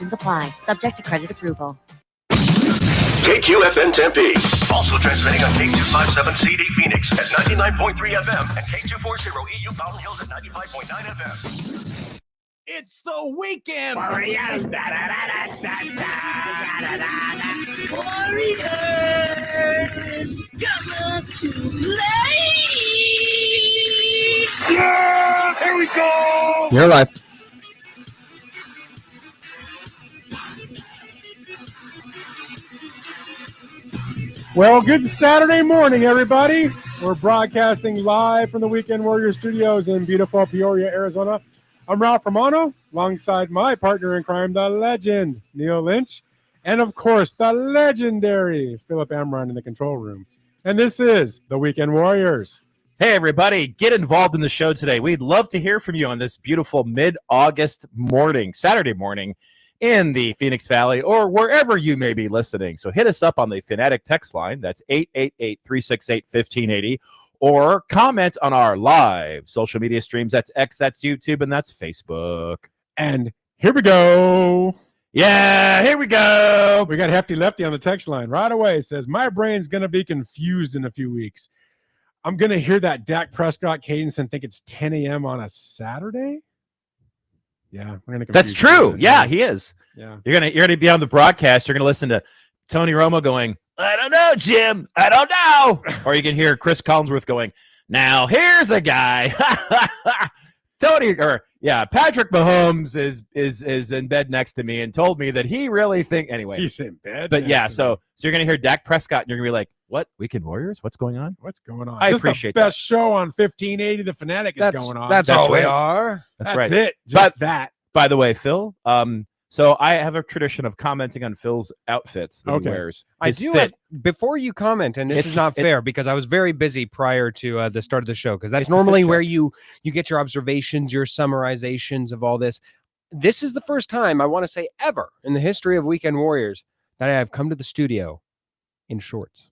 Apply. Subject to credit approval. KQFN Tempe. Also transmitting on K257CD Phoenix at 99.3 FM and K240EU Fountain Hills at 95.9 FM. It's the weekend. Warriors. Warriors coming to play. Yeah, here we go. You're live. Well, good Saturday morning, everybody. We're broadcasting live from the Weekend Warrior Studios in beautiful Peoria, Arizona. I'm Ralph Romano, alongside my partner in crime, the legend, Neil Lynch, and, of course, the legendary Philip Amron in the control room. And this is the Weekend Warriors. Hey, everybody, get involved in the show today. We'd love to hear from you on this beautiful mid-August morning, Saturday morning, in the Phoenix Valley or wherever you may be listening. So hit us up on the Fanatic text line. That's 888-368-1580. Or comment on our live social media streams. That's X, that's YouTube, and that's Facebook. And here we go. Yeah, here we go. We got Hefty Lefty on the text line right away. It says, my brain's going to be confused in a few weeks. I'm going to hear that Dak Prescott cadence and think it's 10 a.m. on a Saturday. Yeah, we're gonna. That's true. Yeah, he is. Yeah, you're gonna be on the broadcast. You're gonna listen to Tony Romo going, "I don't know, Jim. I don't know," or you can hear Chris Collinsworth going, "Now here's a guy." Patrick Mahomes is in bed next to me and told me that he really anyway. He's in bed. But yeah, so you're gonna hear Dak Prescott and you're gonna be like, "What? Weekend Warriors? What's going on? What's going on?" I appreciate the best show on 1580. The Fanatic is going on. That's all right. we are. That's right. it. Just that. By the way, Phil. So I have a tradition of commenting on Phil's outfits that he wears. I His do fit. it before you comment, and this is not fair because I was very busy prior to the start of the show, because that's It's a normally fit where check. you get your observations, your summarizations of all this. This is the first time, I want to say ever, in the history of Weekend Warriors that I have come to the studio in shorts.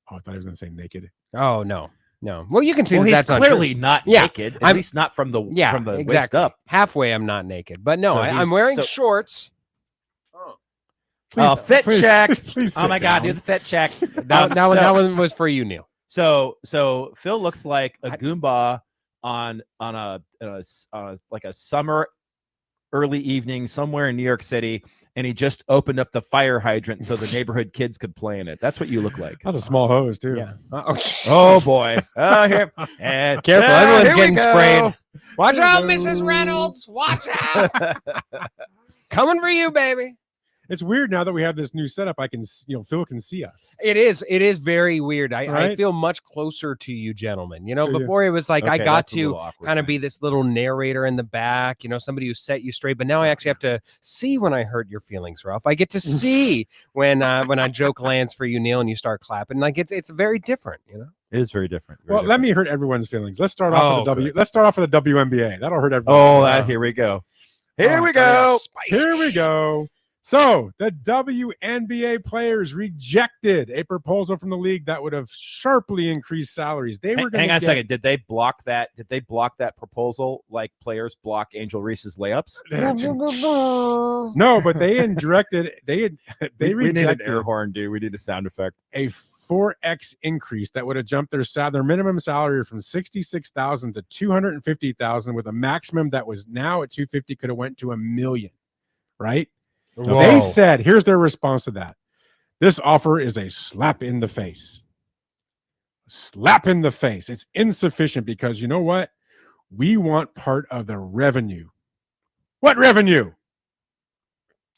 Oh, I thought he was going to say naked. Oh, no. Well, you can see Well, that he's that's clearly not not naked, at I'm- least not from the exactly. waist up. Halfway, I'm not naked, but no, So I'm wearing so- shorts. Fit check. Please Oh my sit God, down. do the fit check. That one was for you, Neil. So Phil looks like a Goomba on a summer early evening somewhere in New York City, and he just opened up the fire hydrant so the neighborhood kids could play in it. That's what you look like. That's a small hose too. Yeah. Oh boy. Oh, here. And Careful, everyone's here we getting go. sprayed. Watch out, Mrs. Reynolds. Watch out. Coming for you, baby. It's weird now that we have this new setup. I can, Phil can see us. It is very weird. I Right? feel much closer to you gentlemen. Do you? Before it was like I Okay, got that's a little to awkward, kind of be guys. this little narrator in the back, somebody who set you straight. But now I actually have to see when I hurt your feelings, Ralph. I get to see when a joke lands for you, Neil, and you start clapping. Like it's very different, It is very different. Well, let me hurt everyone's feelings. Let's start off with the good. Let's start off with the WNBA. That'll hurt everyone. Oh, here we go. Here we go. Here we go. So the WNBA players rejected a proposal from the league that would have sharply increased salaries. They were going Hang on a second. Did they block that? Did they block that proposal like players block Angel Reese's layups? No, but they indirected. They We need an rejected air horn, dude. We need a sound effect. a 4x increase that would have jumped their minimum salary from $66,000 to $250,000, with a maximum that was now at $250 could have went to $1 million. Right? Whoa. They said, here's their response to that. This offer is a slap in the face. Slap in the face. It's insufficient because you know what? We want part of the revenue. What revenue?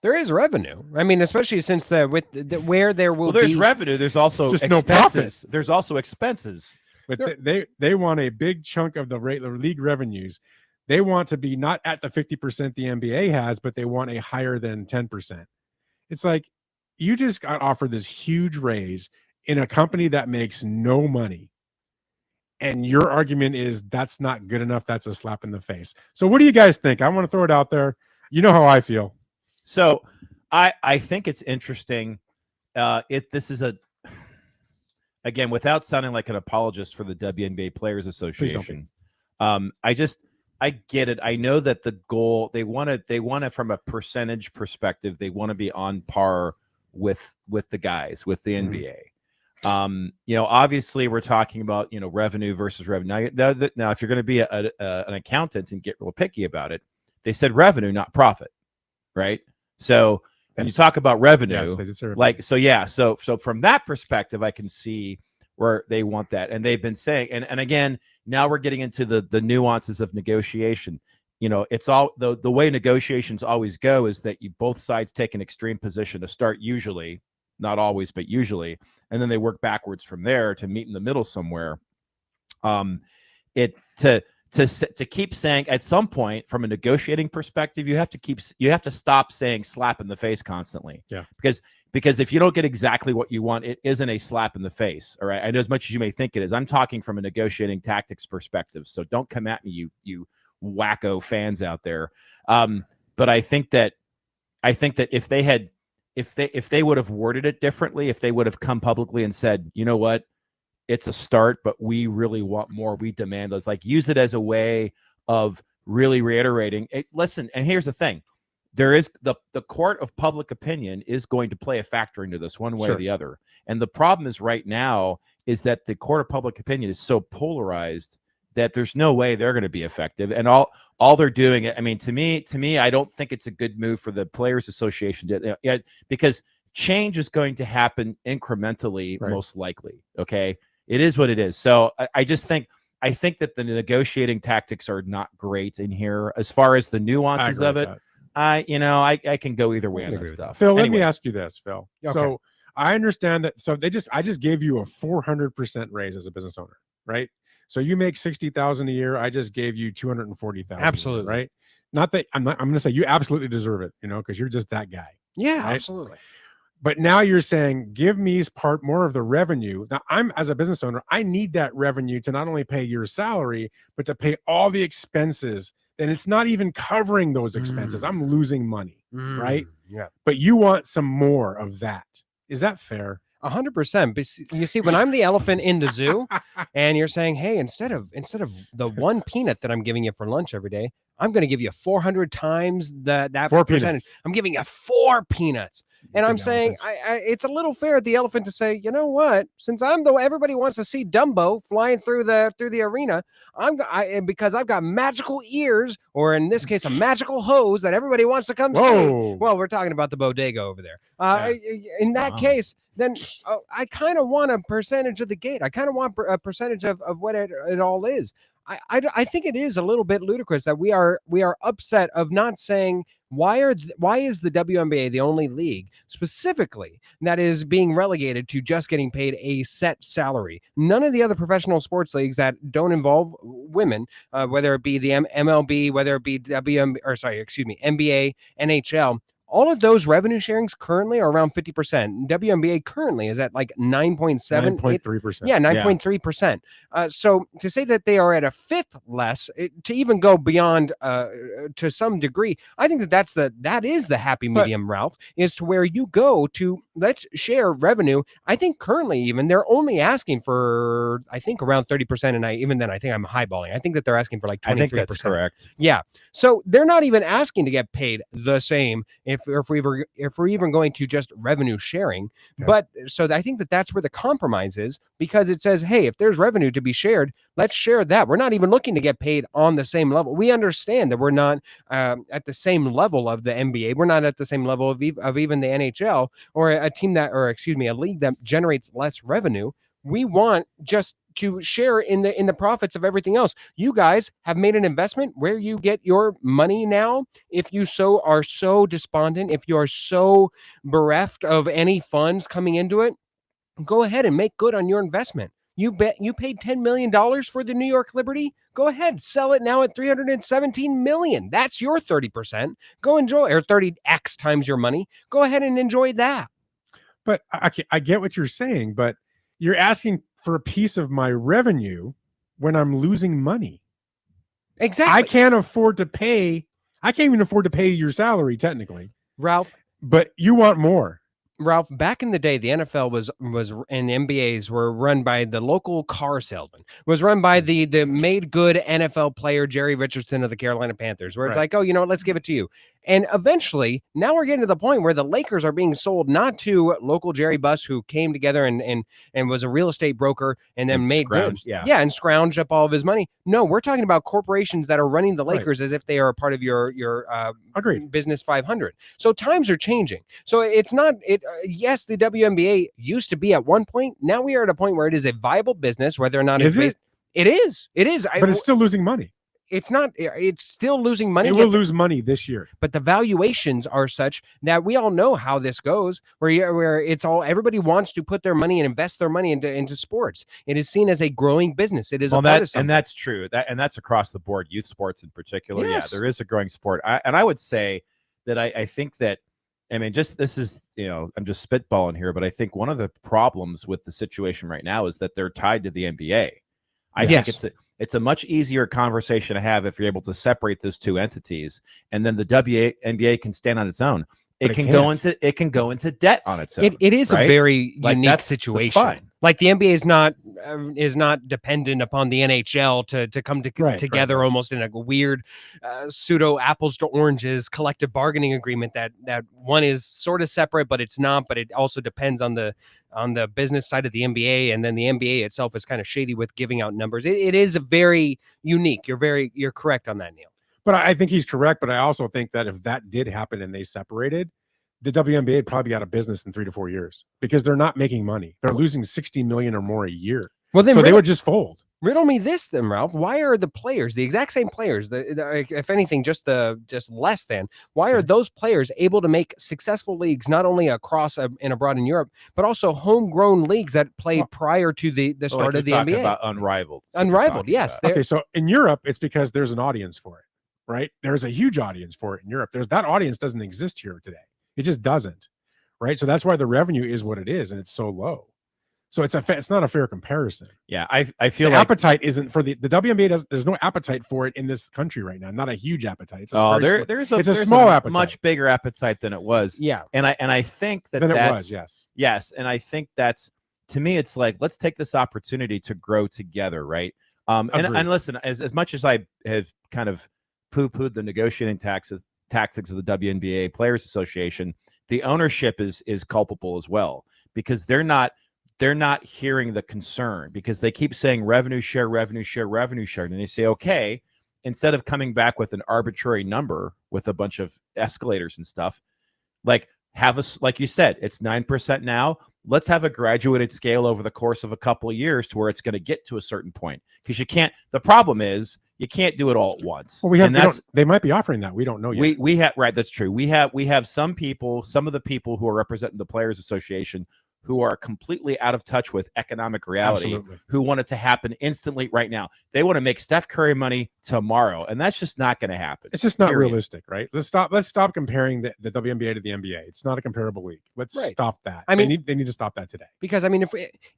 There is revenue. I mean, especially since where there will There's be revenue. There's also It's just no expenses. There's also expenses. But they want a big chunk of the league revenues. They want to be not at the 50% the NBA has, but they want a higher than 10%. It's like you just got offered this huge raise in a company that makes no money. And your argument is that's not good enough. That's a slap in the face. So what do you guys think? I want to throw it out there. You know how I feel. So I think it's interesting. This is again, without sounding like an apologist for the WNBA Players Association. I get it. I know that the goal they want to from a percentage perspective, they want to be on par with the guys, with the NBA. Obviously we're talking about, revenue versus revenue. Now if you're going to be an accountant and get real picky about it, they said revenue, not profit, right? So when you talk about revenue, Yes, they deserve so from that perspective, I can see where they want that. And they've been saying, and again, now we're getting into the nuances of negotiation. It's all the way negotiations always go is that both sides take an extreme position to start, usually, not always, but usually, and then they work backwards from there to meet in the middle somewhere. To keep saying, at some point, from a negotiating perspective, you have to stop saying slap in the face constantly. Yeah. Because if you don't get exactly what you want, it isn't a slap in the face. All right. I know, as much as you may think it is, I'm talking from a negotiating tactics perspective. So don't come at me, you wacko fans out there. But I think that if they would have worded it differently, if they would have come publicly and said, you know what, it's a start, but we really want more. We demand those. Like, use it as a way of really reiterating. Listen, and here's the thing: there is the court of public opinion is going to play a factor into this one way or the other. And the problem is right now is that the court of public opinion is so polarized that there's no way they're going to be effective. And all they're doing, I mean, to me, I don't think it's a good move for the Players Association because change is going to happen incrementally, most likely. Okay. It is what it is. So I think that the negotiating tactics are not great in here as far as the nuances of it. I can go either way on that stuff. Phil, Anyway. let me ask you this, Phil. Okay. So I understand that. So I just gave you a 400% raise as a business owner, right? So you make $60,000 a year. I just gave you $240,000. Absolutely. Right. Not that I'm going to say you absolutely deserve it, because you're just that guy. Yeah, right? absolutely. But now you're saying, give me more of the revenue. Now, as a business owner, I need that revenue to not only pay your salary, but to pay all the expenses. And it's not even covering those expenses. I'm losing money, right? Yeah. But you want some more of that. Is that fair? 100%. But you see, when I'm the elephant in the zoo, and you're saying, hey, instead of the one peanut that I'm giving you for lunch every day, I'm going to give you 400 times that 4 percentage. peanuts. I'm giving you 4 peanuts. And I'm saying it's a little fair at the elephant to say, you know what? Since everybody wants to see Dumbo flying through the arena, because I've got magical ears, or in this case, a magical hose that everybody wants to come see. Well, we're talking about the bodega over there. In that case, then I kind of want a percentage of the gate. I kind of want a percentage of what it all is. I think it is a little bit ludicrous that we are upset of not saying why is the WNBA the only league specifically that is being relegated to just getting paid a set salary. None of the other professional sports leagues that don't involve women, whether it be the MLB, whether it be NBA, NHL. All of those revenue sharings currently are around 50%. WNBA currently is at like 9.7. 9.3%. Yeah, 9.3%. So to say that they are at a fifth less, to even go beyond to some degree, I think that is the happy medium, Ralph, is to where you go to let's share revenue. I think currently even they're only asking for, I think, around 30%. And even then I think I'm highballing. I think that they're asking for like 23%. I think that's correct. Yeah. So they're not even asking to get paid the same if we're even going to just revenue sharing. Okay. But so I think that's where the compromise is, because it says, hey, if there's revenue to be shared, let's share that. We're not even looking to get paid on the same level. We understand that we're not at the same level of the NBA. We're not at the same level of even the NHL or a league that generates less revenue. We want just to share in the profits of everything else. You guys have made an investment where you get your money now. If you are so despondent, if you are so bereft of any funds coming into it, go ahead and make good on your investment. You paid $10 million for the New York Liberty. Go ahead, sell it now at $317 million. That's your 30%. Go enjoy, or 30x times your money. Go ahead and enjoy that. But I get what you're saying, but you're asking for a piece of my revenue when I'm losing money. Exactly. I can't even afford to pay your salary technically, Ralph. but you want more. Ralph, back in the day, the NFL was and the NBAs were run by the local car salesman. Was run by the made good NFL player Jerry Richardson of the Carolina Panthers, where it's Right. like, oh, you know what, let's give it to you. And eventually, now we're getting to the point where the Lakers are being sold not to local Jerry Buss, who came together and was a real estate broker and then And made good, scrounged, yeah. and scrounged up all of his money. No, we're talking about corporations that are running the Right. Lakers as if they are a part of your Agreed. business 500. So times are changing. So it's not it. Yes, the WNBA used to be at one point. Now we are at a point where it is a viable business, whether or not Is it's it? It is. It is. But it's still losing money. It's not. It's still losing money. It will lose money this year. But the valuations are such that we all know how this goes, where it's all everybody wants to put their money and invest their money into sports. It is seen as a growing business. It is a part of something. and that's true. And that's across the board, youth sports in particular. Yes. Yeah, there is a growing sport. I would say that I think that, I mean, just this is, I'm just spitballing here, but I think one of the problems with the situation right now is that they're tied to the NBA. I Yes. think it's a much easier conversation to have if you're able to separate those two entities, and then the WNBA can stand on its own. But It it can can't. go into debt on its own. It is right? a very Like, unique that's situation. fine. Like the NBA is not dependent upon the NHL to come together almost in a weird pseudo apples to oranges collective bargaining agreement that one is sort of separate, but it's not. But it also depends on the business side of the NBA, and then the NBA itself is kind of shady with giving out numbers. It is a very unique. You're correct on that, Neil. But I think he's correct. But I also think that if that did happen and they separated, the WNBA would probably be out of business in 3 to 4 years because they're not making money. They're losing 60 million or more a year. Well, then So they would just fold. riddle me this, then, Ralph. Why are the players, the exact same players, if anything, just less than? Why are those players able to make successful leagues not only across and abroad in Europe, but also homegrown leagues that played prior to the start of the NBA? About unrivaled. That's what you're Unrivaled, talking yes. about. Okay, so in Europe, it's because there's an audience for it, right? There's a huge audience for it in Europe. That audience doesn't exist here today. It just doesn't, right? So that's why the revenue is what it is, and it's so low. So it's not a fair comparison. Yeah, I feel The like appetite isn't for the WNBA. There's no appetite for it in this country right now. Not a huge appetite. It's a there's a small appetite. much bigger appetite than it was. Yeah. And I think that than it that's, was. Yes. Yes, and I think that's, to me, it's like, let's take this opportunity to grow together, right? And Agreed. listen, as much as I have kind of poo-pooed the negotiating tactics of the WNBA Players Association, the ownership is culpable as well, because they're not hearing the concern, because they keep saying revenue share, and they say, okay, instead of coming back with an arbitrary number with a bunch of escalators and stuff, like like you said, it's 9% now. Let's have a graduated scale over the course of a couple of years to where it's going to get to a certain point, because the problem is you can't do it all at once. Well, they might be offering that. We don't know yet. We have, right. That's true. We have some of the people who are representing the Players Association who are completely out of touch with economic reality, Absolutely. who want it to happen instantly right now. They want to make Steph Curry money tomorrow, and that's just not going to happen. It's just not period. realistic, right? Let's stop comparing the WNBA to the NBA. It's not a comparable league. Let's Right. stop that. I mean- they need to stop that today. Because, I mean,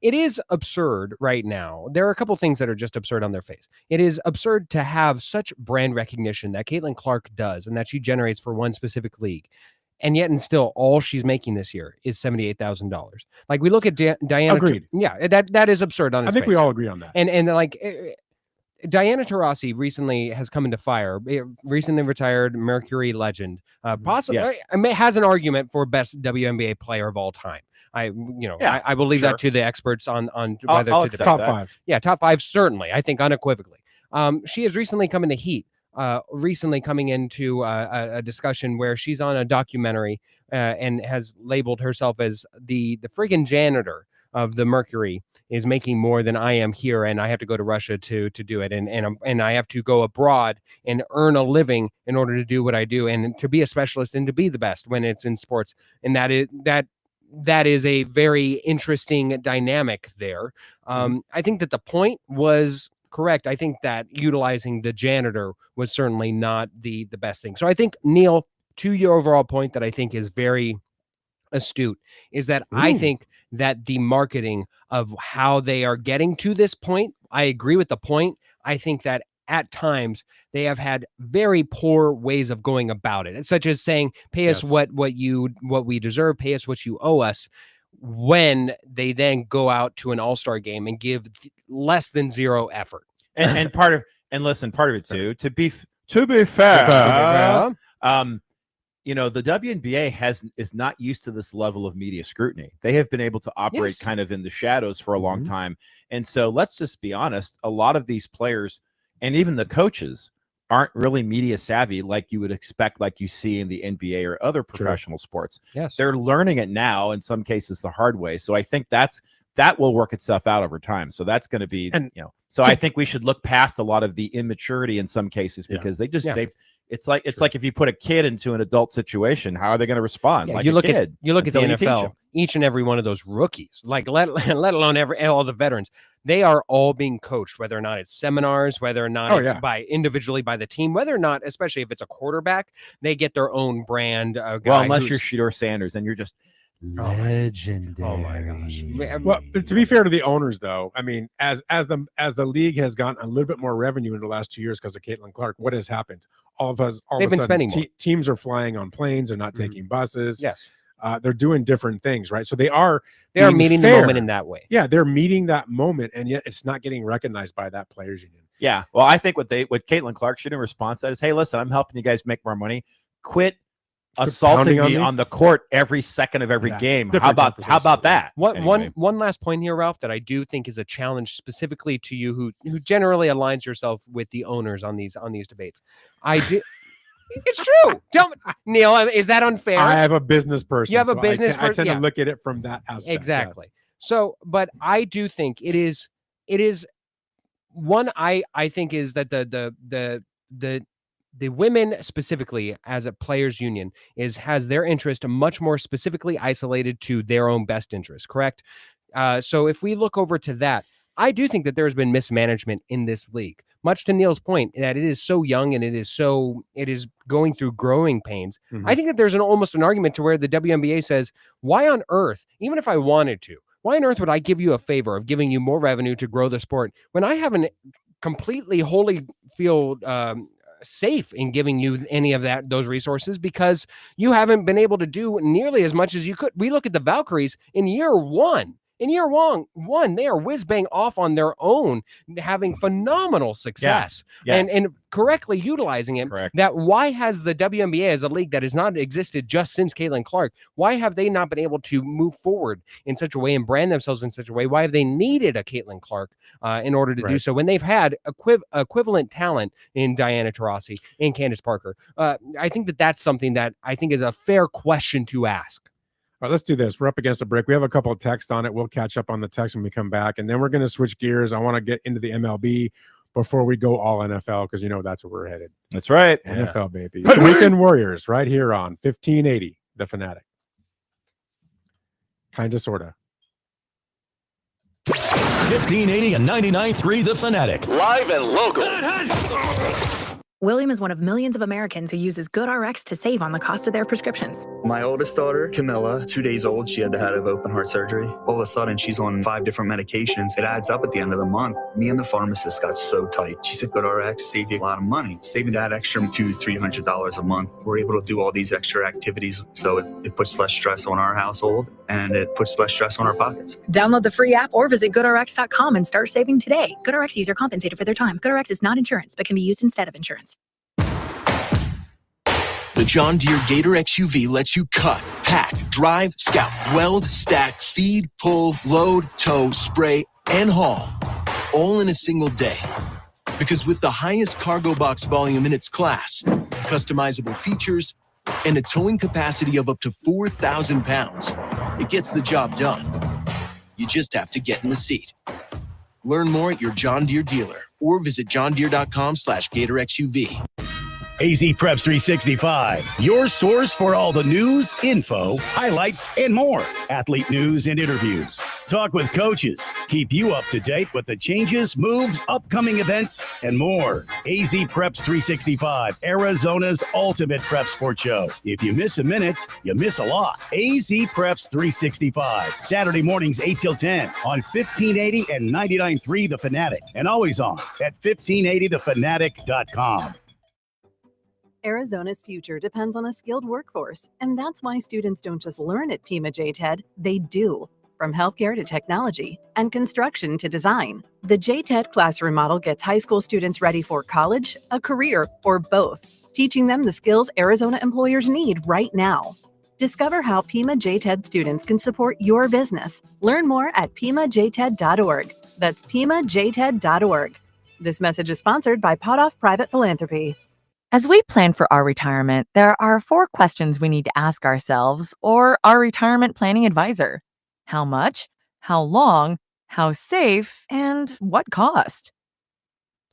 it is absurd right now. There are a couple things that are just absurd on their face. It is absurd to have such brand recognition that Caitlin Clark does and that she generates for one specific league. And yet, and still, all she's making this year is $78,000. Like, we look at Diana. Agreed. Yeah, that is absurd on its I think face. we all agree on that. And like Diana Taurasi recently has come into fire. Recently retired Mercury legend, possibly Yes. has an argument for best WNBA player of all time. I will leave sure. that to the experts on I'll whether to accept debate. Top that. 5. Yeah, top 5 certainly. I think unequivocally. She has recently come into heat. Recently coming into a discussion where she's on a documentary and has labeled herself as the friggin' janitor of the Mercury is making more than I am here, and I have to go to Russia to do it, and I have to go abroad and earn a living in order to do what I do, and to be a specialist and to be the best when it's in sports, and that is a very interesting dynamic there. I think that the point was correct. I think that utilizing the janitor was certainly not the best thing. So I think, Neil, to your overall point that I think is very astute, is that I Ooh. think that the marketing of how they are getting to this point, I agree with the point. I think that at times they have had very poor ways of going about it, such as saying, pay us what we deserve, pay us what you owe us, when they then go out to an all-star game and give less than zero effort. And part of it too, to be fair, you know, the WNBA is not used to this level of media scrutiny. They have been able to operate kind of in the shadows for a long time. And so let's just be honest, a lot of these players and even the coaches aren't really media savvy like you would expect, like you see in the NBA or other professional sports. Yes. They're learning it now, in some cases the hard way. So I think that will work itself out over time. So that's going to be, I think we should look past a lot of the immaturity in some cases, because it's like if you put a kid into an adult situation, how are they going to respond? Yeah, like you look at the NFL, each and every one of those rookies, like let alone all the veterans, they are all being coached, whether or not it's seminars, whether or not it's individually by the team, whether or not, especially if it's a quarterback, they get their own brand. Well, unless you're Shedeur Sanders and you're just legendary. Oh my gosh. Well, to be fair to the owners, though, I mean, as the league has gotten a little bit more revenue in the last 2 years because of Caitlin Clark, what has happened? All of a sudden, teams are flying on planes and not taking buses. Yes. They're doing different things, right? So they are meeting fair. the moment in that way. Yeah, they're meeting that moment, and yet it's not getting recognized by that players union. Yeah. Well, I think what Caitlin Clark should in response to that is, hey, listen, I'm helping you guys make more money. Quit assaulting me on the court every second of every game. How about that? One last point here, Ralph, that I do think is a challenge specifically to you, who generally aligns yourself with the owners on these debates. I do. It's true. Tell me, Neil, is that unfair? I have a business person. You have a business person. I tend to look at it from that aspect. Exactly. Yes. So, but I do think it is one. I think is that the women specifically as a players union has their interest much more specifically isolated to their own best interest. Correct. So if we look over to that, I do think that there has been mismanagement in this league, much to Neil's point that it is so young and it is going through growing pains. Mm-hmm. I think that there's almost an argument to where the WNBA says, why on earth, even if I wanted to, why on earth would I give you a favor of giving you more revenue to grow the sport when I haven't completely wholly feel safe in giving you any of those resources, because you haven't been able to do nearly as much as you could. We look at the Valkyries in year one. In year one, they are whiz-bang off on their own, having phenomenal success and correctly utilizing it. Correct. That why has the WNBA as a league that has not existed just since Caitlin Clark, why have they not been able to move forward in such a way and brand themselves in such a way? Why have they needed a Caitlin Clark in order to do so when they've had equivalent talent in Diana Taurasi and Candace Parker? I think that's something that I think is a fair question to ask. All right, let's do this. We're up against a break. We have a couple of texts on it. We'll catch up on the text when we come back. And then we're going to switch gears. I want to get into the MLB before we go all NFL, because that's where we're headed. That's right. NFL, baby. Weekend Warriors right here on 1580, The Fanatic. Kind of, sort of. 1580 and 99.3 The Fanatic. Live and local. William is one of millions of Americans who uses GoodRx to save on the cost of their prescriptions. My oldest daughter, Camilla, 2 days old, she had to have open heart surgery. All of a sudden, she's on 5 different medications. It adds up at the end of the month. Me and the pharmacist got so tight. She said, GoodRx save you a lot of money. Saving that extra $200-300 a month. We're able to do all these extra activities, so it puts less stress on our household, and it puts less stress on our pockets. Download the free app or visit GoodRx.com and start saving today. GoodRx user compensated for their time. GoodRx is not insurance, but can be used instead of insurance. The John Deere Gator XUV lets you cut, pack, drive, scout, weld, stack, feed, pull, load, tow, spray, and haul, all in a single day. Because with the highest cargo box volume in its class, customizable features, and a towing capacity of up to 4,000 pounds, it gets the job done. You just have to get in the seat. Learn more at your John Deere dealer or visit johndeere.com/GatorXUV. AZ Preps 365, your source for all the news, info, highlights, and more. Athlete news and interviews. Talk with coaches. Keep you up to date with the changes, moves, upcoming events, and more. AZ Preps 365, Arizona's ultimate prep sports show. If you miss a minute, you miss a lot. AZ Preps 365, Saturday mornings 8 till 10 on 1580 and 99.3 The Fanatic, and always on at 1580thefanatic.com. Arizona's future depends on a skilled workforce, and that's why students don't just learn at Pima JTED, they do. From healthcare to technology and construction to design, the JTED classroom model gets high school students ready for college, a career, or both, teaching them the skills Arizona employers need right now. Discover how Pima JTED students can support your business. Learn more at PimaJTED.org. That's PimaJTED.org. This message is sponsored by Potoff Private Philanthropy. As we plan for our retirement, there are 4 questions we need to ask ourselves or our retirement planning advisor. How much? How long? How safe? And what cost?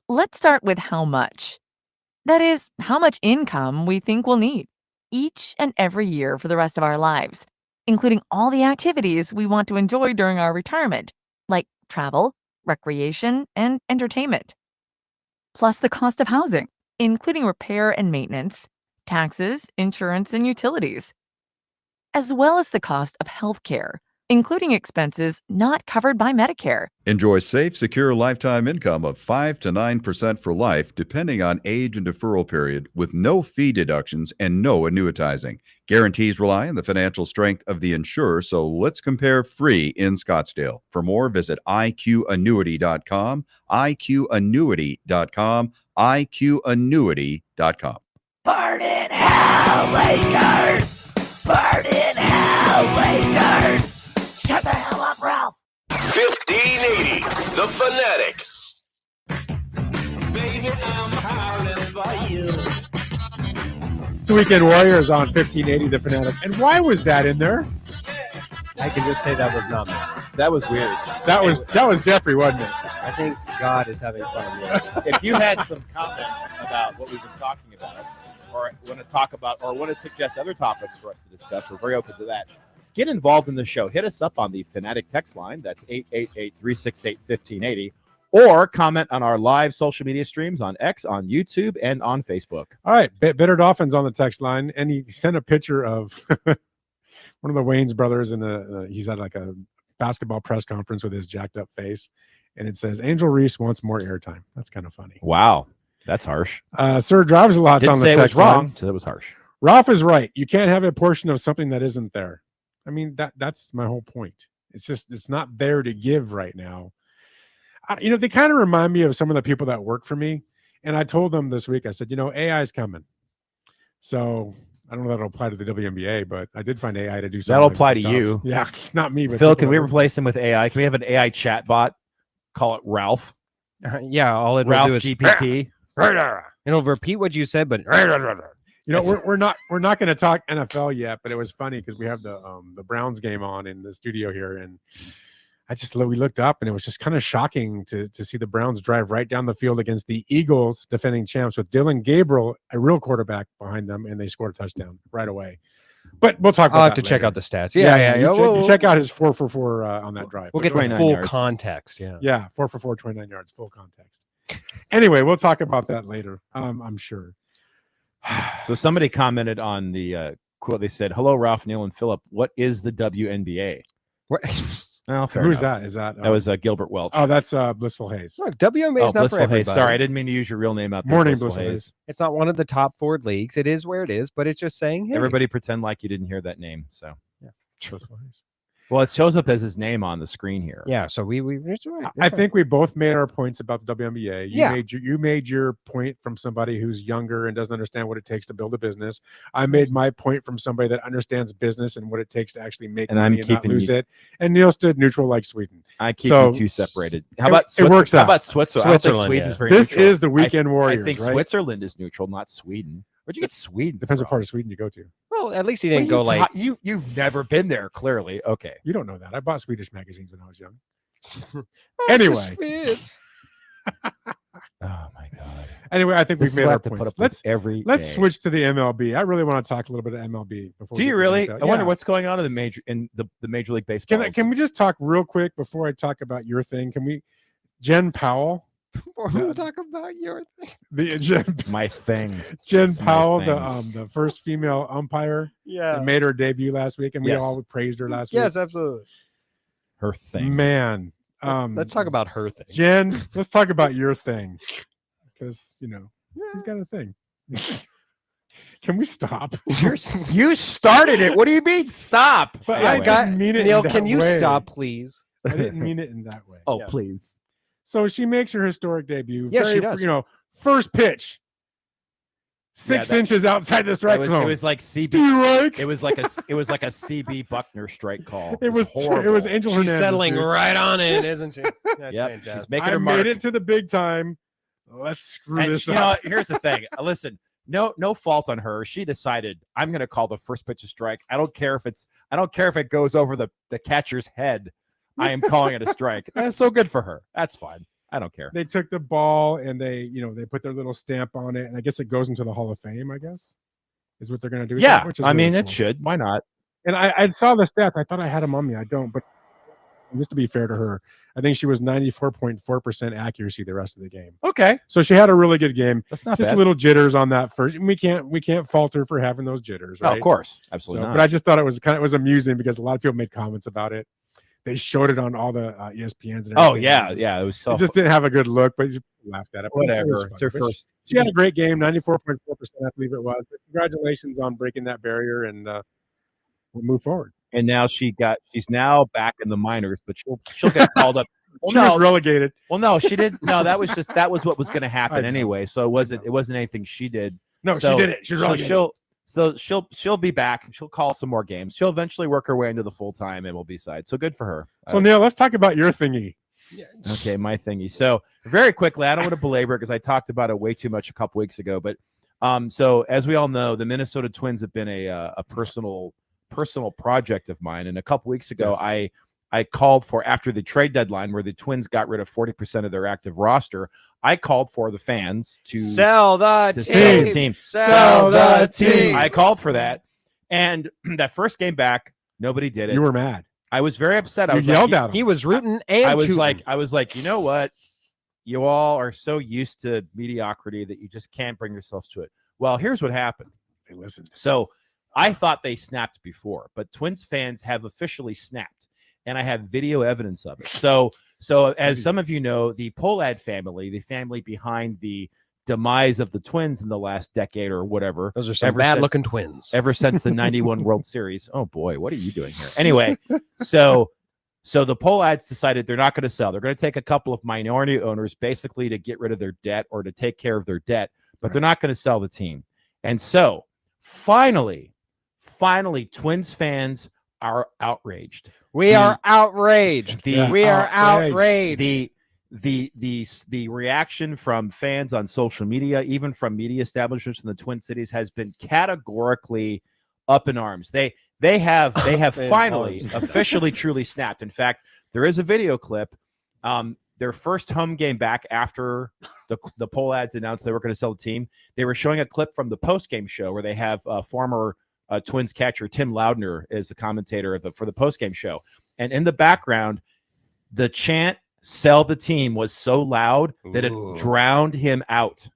Let's start with how much. That is, how much income we think we'll need each and every year for the rest of our lives, including all the activities we want to enjoy during our retirement, like travel, recreation, and entertainment. Plus the cost of housing, including repair and maintenance, taxes, insurance, and utilities, as well as the cost of health care, including expenses not covered by Medicare. Enjoy safe, secure lifetime income of 5 to 9% for life, depending on age and deferral period, with no fee deductions and no annuitizing. Guarantees rely on the financial strength of the insurer, so let's compare free in Scottsdale. For more, visit IQannuity.com, IQannuity.com, IQannuity.com. Burn in hell, Lakers! Burn in hell, Lakers! Shut the hell up, Ralph! 1580, The Fanatic. Baby, I'm howling for you. It's the Weekend Warriors on 1580 The Fanatic. And why was that in there? I can just say that was not me. That was weird. That was Jeffrey, wasn't it? I think God is having fun with it. If you had some comments about what we've been talking about, or want to talk about, or want to suggest other topics for us to discuss, we're very open to that. Get involved in the show. Hit us up on the Fanatic text line. That's 888-368-1580. Or comment on our live social media streams on X, on YouTube, and on Facebook. All right. Bitter Dolphins on the text line. And he sent a picture of one of the Wayne's brothers. And he's at like a basketball press conference with his jacked up face. And it says, Angel Reese wants more airtime. That's kind of funny. Wow. That's harsh. Sir Drives a lot on the text line. Wrong, so that was harsh. Ralph is right. You can't have a portion of something that isn't there. I mean, that's my whole point. It's not there to give right now. They kind of remind me of some of the people that work for me. And I told them this week, I said, AI is coming. So I don't know that it'll apply to the WNBA, but I did find AI to do something. That'll apply to you. Yeah, not me. But Phil, can we replace him with AI? Can we have an AI chat bot? Call it Ralph. Yeah, all it'll Ralph do is GPT. It'll repeat what you said, but we're not going to talk NFL yet, but it was funny because we have the Browns game on in the studio here, and we looked up and it was just kind of shocking to see the Browns drive right down the field against the Eagles, defending champs, with Dylan Gabriel, a real quarterback, behind them, and they scored a touchdown right away. But we'll talk about I'll that have to later. check out the stats. Yeah. You check out his 4 for 4 on that drive. We'll get the full context. Yeah. 4 for 4, 29 yards, full context. Anyway, we'll talk about that later. I'm sure. So somebody commented on the quote. They said, "Hello, Ralph, Neil, and Philip. What is the WNBA?" Well, fair Who's enough. that? Is that that was Gilbert Welch? Oh, that's Blissful Hayes. Look, WNBA is not Blissful for everybody. Hayes. Sorry, I didn't mean to use your real name out there. Morning, Blissful Blissful Hayes. It's not one of the top 4 leagues. It is where it is, but it's just saying, hey. Everybody pretend like you didn't hear that name. So Yeah. Blissful Hayes. Well, it shows up as his name on the screen here. Yeah, so we it's all right. I think we both made our points about the WNBA. Yeah. You made your point from somebody who's younger and doesn't understand what it takes to build a business. I made my point from somebody that understands business and what it takes to actually make And I'm money and not keeping lose you- it. And Neil stood neutral like Sweden. I keep So- you two separated. How about it works How out. about Switzerland? I don't think Switzerland, Sweden's yeah. very This neutral. is the Weekend Warriors, I think right? Switzerland is neutral, not Sweden. Where'd you get Sweden? Depends from? what part of Sweden you go to. Well, at least he What didn't are go you like you've never been there, clearly. Okay. You don't know that. I bought Swedish magazines when I was young. "Oh, Anyway. it's just fit." Oh my god. Anyway, I think This we've is made what I our have to points. put up with Let's every let's day. switch to the MLB. I really want to talk a little bit of MLB before. Do we you get to really? the I wonder yeah. what's going on in the Major League Baseball. Can we just talk real quick before I talk about your thing? Can we? Jen Powell. Before we talk about your thing. The Jen, my thing. Jen It's my Powell, thing. the first female umpire Yeah. that made her debut last week, and we Yes. all praised her last Yes, week. absolutely. Her thing. Man, Let's talk about her thing. Jen, let's talk about your thing, because you've got a thing. Can we stop? You started it. What do you mean stop? But Yeah, I didn't mean it. Neil, in that can you way. stop, please? I didn't mean it in that way. Oh, Yeah. please. So she makes her historic debut. Yes, she does. First pitch, 6 inches outside the strike zone. It was like CB. Strike. It was like a CB Buckner strike call. It was horrible. Angel She's Hernandez. settling dude. right on it, isn't she? That's Yep, fantastic. she's making I her mark. made it to the big time. Let's screw And this you know, up. here's the thing. Listen, no fault on her. She decided I'm going to call the first pitch a strike. I don't care if it goes over the catcher's head. I am calling it a strike. That's so good for her. That's fine. I don't care. They took the ball and they put their little stamp on it, and I guess it goes into the Hall of Fame. I guess is what they're going to do. With Yeah, that, which is I mean really it cool. should. Why not? And I saw the stats. I thought I had them on me. I don't, but just to be fair to her, I think she was 94.4% accuracy the rest of the game. Okay, So she had a really good game. that's not Just bad. little jitters on that first. We can't fault her for having those jitters, Oh, right? of course, So, absolutely but not. I just thought it was amusing because a lot of people made comments about it. They showed it on all the ESPNs. And Oh everything. yeah. It was so It just didn't have a good look, but you laughed at it. But whatever. was It's her fun. But first. She had a great game, 94.4%, I believe it was. But congratulations on breaking that barrier, and we'll move forward. And now she's now back in the minors, but she'll get called up. Well, She was no, relegated. well, no, she didn't. No, that was what was going to happen know. anyway. So it wasn't anything she did. No, So- she did it. She was so relegated. she'll be back. She'll call some more games. She'll eventually work her way into the full time MLB side. So good for her. So Neil, let's talk about your thingy. Okay, my thingy. So very quickly, I don't want to belabor it because I talked about it way too much a couple weeks ago. But so as we all know, the Minnesota Twins have been a personal project of mine. And a couple weeks ago, Yes. I called for, after the trade deadline where the Twins got rid of 40% of their active roster, I called for the fans to Sell the to sell the team. team. Sell the team. I called for that. And that first game back, nobody did it. You were mad. I was very upset. I You was yelled like, at him. He was rooting and I was cooting. like, you know what? You all are so used to mediocrity that you just can't bring yourselves to it. Well, here's what happened. They listened. So I thought they snapped before, but Twins fans have officially snapped, and I have video evidence of it. So as some of you know, the Pohlad family, the family behind the demise of the Twins in the last decade or whatever, Those are some ever bad-looking twins. ever since the 91 World Series. Oh boy, what are you doing here? Anyway, so the Pohlads decided they're not going to sell. They're going to take a couple of minority owners basically to get rid of their debt or to take care of their debt, but they're not going to sell the team. And so finally, Twins fans are outraged. We are outraged. We are outraged. The reaction from fans on social media, even from media establishments in the Twin Cities, has been categorically up in arms. They have finally officially truly snapped. In fact, there is a video clip. Their first home game back after the Pohlads announced they were going to sell the team. They were showing a clip from the post-game show where they have former Twins catcher Tim Loudner as the commentator for the post-game show. And in the background, the chant "Sell the team" was so loud that it drowned him out.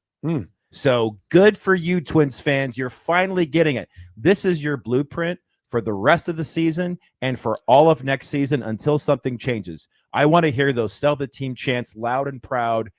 So good for you, Twins fans. You're finally getting it. This is your blueprint for the rest of the season and for all of next season until something changes. I want to hear those "Sell the team" chants loud and proud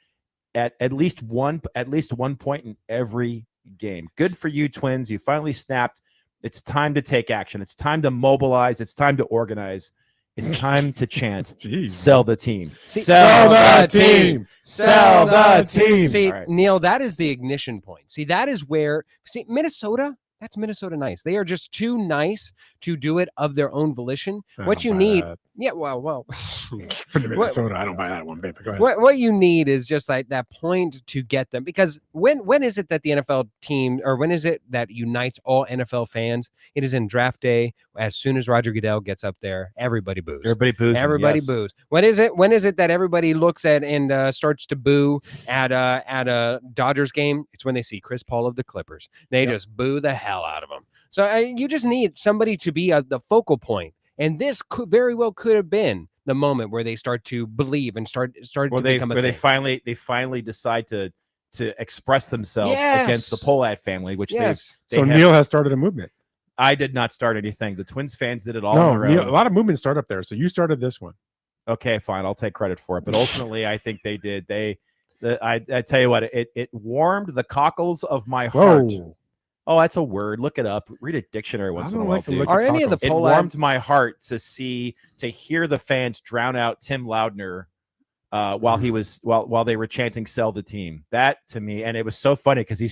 at least one point in every game. Good for you, Twins. You finally snapped. It's time to take action. It's time to mobilize. It's time to organize. It's time to chant, "Sell the team. Sell the team. Sell the team." See, All right. Neil, that is the ignition point. See, that is where, Minnesota, that's Minnesota nice. They are just too nice to do it of their own volition. What you need, Yeah, well. For the Minnesota, I don't buy that one bit. But go ahead. What you need is just like that point to get them, because when is it that the NFL team, or when is it that unites all NFL fans? It is in draft day. As soon as Roger Goodell gets up there, everybody boos. Everybody boos. Everybody boos. When is it that everybody looks at and starts to boo at a Dodgers game? It's when they see Chris Paul of the Clippers. They just boo the hell out of him. So you just need somebody to be the focal point. And this very well could have been the moment where they start to believe and start to become a thing. They finally decide to express themselves against the Pohlad family, which they so Neil has started a movement. I did not start anything. The Twins fans did it all. No, on their Neil, own. a lot of movements start up there. So you started this one. Okay, fine. I'll take credit for it. But ultimately, I think they did. I tell you what, it warmed the cockles of my heart. Whoa. Oh, that's a word. Look it up. Read a dictionary once in a while. Dude. Are any of the It warmed my heart to hear the fans drown out Tim Loudner while they were chanting "Sell the team." That to me, and it was so funny because he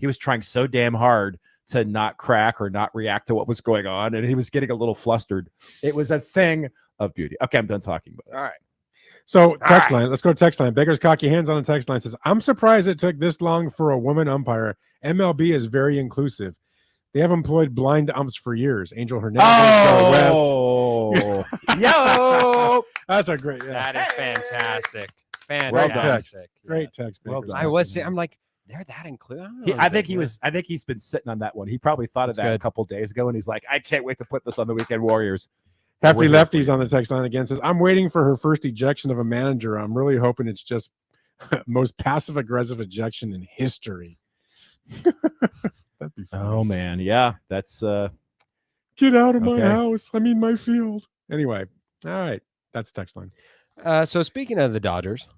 was trying so damn hard to not crack or not react to what was going on, and he was getting a little flustered. It was a thing of beauty. Okay, I'm done talking about it. All right. So text line. Let's go to text line. Baker's cocky hands on the text line says, "I'm surprised it took this long for a woman umpire. MLB is very inclusive. They have employed blind umps for years. Angel Hernandez, Oh, yo, that's a great. That is fantastic. Fantastic. Great text. Well Baker's done. I'm like, they're that included. I think he's been sitting on that one. He probably thought of that a couple days ago, and he's like, I can't wait to put this on the Weekend Warriors. Hefty Lefty's on the text line again says, "I'm waiting for her first ejection of a manager. I'm really hoping it's just most passive aggressive ejection in history." That'd be fun. Oh man, yeah, that's get out of my house. I mean my field. Anyway, all right, that's text line. So speaking of the Dodgers,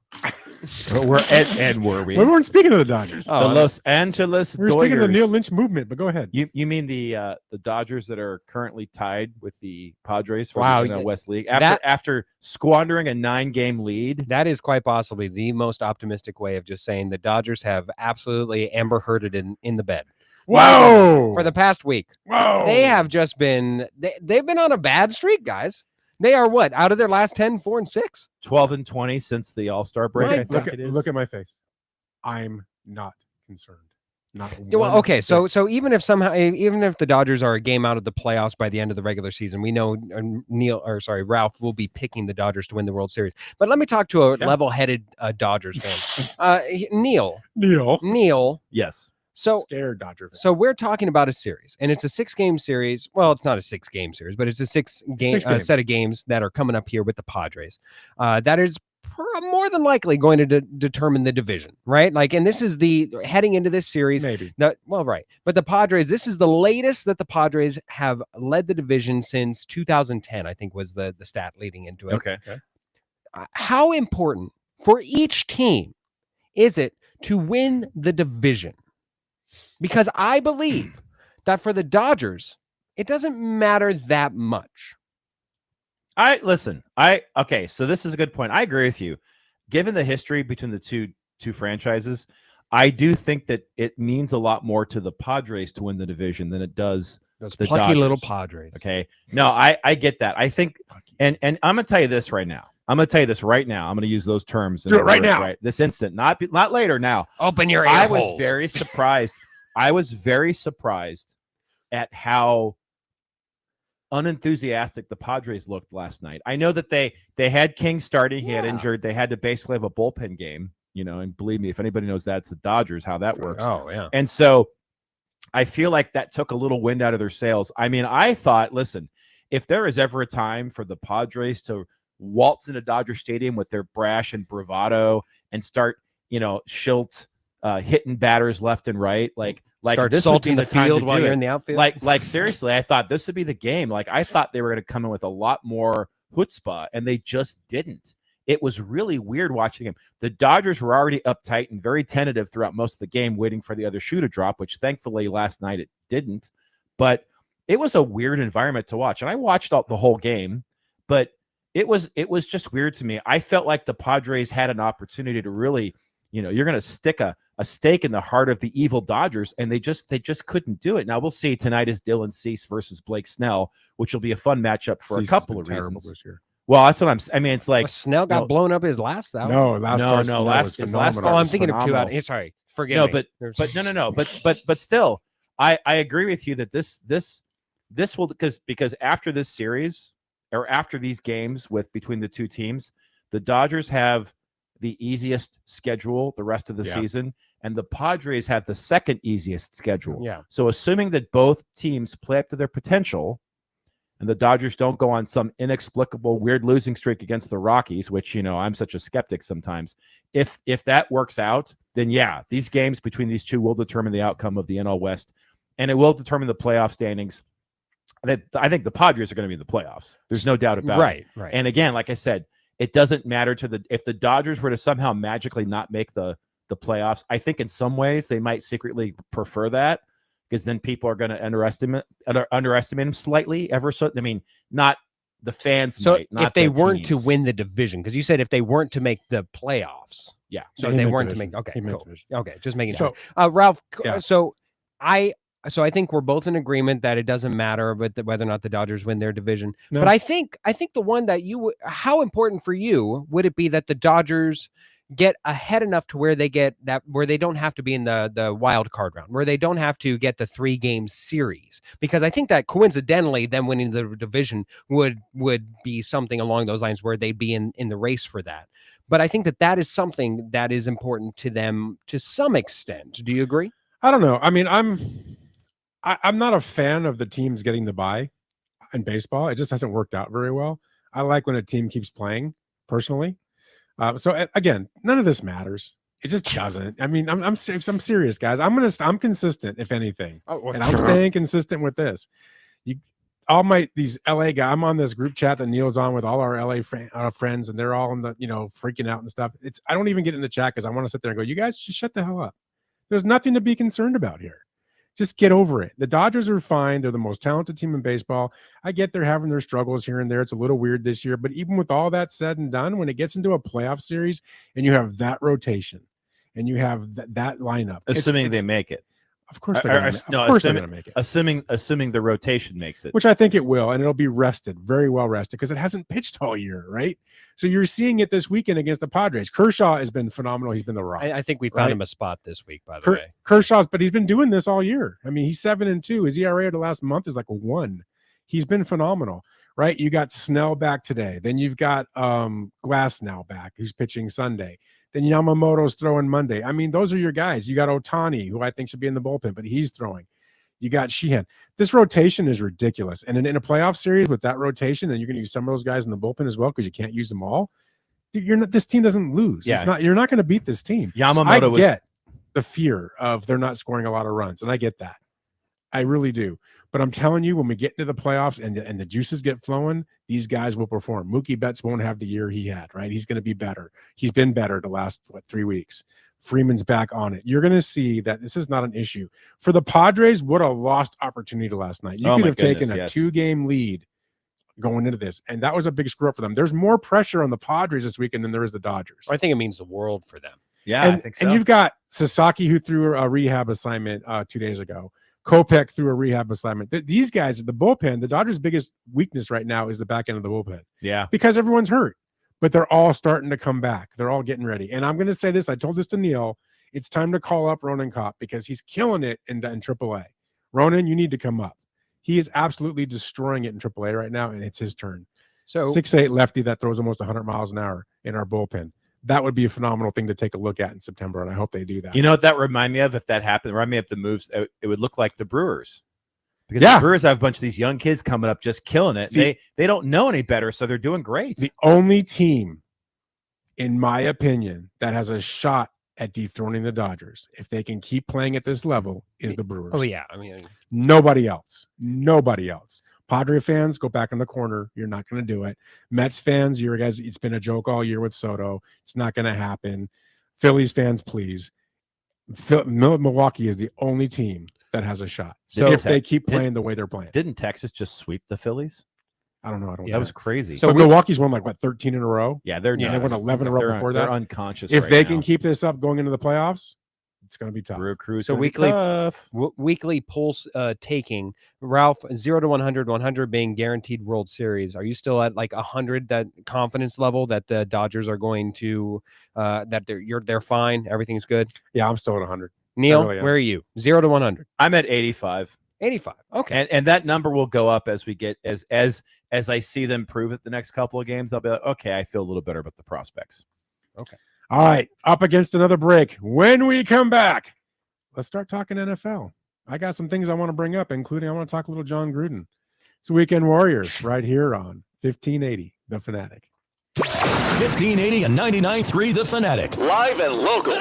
were we? We weren't speaking of the Dodgers. The Los Angeles We were speaking of the Neil Lynch movement, but go ahead. You mean the Dodgers that are currently tied with the Padres for Wow, the NL West League after squandering a 9-game lead? That is quite possibly the most optimistic way of just saying the Dodgers have absolutely Amber Hearded in the bed. Whoa! For the past week. Whoa! They have just been they've been on a bad streak, guys. They are what? Out of their last 10, 4-6? 12-20 since the All-Star break, I think it is. Look at my face. I'm not concerned. Not well, okay. So even if the Dodgers are a game out of the playoffs by the end of the regular season, we know Ralph will be picking the Dodgers to win the World Series. But let me talk to a level-headed Dodgers fan. Neil. Yes. So scared Dodger fan. So we're talking about a series, and it's a 6-game series. Well, it's not a 6-game series, but it's a six set of games that are coming up here with the Padres. That is more than likely going to determine the division, right? Like, and this is heading into this series. Maybe. Right. But the Padres, this is the latest that the Padres have led the division since 2010, I think was the stat leading into it. Okay. How important for each team is it to win the division? Because I believe that for the Dodgers, it doesn't matter that much. Okay, so this is a good point. I agree with you. Given the history between the two franchises, I do think that it means a lot more to the Padres to win the division than it does those the plucky Dodgers. little Padres. Okay. No, I get that. I think, and I'm going to tell you this right now. I'm going to use those terms. Do it right now. Right, this instant, not later. Now, open your ear I holes. was very surprised. I was very surprised at how unenthusiastic the Padres looked last night. I know that they had King starting. He had injured. They had to basically have a bullpen game, and believe me, if anybody knows that, it's the Dodgers, how that works. Oh, yeah. And so I feel like that took a little wind out of their sails. I mean, I thought, listen, if there is ever a time for the Padres to waltz into Dodger Stadium with their brash and bravado and start, Schilt hitting batters left and right, like start this would be salting the the time field to while do you're it. in the outfield. Like seriously, I thought this would be the game. Like I thought they were going to come in with a lot more chutzpah, and they just didn't. It was really weird watching the game. The Dodgers were already uptight and very tentative throughout most of the game, waiting for the other shoe to drop, which thankfully last night it didn't. But it was a weird environment to watch, and I watched the whole game, but it was just weird to me. I felt like the Padres had an opportunity to really, you're going to stick a a stake in the heart of the evil Dodgers, and they just couldn't do it. Now we'll see. Tonight is Dylan Cease versus Blake Snell, which will be a fun matchup for Cease a couple has of been terrible reasons. this year. Well, that's what I mean, it's like Snell got blown up his last out. No, last start no, was last phenomenal. Oh, I'm was thinking of 2 out. phenomenal. Sorry, forgive no, me. but no, but still, I agree with you that this will because after this series or after these games between the two teams, the Dodgers have the easiest schedule the rest of the season, and the Padres have the second easiest schedule. Yeah. So assuming that both teams play up to their potential, and the Dodgers don't go on some inexplicable weird losing streak against the Rockies, which I'm such a skeptic sometimes. If that works out, then these games between these two will determine the outcome of the NL West, and it will determine the playoff standings. That I think the Padres are going to be in the playoffs. There's no doubt about it. Right. And again, like I said, it doesn't matter if the Dodgers were to somehow magically not make the playoffs. I think in some ways they might secretly prefer that, because then people are going to underestimate them slightly. Not the fans. So might, not if they the weren't teams. to win the division, because you said if they weren't to make the playoffs. Yeah. So He if they meant weren't division. to make. Okay. He meant Cool. division. Okay. Just making So- sure. Ralph. Yeah. So I think we're both in agreement that it doesn't matter, whether or not the Dodgers win their division. No. But I think the one that how important for you would it be that the Dodgers get ahead enough to where they don't have to be in the wild card round, where they don't have to get the 3-game series? Because I think that coincidentally them winning the division would be something along those lines where they'd be in the race for that. But I think that is something that is important to them to some extent. Do you agree? I don't know. I mean, I'm not a fan of the teams getting the bye in baseball. It just hasn't worked out very well. I like when a team keeps playing personally. So again, none of this matters. It just doesn't. I mean, I'm serious, guys. I'm consistent, if anything, and I'm staying consistent with this. These LA guys. I'm on this group chat that Neil's on with all our LA friends, and they're all in the freaking out and stuff. I don't even get in the chat because I want to sit there and go, you guys just shut the hell up. There's nothing to be concerned about here. Just get over it. The Dodgers are fine. They're the most talented team in baseball. I get they're having their struggles here and there. It's a little weird this year, but even with all that said and done, when it gets into a playoff series and you have that rotation and you have that lineup, assuming they make it. Of course they're going to make it. Assuming the rotation makes it. Which I think it will, and it'll be rested, very well rested, because it hasn't pitched all year, right? So you're seeing it this weekend against the Padres. Kershaw has been phenomenal. He's been the rock. I think we found him a spot this week, by the way. But he's been doing this all year. I mean, he's 7-2. His ERA of the last month is like a 1. He's been phenomenal, right? You got Snell back today. Then you've got Glass now back, who's pitching Sunday. Then Yamamoto's throwing Monday. I mean, those are your guys. You got Ohtani, who I think should be in the bullpen, but he's throwing. You got Sheehan. This rotation is ridiculous. And in a playoff series with that rotation, and you're going to use some of those guys in the bullpen as well because you can't use them all. This team doesn't lose. Yeah. You're not going to beat this team. Yamamoto I get the fear of they're not scoring a lot of runs, and I get that. I really do. But I'm telling you, when we get into the playoffs and the juices get flowing, these guys will perform. Mookie Betts won't have the year he had, right? He's going to be better. He's been better the last, 3 weeks. Freeman's back on it. You're going to see that this is not an issue. For the Padres, what a lost opportunity last night. You could have taken a 2-game lead going into this, and that was a big screw up for them. There's more pressure on the Padres this weekend than there is the Dodgers. I think it means the world for them. Yeah, I think so. And you've got Sasaki, who threw a rehab assignment 2 days ago. Kopech threw a rehab assignment. These guys, the bullpen, the Dodgers' biggest weakness right now is the back end of the bullpen. Yeah. Because everyone's hurt, but they're all starting to come back. They're all getting ready. And I'm going to say this. I told this to Neil. It's time to call up Ronan Kopp because he's killing it in AAA. Ronan, you need to come up. He is absolutely destroying it in AAA right now, and it's his turn. So 6'8" lefty that throws almost 100 miles an hour in our bullpen. That would be a phenomenal thing to take a look at in September, and I hope they do that. You know what that remind me of? If that happened, remind me of the moves. It would look like the Brewers, because the Brewers have a bunch of these young kids coming up just killing it. They don't know any better, so they're doing great. The only team, in my opinion, that has a shot at dethroning the Dodgers, if they can keep playing at this level, is the Brewers. Oh yeah, I mean nobody else. Padre fans, go back in the corner. You're not going to do it. Mets fans, you guys, it's been a joke all year with Soto. It's not going to happen. Phillies fans, please. Milwaukee is the only team that has a shot. So if they keep playing the way they're playing. Didn't Texas just sweep the Phillies? I don't know. That was crazy. So Milwaukee's won 13 in a row. Yeah, they won 11 in a row before that. They're unconscious. If right they now. can keep this up going into the playoffs, It's going to be tough. Brew Crew's So gonna be weekly tough. weekly pulse taking. Ralph, 0 to 100, 100 being guaranteed World Series. Are you still at like 100, that confidence level that the Dodgers are going to that they're fine, everything's good? Yeah, I'm still at 100. Neil, really am. where are you? 0 to 100. I'm at 85. 85. Okay. And that number will go up as we get as I see them prove it the next couple of games. I'll be like, okay, I feel a little better about the prospects. Okay. All right, up against another break. When we come back, let's start talking NFL. I got some things I want to bring up, including I want to talk a little John Gruden. It's Weekend Warriors right here on 1580 The Fanatic. 1580 and 99.3 The Fanatic. Live and local.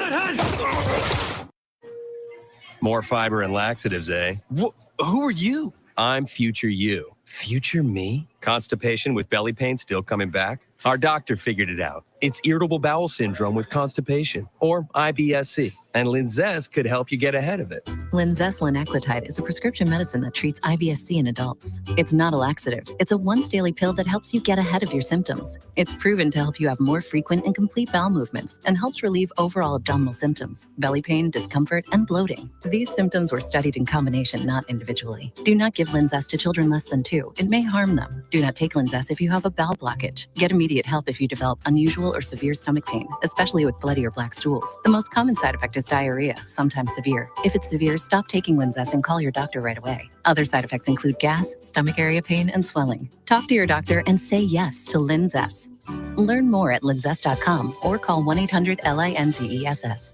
More fiber and laxatives, eh? Who are you? I'm future you. Future me? Constipation with belly pain still coming back? Our doctor figured it out. It's irritable bowel syndrome with constipation, or IBS-C, and Linzess could help you get ahead of it. Linzess linaclotide is a prescription medicine that treats IBS-C in adults. It's not a laxative. It's a once daily pill that helps you get ahead of your symptoms. It's proven to help you have more frequent and complete bowel movements and helps relieve overall abdominal symptoms, belly pain, discomfort, and bloating. These symptoms were studied in combination, not individually. Do not give Linzess to children less than 2. It may harm them. Do not take Linzess if you have a bowel blockage. Get immediate help if you develop unusual or severe stomach pain, especially with bloody or black stools. The most common side effect is diarrhea, sometimes severe. If it's severe, stop taking Linzess and call your doctor right away. Other side effects include gas, stomach area pain, and swelling. Talk to your doctor and say yes to Linzess. Learn more at linzess.com or call 1-800-LINZESS.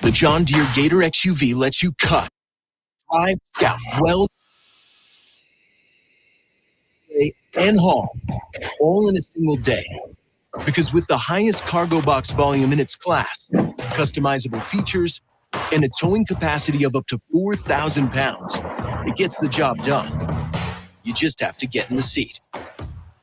The John Deere Gator XUV lets you cut, drive, scout, weld, and haul all in a single day. Because with the highest cargo box volume in its class, customizable features, and a towing capacity of up to 4,000 pounds, it gets the job done. You just have to get in the seat.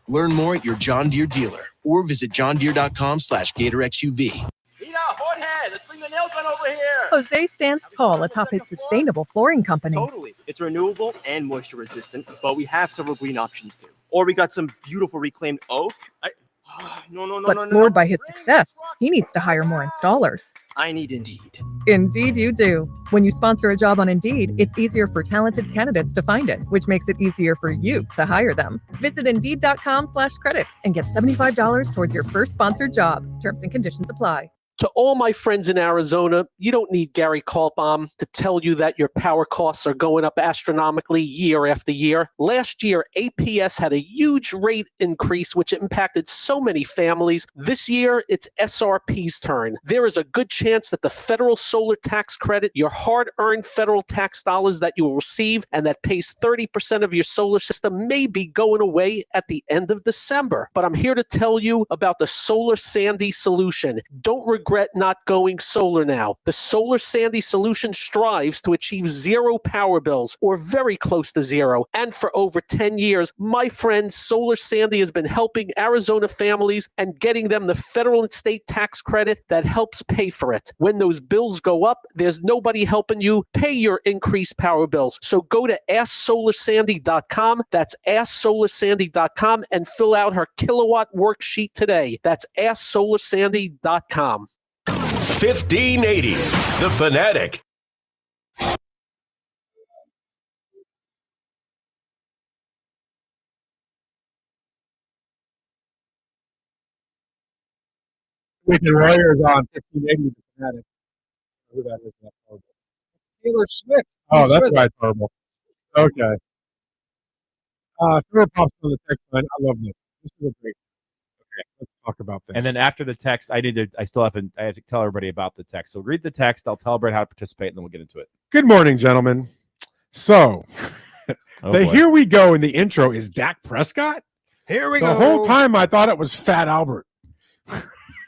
Learn more at your John Deere dealer or visit johndeere.com/GatorXUV. Jorge, let's bring the nail gun over here. Jose stands tall atop his sustainable flooring company. Totally. It's renewable and moisture resistant, but we have several green options too. Or we got some beautiful reclaimed oak. But floored by his success, he needs to hire more installers. I need Indeed. Indeed you do. When you sponsor a job on Indeed, it's easier for talented candidates to find it, which makes it easier for you to hire them. Visit Indeed.com/credit and get $75 towards your first sponsored job. Terms and conditions apply. To all my friends in Arizona, you don't need Gary Kaltbaum to tell you that your power costs are going up astronomically year after year. Last year, APS had a huge rate increase, which impacted so many families. This year, it's SRP's turn. There is a good chance that the federal solar tax credit, your hard-earned federal tax dollars that you will receive and that pays 30% of your solar system, may be going away at the end of December. But I'm here to tell you about the Solar Sandy solution. Don't regret not going solar now. The Solar Sandy solution strives to achieve zero power bills, or very close to zero. And for over 10 years, my friend Solar Sandy has been helping Arizona families and getting them the federal and state tax credit that helps pay for it. When those bills go up, there's nobody helping you pay your increased power bills. So go to AskSolarSandy.com. That's AskSolarSandy.com and fill out her kilowatt worksheet today. That's AskSolarSandy.com. 1580, The Fanatic. Weekend Warriors on 1580 The Fanatic. Who that is? That's horrible. Taylor Swift. Oh, that's why it's horrible. Okay. Throw pops on the text line. I love this. This is a great. Okay, let's talk about this. And then after the text, I have to tell everybody about the text. So read the text. I'll tell everybody how to participate, and then we'll get into it. Good morning, gentlemen. So, here we go in the intro is Dak Prescott. Here we the go. The whole time I thought it was Fat Albert.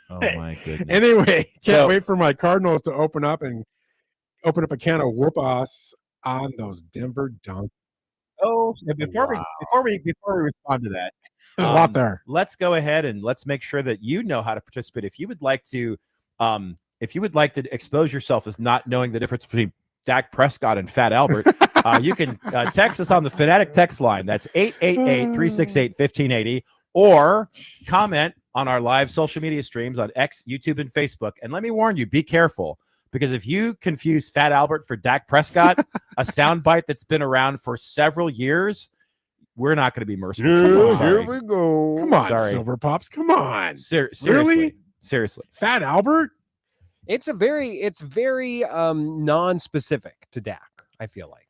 Oh my goodness. Anyway, can't wait for my Cardinals to open up a can of whoop ass on those Denver Donkeys. Oh, before we respond to that, there's a lot there. Let's go ahead and let's make sure that you know how to participate. If you would like to expose yourself as not knowing the difference between Dak Prescott and Fat Albert, you can text us on the Fanatic text line. That's 888-368-1580, or comment on our live social media streams on X, YouTube, and Facebook. And let me warn you, be careful, because if you confuse Fat Albert for Dak Prescott, a soundbite that's been around for several years, we're not going to be merciful. Here we go. Come on, Sorry. Silver Pops. Come on. Seriously. Really? Seriously. Fat Albert? It's very non-specific to Dak, I feel like.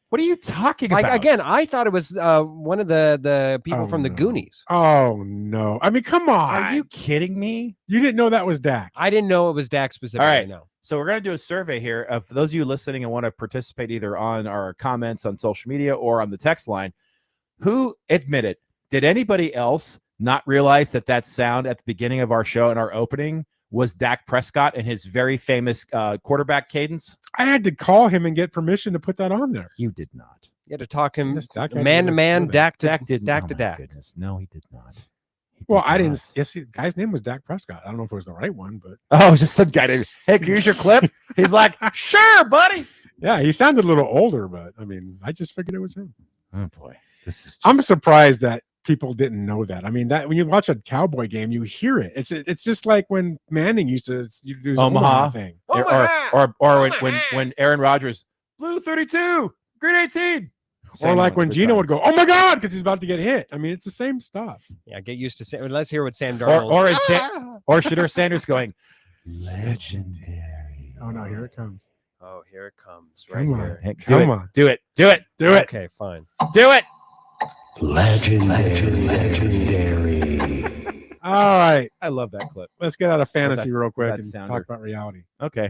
What are you talking like, about? Again, I thought it was one of the people from the Goonies. Oh, no. I mean, come on. Are you kidding me? You didn't know that was Dak. I didn't know it was Dak specifically. All right. No. So we're going to do a survey here of those of you listening and want to participate either on our comments on social media or on the text line. Who admitted? Did anybody else not realize that sound at the beginning of our show and our opening was Dak Prescott and his very famous quarterback cadence? I had to call him and get permission to put that on there. You did not. You had to talk him Dak had man to to man, know that. Dak to Dak didn't. Dak Oh to my Dak. goodness. No, he did not. Well, I didn't. Yes, the guy's name was Dak Prescott. I don't know if it was the right one, but Oh, just some guy did. Hey, can you use your clip? He's like, sure, buddy. yeah, he sounded a little older. But I mean, I just figured it was him. Oh boy, this is. I'm surprised that people didn't know that. I mean, that when you watch a Cowboy game, you hear it. It's just like when Manning used to do his Omaha thing. When Aaron Rodgers Blue 32, Green 18. Or like when Gino would go, "Oh my God," because he's about to get hit. I mean, it's the same stuff. Yeah, get used to let's hear what Sam Darnold. Or Shedeur Sanders going, legendary. Oh no, here it comes. Oh, here it comes. Right Come on. here. Hey, Come on. do it. Do it. Do it. Okay, fine. Do it. Legendary. All right. I love that clip. Let's get out of What fantasy that- real quick that and sounder. talk about reality. Okay.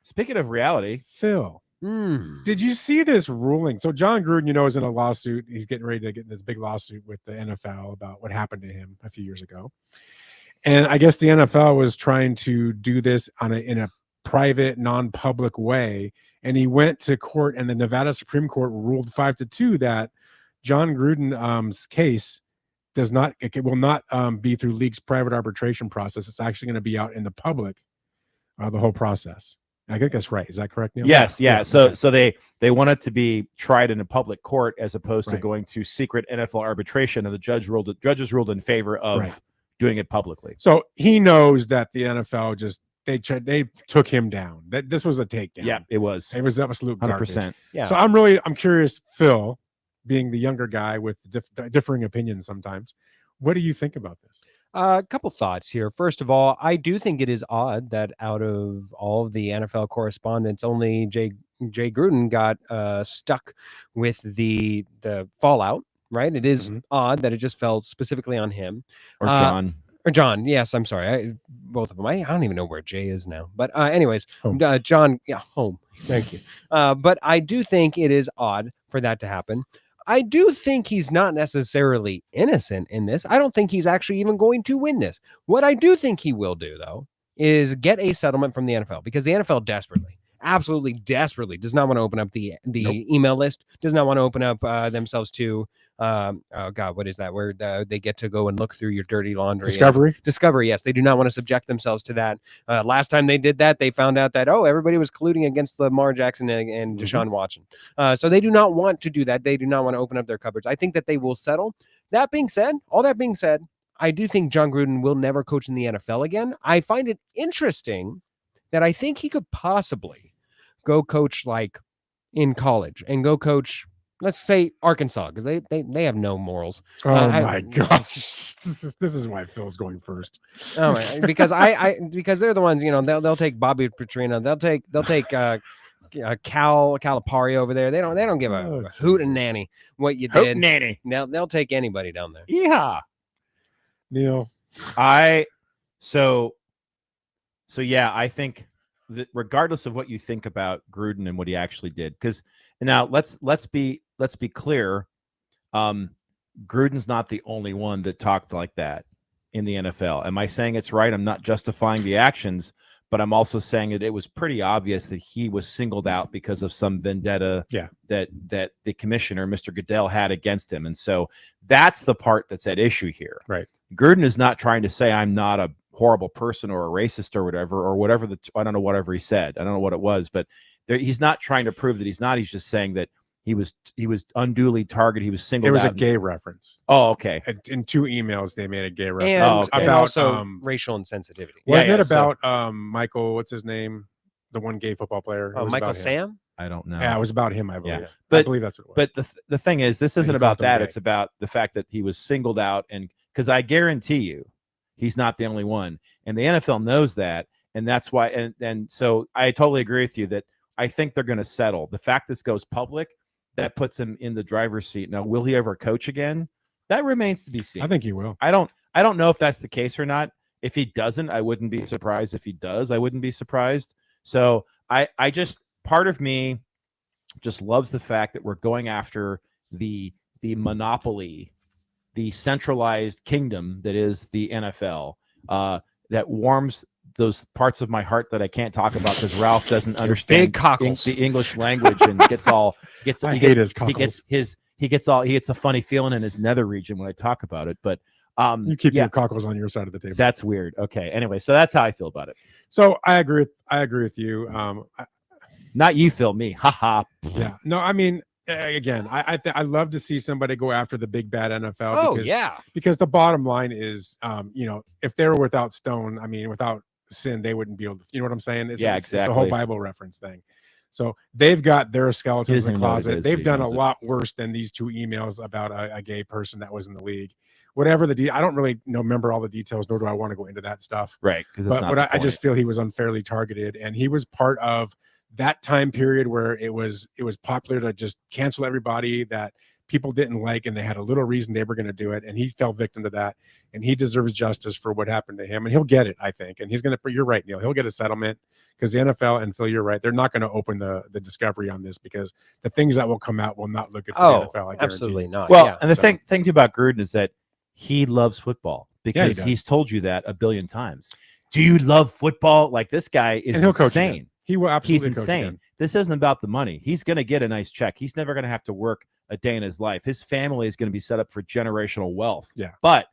Speaking of reality, Phil, did you see this ruling? So John Gruden, is in a lawsuit. He's getting ready to get in this big lawsuit with the NFL about what happened to him a few years ago. And I guess the NFL was trying to do this in a private, non-public way. And he went to court, and the Nevada Supreme Court ruled 5-2 that John Gruden's case will not be through league's private arbitration process. It's actually going to be out in the public, the whole process. I think that's right. Is that correct, Neil? yes, yeah. So okay. so they want it to be tried in a public court as opposed to Right. going to secret NFL arbitration, and the judges ruled in favor of Right. doing it publicly. So he knows that the NFL they took him down. That this was a takedown. Yeah, it was. It was absolute 100%. Yeah. So I'm curious, Phil, being the younger guy with differing opinions sometimes. What do you think about this? A couple thoughts here. First of all, I do think it is odd that out of all of the NFL correspondents, only Jay Gruden got stuck with the fallout. Right? It is odd that it just fell specifically on him Or John. Or John. Yes, I'm sorry. Both of them. I don't even know where Jay is now. But anyways, Home. John. Yeah, home. Thank you. But I do think it is odd for that to happen. I do think he's not necessarily innocent in this. I don't think he's actually even going to win this. What I do think he will do, though, is get a settlement from the NFL, because the NFL absolutely desperately does not want to open up the email list, does not want to open up themselves to oh God, what is that? Where they get to go and look through your dirty laundry. Discovery, yes. They do not want to subject themselves to that. Last time they did that, they found out that, everybody was colluding against Lamar Jackson and Deshaun Watson. So they do not want to do that. They do not want to open up their cupboards. I think that they will settle. All that being said, I do think John Gruden will never coach in the NFL again. I find it interesting that I think he could possibly go coach like in college and go coach, let's say, Arkansas, because they have no morals. Oh my gosh, this is why Phil's going first. Oh, because because they're the ones, they'll take Bobby Petrino, they'll take Cal Calipari over there. They don't give a hoot and nanny what you did. Hoot nanny. They'll take anybody down there. Yeah. Neil, So yeah, I think that regardless of what you think about Gruden and what he actually did, because now let's be clear, Gruden's not the only one that talked like that in the NFL. Am I saying it's right? I'm not justifying the actions, but I'm also saying that it was pretty obvious that he was singled out because of some vendetta that the commissioner, Mr. Goodell, had against him. And so that's the part that's at issue here. Right. Gruden is not trying to say I'm not a horrible person or a racist or whatever I don't know whatever he said. I don't know what it was, but he's not trying to prove that he's not. He's just saying that he was unduly targeted. He was singled It was out. a gay reference. Oh, okay. In 2 emails, they made a gay And, reference and about also racial insensitivity. Wasn't it so- about Michael? What's his name? The one gay football player. It was Michael about him. Sam? I don't know. Yeah, it was about him. I believe. Yeah. I believe that's what it was. But the thing is, this isn't he about called them that. gay. It's about the fact that he was singled out, and because I guarantee you, he's not the only one, and the NFL knows that, and that's why. And so I totally agree with you that I think they're going to settle. The fact this goes public, that puts him in the driver's seat. Now, will he ever coach again? That remains to be seen. I think he will. I don't know if that's the case or not. If he doesn't, I wouldn't be surprised. If he does, I wouldn't be surprised. So I just, part of me just loves the fact that we're going after the monopoly, the centralized kingdom that is the NFL. That warms those parts of my heart that I can't talk about because Ralph doesn't understand big cockles. the English language and gets he gets a funny feeling in his nether region when I talk about it. But you keep your cockles on your side of the table. That's weird. Okay. Anyway, so that's how I feel about it. So I agree with you. Not you, Phil. Me. Ha. Yeah. No, I mean, again, I love to see somebody go after the big bad NFL. Oh, because, yeah. Because the bottom line is, if they were without stone, I mean, without sin, they wouldn't be able to. You know what I'm saying? It's the whole Bible reference thing. So they've got their skeletons in the closet. They've done a lot worse than these 2 emails about a gay person that was in the league. Whatever I don't really remember all the details, nor do I want to go into that stuff. Right. Because I just feel he was unfairly targeted, and he was part of that time period where it was popular to just cancel everybody that people didn't like, and they had a little reason they were going to do it, and he fell victim to that, and he deserves justice for what happened to him, and he'll get it, I think. And he's going to, you're right, Neil, he'll get a settlement, because the NFL, and Phil, you're right, they're not going to open the discovery on this, because the things that will come out will not look good for the NFL. I guarantee. Absolutely not. Well, Yeah, and the thing too about Gruden is that he loves football because does. he's told you that a billion times. Do you love football? Like, this guy is And he'll coach insane. again. He will absolutely He's coach insane. again. This isn't about the money. He's going to get a nice check. He's never going to have to work a day in his life. His family is going to be set up for generational wealth. Yeah. But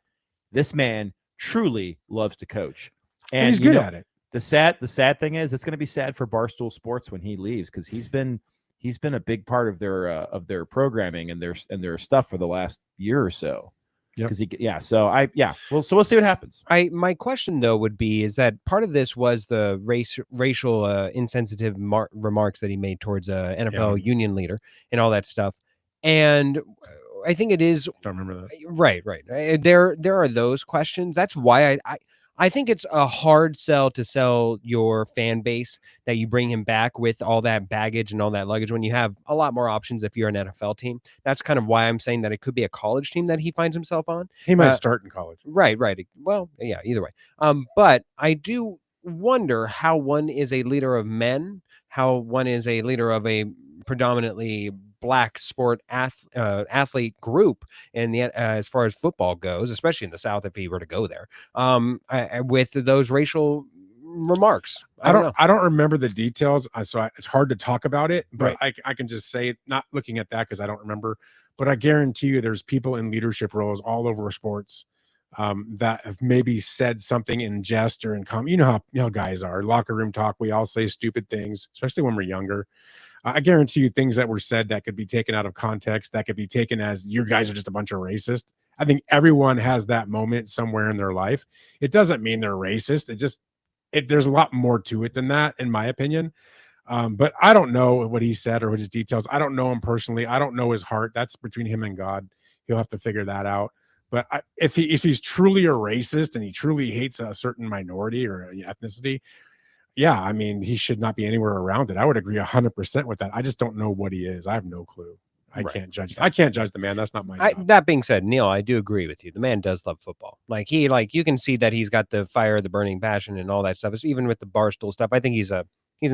this man truly loves to coach. And he's good at it. The sad thing is, it's going to be sad for Barstool Sports when he leaves, because he's been a big part of their programming and their stuff for the last year or so. Yep. So we'll see what happens. My question though would be, is that part of this was the racial insensitive remarks that he made towards NFL union leader and all that stuff, and I think it is. Don't remember that. Right. There are those questions. That's why I think it's a hard sell to sell your fan base that you bring him back with all that baggage and all that luggage when you have a lot more options if you're an NFL team. That's kind of why I'm saying that it could be a college team that he finds himself on. He might start in college. Right. Well, yeah, either way. But I do wonder how one is a leader of men, how one is a leader of a predominantly Black sport athlete group, and as far as football goes, especially in the South, if he were to go there, with those racial remarks. I don't remember the details, so it's hard to talk about it. But I can just say, not looking at that because I don't remember, but I guarantee you, there's people in leadership roles all over sports that have maybe said something in jest or in comment. You know how guys are, locker room talk. We all say stupid things, especially when we're younger. I guarantee you, things that were said that could be taken out of context, that could be taken as, you guys are just a bunch of racist. I think everyone has that moment somewhere in their life. It doesn't mean they're racist. There's a lot more to it than that, in my opinion. But I don't know what he said or what his details. I don't know him personally. I don't know his heart. That's between him and God. He'll have to figure that out. But if he's truly a racist and he truly hates a certain minority or ethnicity, yeah, I mean, he should not be anywhere around it. I would agree 100% with that. I just don't know what he is. I have no clue. I can't judge. I can't judge the man. That's not my job. That being said, Neil, I do agree with you. The man does love football. You can see that he's got the fire, the burning passion, and all that stuff. Even with the Barstool stuff, I think he's an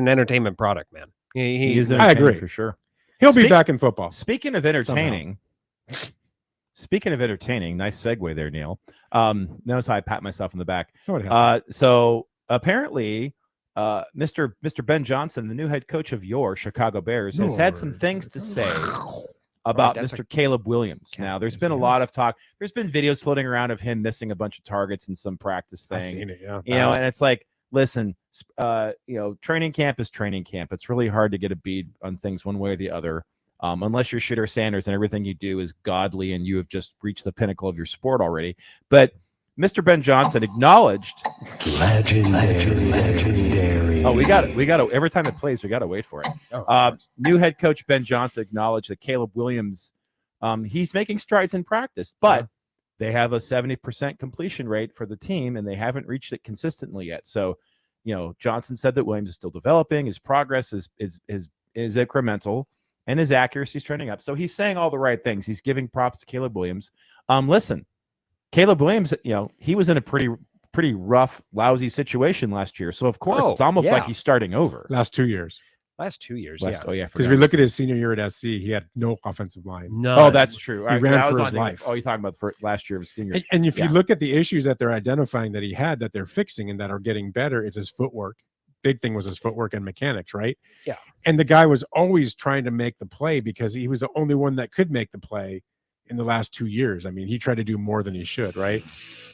entertainment product, man. He is. I agree for sure. He'll be back in football. Speaking of entertaining, nice segue there, Neil. Notice how I pat myself on the back. So apparently, Mr. Ben Johnson, the new head coach of your Chicago Bears, has had some things to say about Mr. Caleb Williams. Now, there's been a lot of talk. There's been videos floating around of him missing a bunch of targets in some practice thing. I've seen it, yeah. And it's like, listen, training camp is training camp. It's really hard to get a bead on things one way or the other. unless you're Shitter Sanders and everything you do is godly and you have just reached the pinnacle of your sport already. But Mr. Ben Johnson acknowledged legendary. Oh, we got to every time it plays, we got to wait for it. New head coach Ben Johnson acknowledged that Caleb Williams, he's making strides in practice, but they have a 70% completion rate for the team, and they haven't reached it consistently yet. So, Johnson said that Williams is still developing. His progress is incremental, and his accuracy is trending up. So he's saying all the right things. He's giving props to Caleb Williams. Listen, Caleb Williams, he was in a pretty rough, lousy situation last year. So of course, it's almost like he's starting over. Last 2 years. Last 2 years, Oh yeah, because we look at his senior year at SC, he had no offensive line. No, oh, that's true. He ran for his life. Oh, you're talking about for last year of his senior. And if you look at the issues that they're identifying that he had, that they're fixing and that are getting better, it's his footwork. Big thing was his footwork and mechanics, right? Yeah. And the guy was always trying to make the play because he was the only one that could make the play in the last 2 years. I mean, he tried to do more than he should, right?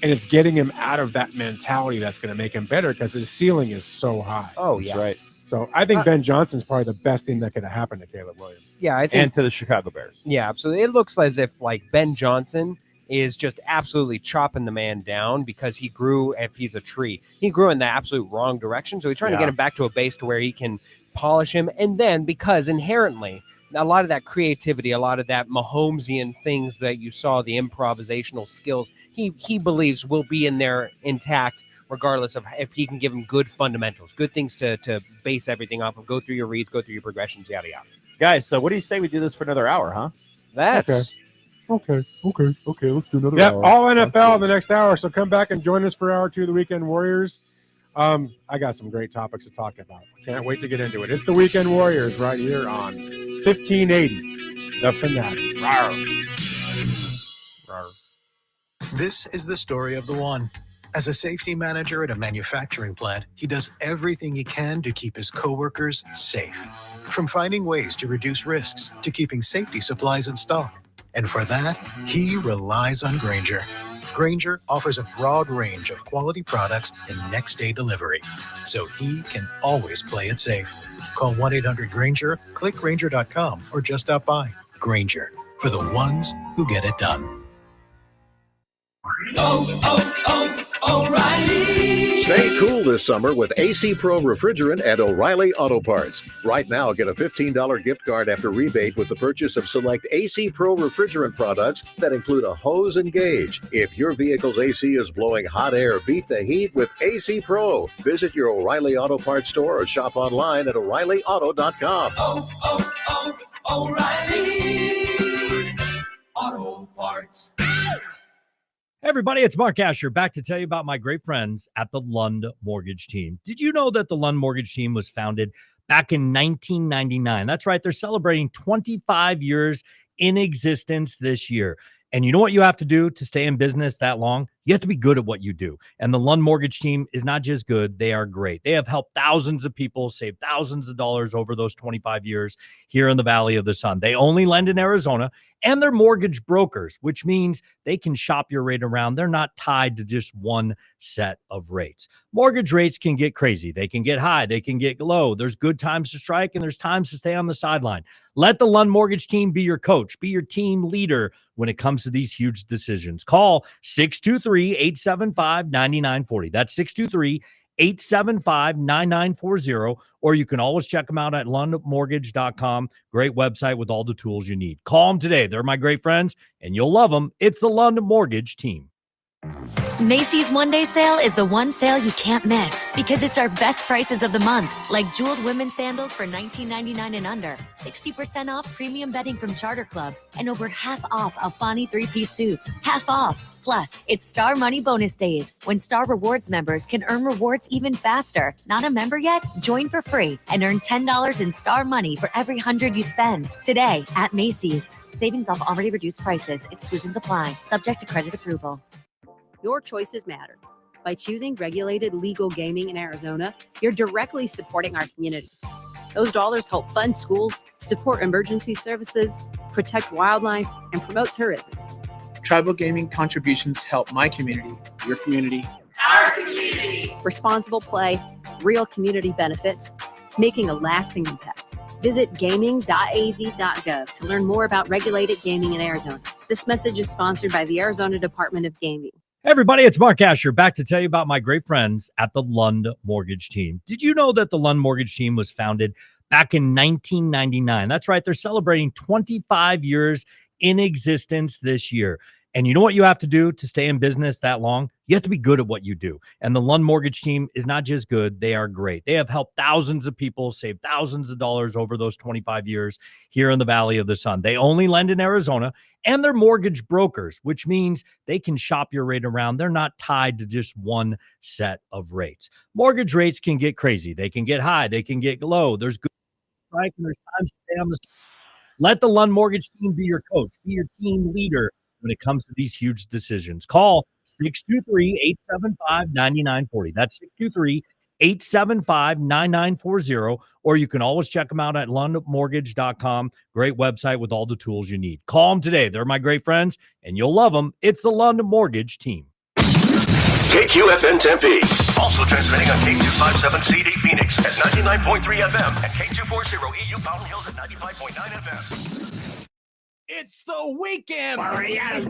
And it's getting him out of that mentality that's going to make him better because his ceiling is so high. Oh, yeah. Right. So I think Ben Johnson's probably the best thing that could have happened to Caleb Williams. Yeah, I think, and to the Chicago Bears. Yeah, absolutely. It looks as if Ben Johnson is just absolutely chopping the man down because he grew, if he's a tree, he grew in the absolute wrong direction. So he's trying to get him back to a base to where he can polish him. And then because inherently, a lot of that creativity, a lot of that Mahomesian things that you saw, the improvisational skills, he believes will be in there intact, regardless of if he can give him good fundamentals, good things to base everything off of, go through your reads, go through your progressions, yada, yada. Guys, so what do you say we do this for another hour, huh? That's Okay. Let's do another Yeah, hour. all NFL in the next hour. So come back and join us for hour 2 of the Weekend Warriors. I got some great topics to talk about. Can't wait to get into it. It's the Weekend Warriors right here on 1580, The Fanatic. Rawr. This is the story of the one. As a safety manager at a manufacturing plant, he does everything he can to keep his coworkers safe. From finding ways to reduce risks to keeping safety supplies in stock. And for that, he relies on Grainger. Grainger offers a broad range of quality products and next-day delivery, so he can always play it safe. Call 1-800-GRAINGER, click Grainger.com, or just stop by. Grainger, for the ones who get it done. O'Reilly. Stay cool this summer with AC Pro refrigerant at O'Reilly Auto Parts. Right now, get a $15 gift card after rebate with the purchase of select AC Pro refrigerant products that include a hose and gauge. If your vehicle's AC is blowing hot air, beat the heat with AC Pro. Visit your O'Reilly Auto Parts store or shop online at O'ReillyAuto.com. O'Reilly Auto Parts. Hey everybody, it's Mark Asher back to tell you about my great friends at the Lund Mortgage Team. Did you know that the Lund Mortgage Team was founded back in 1999? That's right. They're celebrating 25 years in existence this year. And you know what you have to do to stay in business that long? You have to be good at what you do. And the Lund Mortgage Team is not just good, they are great. They have helped thousands of people save thousands of dollars over those 25 years here in the Valley of the Sun. They only lend in Arizona, and they're mortgage brokers, which means they can shop your rate around. They're not tied to just one set of rates. Mortgage rates can get crazy. They can get high. They can get low. There's good times to strike, and there's times to stay on the sideline. Let the Lund Mortgage Team be your coach, be your team leader when it comes to these huge decisions. Call 623-875-9940. That's 623-875-9940, or you can always check them out at lundmortgage.com. Great website with all the tools you need. Call them today. They're my great friends, and you'll love them. It's the Lund Mortgage Team. Macy's One Day Sale is the one sale you can't miss because it's our best prices of the month, like jeweled women's sandals for $19.99 and under, 60% off premium bedding from Charter Club, and over half off Alfani 3-piece suits, half off. Plus, it's Star Money Bonus Days, when Star Rewards members can earn rewards even faster. Not a member yet? Join for free and earn $10 in Star Money for every $100 you spend. Today at Macy's. Savings off already reduced prices. Exclusions apply. Subject to credit approval. Your choices matter. By choosing regulated legal gaming in Arizona, you're directly supporting our community. Those dollars help fund schools, support emergency services, protect wildlife, and promote tourism. Tribal gaming contributions help my community, your community, our community. Responsible play, real community benefits, making a lasting impact. Visit gaming.az.gov to learn more about regulated gaming in Arizona. This message is sponsored by the Arizona Department of Gaming. Hey everybody, it's Mark Asher back to tell you about my great friends at the Lund Mortgage Team. Did you know that the Lund Mortgage Team was founded back in 1999? That's right, they're celebrating 25 years in existence this year. And you know what you have to do to stay in business that long? You have to be good at what you do. And the Lund Mortgage Team is not just good, they are great. They have helped thousands of people save thousands of dollars over those 25 years here in the Valley of the Sun. They only lend in Arizona, and they're mortgage brokers, which means they can shop your rate around. They're not tied to just one set of rates. Mortgage rates can get crazy. They can get high. They can get low. There's good, right? And there's times to stay on the. Let the Lund Mortgage Team be your coach, be your team leader when it comes to these huge decisions. Call 623-875-9940. That's 623-875-9940. Or you can always check them out at lundmortgage.com. Great website with all the tools you need. Call them today. They're my great friends, and you'll love them. It's the Lund Mortgage Team. KQFN Tempe. Also transmitting on K257CD Phoenix at 99.3 FM and K240 EU Fountain Hills at 95.9 FM. It's the weekend. Warriors.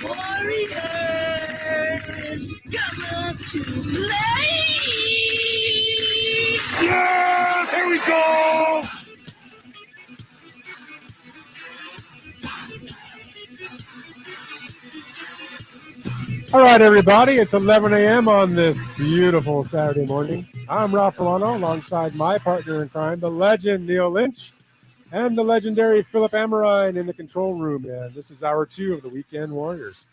Warriors come to play. Yeah, here we go. All right, everybody. It's 11 a.m. on this beautiful Saturday morning. I'm Ralph Rolano alongside my partner in crime, the legend Neil Lynch, and the legendary Philip Amorine in the control room. And this is hour 2 of the Weekend Warriors.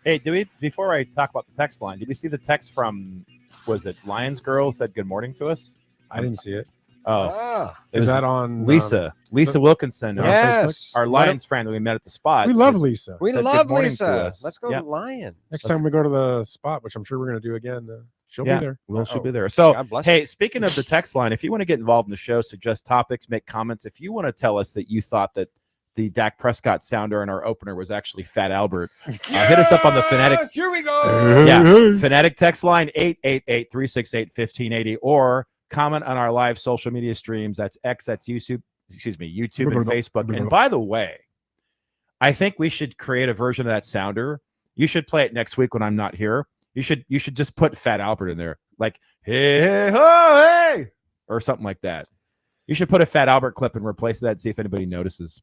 Hey, before I talk about the text line, did we see the text from, was it Lions Girl said good morning to us? I didn't see it. Oh, Is that on Lisa Wilkinson, Yes. our Lions friend that we met at the spot? We love Lisa. We said love good morning Lisa. to us. Let's go Yeah. to Lion. Next time we go to the spot, which I'm sure we're going to do again, she'll be there. She'll be there. So, God bless hey, speaking of the text line, if you want to get involved in the show, suggest topics, make comments. If you want to tell us that you thought that the Dak Prescott sounder in our opener was actually Fat Albert, hit us up on the Fanatic. Here we go. Yeah, Fanatic text line 888-368-1580, or comment on our live social media streams. That's X, that's YouTube, YouTube and Facebook. And by the way, I think we should create a version of that sounder. You should play it next week when I'm not here. You should just put Fat Albert in there, like hey, hey, ho, hey, or something like that. You should put a Fat Albert clip and replace that. See if anybody notices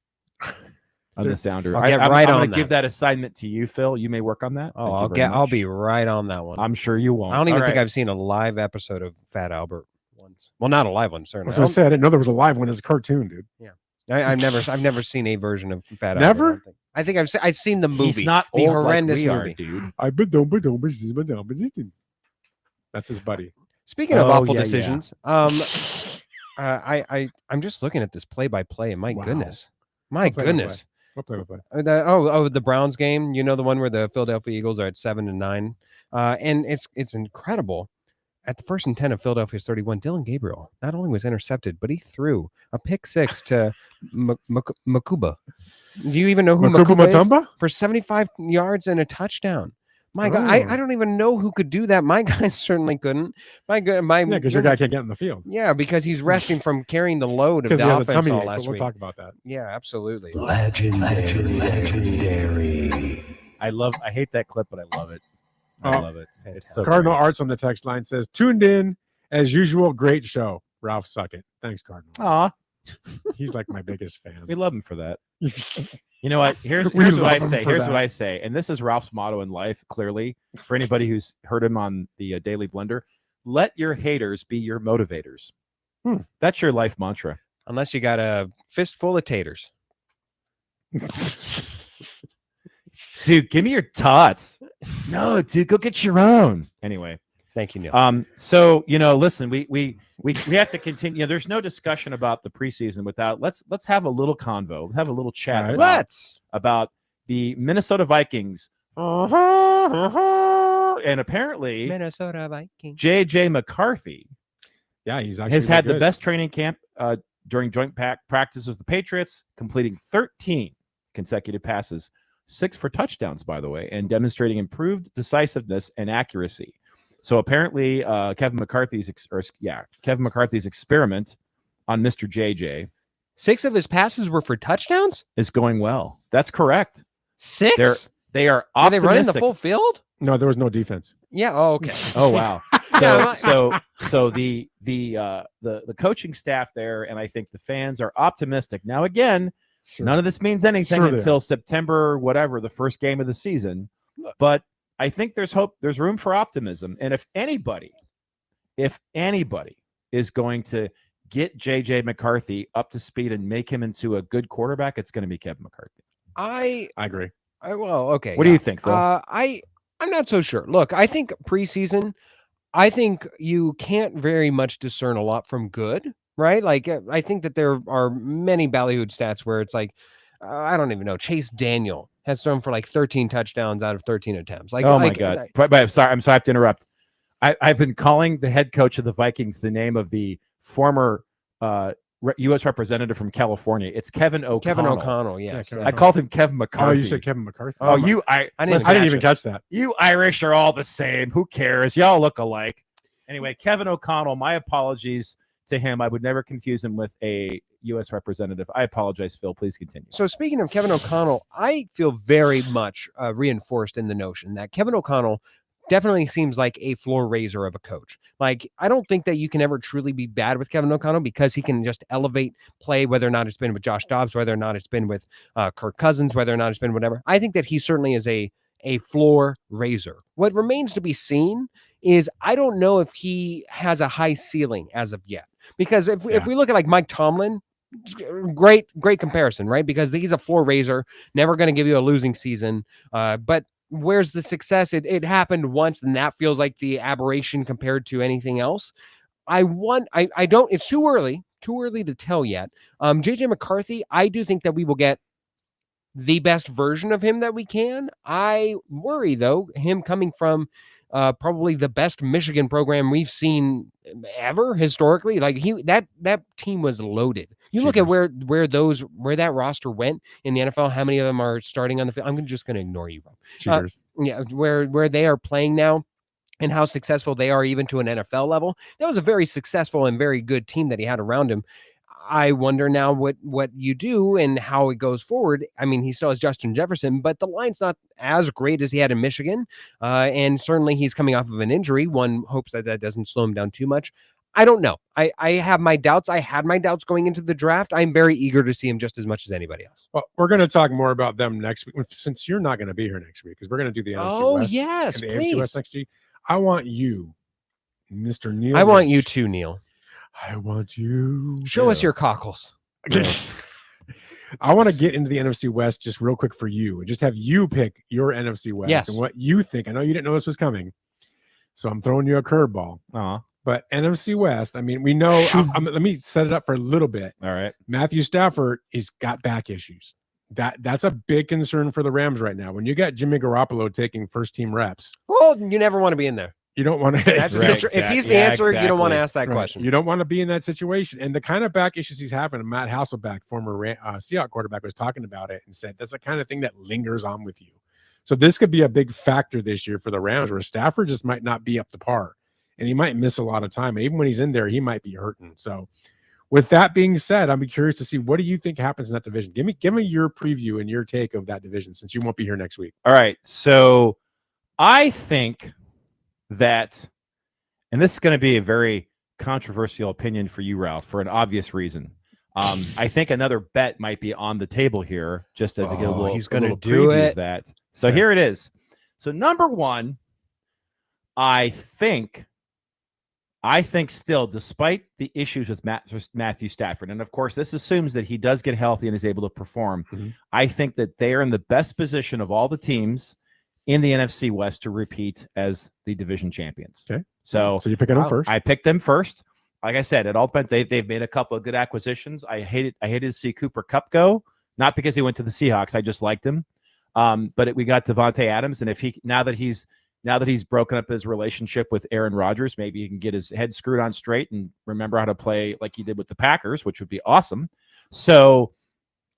on the sounder. I'll get I'm right going on to give that assignment to you, Phil. You may work on that. Oh, Thank you very I'll much. be right on that one. I'm sure you won't. I don't even All think right. I've seen a live episode of Fat Albert once. Well, not a live one, I certainly. was going to say, I didn't know there was a live one as a cartoon, dude. Yeah. I've never seen a version of Fat Never? Albert. I think I've seen the movie. He's not the old horrendous like we are, movie. dude. That's his buddy. Speaking of Oh, awful yeah, decisions, I'm just looking at this play-by-play, and my Wow. goodness, my goodness. What play-by-play? The Browns game. You know, the one where the Philadelphia Eagles are at 7-9, and it's incredible. At the 1st and 10 of Philadelphia's 31, Dillon Gabriel not only was intercepted, but he threw a pick six to Makuba. Do you even know who Makuba Makuba is? Mutombo? For 75 yards and a touchdown? My God, Oh. I don't even know who could do that. My guy certainly couldn't. Yeah, because your guy can't get in the field. Yeah, because he's resting from carrying the load of Because the he has a offense tummy all ache, but last we'll week. talk about that. Yeah, absolutely. Legendary. I hate that clip, but I love it. I love it. It's so Cardinal great. Arts on the text line says, tuned in as usual. Great show. Ralph Suckett. Thanks, Cardinal. Aw, He's like my biggest fan. we love him for that. You know what? Here's We what I love him say. for Here's that. what I say. And this is Ralph's motto in life, clearly, for anybody who's heard him on the Daily Blender. Let your haters be your motivators. That's your life mantra. Unless you got a fistful of taters. Dude, give me your tots. No, dude, go get your own. Anyway. Thank you, Neil. So listen, we have to continue. There's no discussion about the preseason without let's have a little convo. Let's have a little chat All right. about the Minnesota Vikings. And apparently Minnesota Vikings. JJ McCarthy Yeah, he's actually has had good. the best training camp during joint practice with the Patriots, completing 13 consecutive passes, 6 for touchdowns, by the way, and demonstrating improved decisiveness and accuracy. So apparently, Kevin McCarthy's experiment on Mr. JJ, 6 of his passes were for touchdowns. is going well. That's correct. 6? They are Are they running the optimistic. full field? No, there was no defense. Yeah. Oh, okay. Oh wow. Yeah, So the coaching staff there, and I think the fans are optimistic. Now again, none of this means anything Sure they until September, whatever, the first game of the season. But I think there's hope. There's room for optimism. And if anybody is going to get JJ McCarthy up to speed and make him into a good quarterback, it's going to be Kevin McCarthy. I agree. Okay. What do you think, Phil? I'm not so sure. Look, I think preseason, I think you can't very much discern a lot from good, right? Like, I think that there are many ballyhooed stats where it's like, I don't even know. Chase Daniel has thrown for like 13 touchdowns out of 13 attempts. Like, oh my like, God! But I'm sorry. I have to interrupt. I've been calling the head coach of the Vikings the name of the former U.S. representative from California. It's Kevin O'Connell. Kevin O'Connell, yes. I called him Kevin McCarthy. Oh, you said Kevin McCarthy? Oh, I didn't even catch that. You Irish are all the same. Who cares? Y'all look alike. Anyway, Kevin O'Connell, my apologies to him. I would never confuse him with a U.S. representative. I apologize, Phil. Please continue. So speaking of Kevin O'Connell, I feel very much reinforced in the notion that Kevin O'Connell definitely seems like a floor raiser of a coach. Like, I don't think that you can ever truly be bad with Kevin O'Connell because he can just elevate play, whether or not it's been with Josh Dobbs, whether or not it's been with Kirk Cousins, whether or not it's been whatever. I think that he certainly is a floor raiser. What remains to be seen is I don't know if he has a high ceiling as of yet. Because if we look at like Mike Tomlin, great comparison, right? Because he's a floor raiser, never going to give you a losing season. But where's the success? It happened once, and that feels like the aberration compared to anything else. I don't. It's too early to tell yet. JJ McCarthy, I do think that we will get the best version of him that we can. I worry though, him coming from probably the best Michigan program we've seen ever historically. Like that team was loaded. You look at where that roster went in the NFL. How many of them are starting on the field? I'm just going to ignore you, Rob. Yeah, where they are playing now, and how successful they are even to an NFL level. That was a very successful and very good team that he had around him. I wonder now what you do and how it goes forward. I mean, he still has Justin Jefferson, but the line's not as great as he had in Michigan. And certainly he's coming off of an injury. One hopes that doesn't slow him down too much. I don't know. I have my doubts. I had my doubts going into the draft. I'm very eager to see him just as much as anybody else. Well, we're going to talk more about them next week, since you're not going to be here next week, because we're going to do the NFC West. Yes, and the please. AFC West next week. I want you, Mr. Neil. I want you too, Neil. I want you. Show us your cockles. I want to get into the NFC West just real quick for you and just have you pick your NFC West and what you think. I know you didn't know this was coming, so I'm throwing you a curveball. But NFC West, I mean, we know. Let me set it up for a little bit. All right. Matthew Stafford, he's got back issues. That's a big concern for the Rams right now. When you got Jimmy Garoppolo taking first team reps, well, you never want to be in there. You don't want to. That's if he's the answer, you don't want to ask that question. You don't want to be in that situation. And the kind of back issues he's having, Matt Hasselbeck, former Seahawks quarterback, was talking about it and said that's the kind of thing that lingers on with you. So this could be a big factor this year for the Rams, where Stafford just might not be up to par, and he might miss a lot of time. And even when he's in there, he might be hurting. So with that being said, I'm curious to see, what do you think happens in that division? Give me your preview and your take of that division, since you won't be here next week. All right. So I think that, and this is going to be a very controversial opinion for you, Ralph, for an obvious reason. I think another bet might be on the table here, just as he's going to do it. Of that. So here it is. So number one, I think still, despite the issues with Matthew Stafford, and of course this assumes that he does get healthy and is able to perform, I think that they are in the best position of all the teams in the NFC West to repeat as the division champions. Okay. So you're picking them first. I picked them first. Like I said, it all depends. They've made a couple of good acquisitions. I hated to see Cooper Kupp go, not because he went to the Seahawks. I just liked him. But we got Devontae Adams, and if now that he's broken up his relationship with Aaron Rodgers, maybe he can get his head screwed on straight and remember how to play like he did with the Packers, which would be awesome. So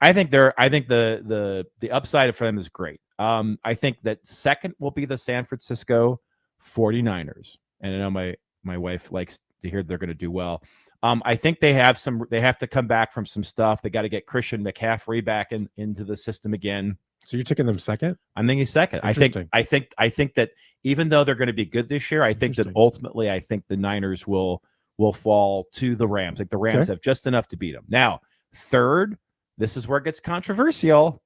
I think the upside for them is great. I think that second will be the San Francisco 49ers. and I know my wife likes to hear they're going to do well. I think they have to come back from some stuff. They got to get Christian McCaffrey back into the system again. So you're taking them second? I'm thinking second. I think that even though they're going to be good this year, I think that ultimately the Niners will fall to the Rams. Like the Rams have just enough to beat them. Now, third, this is where it gets controversial.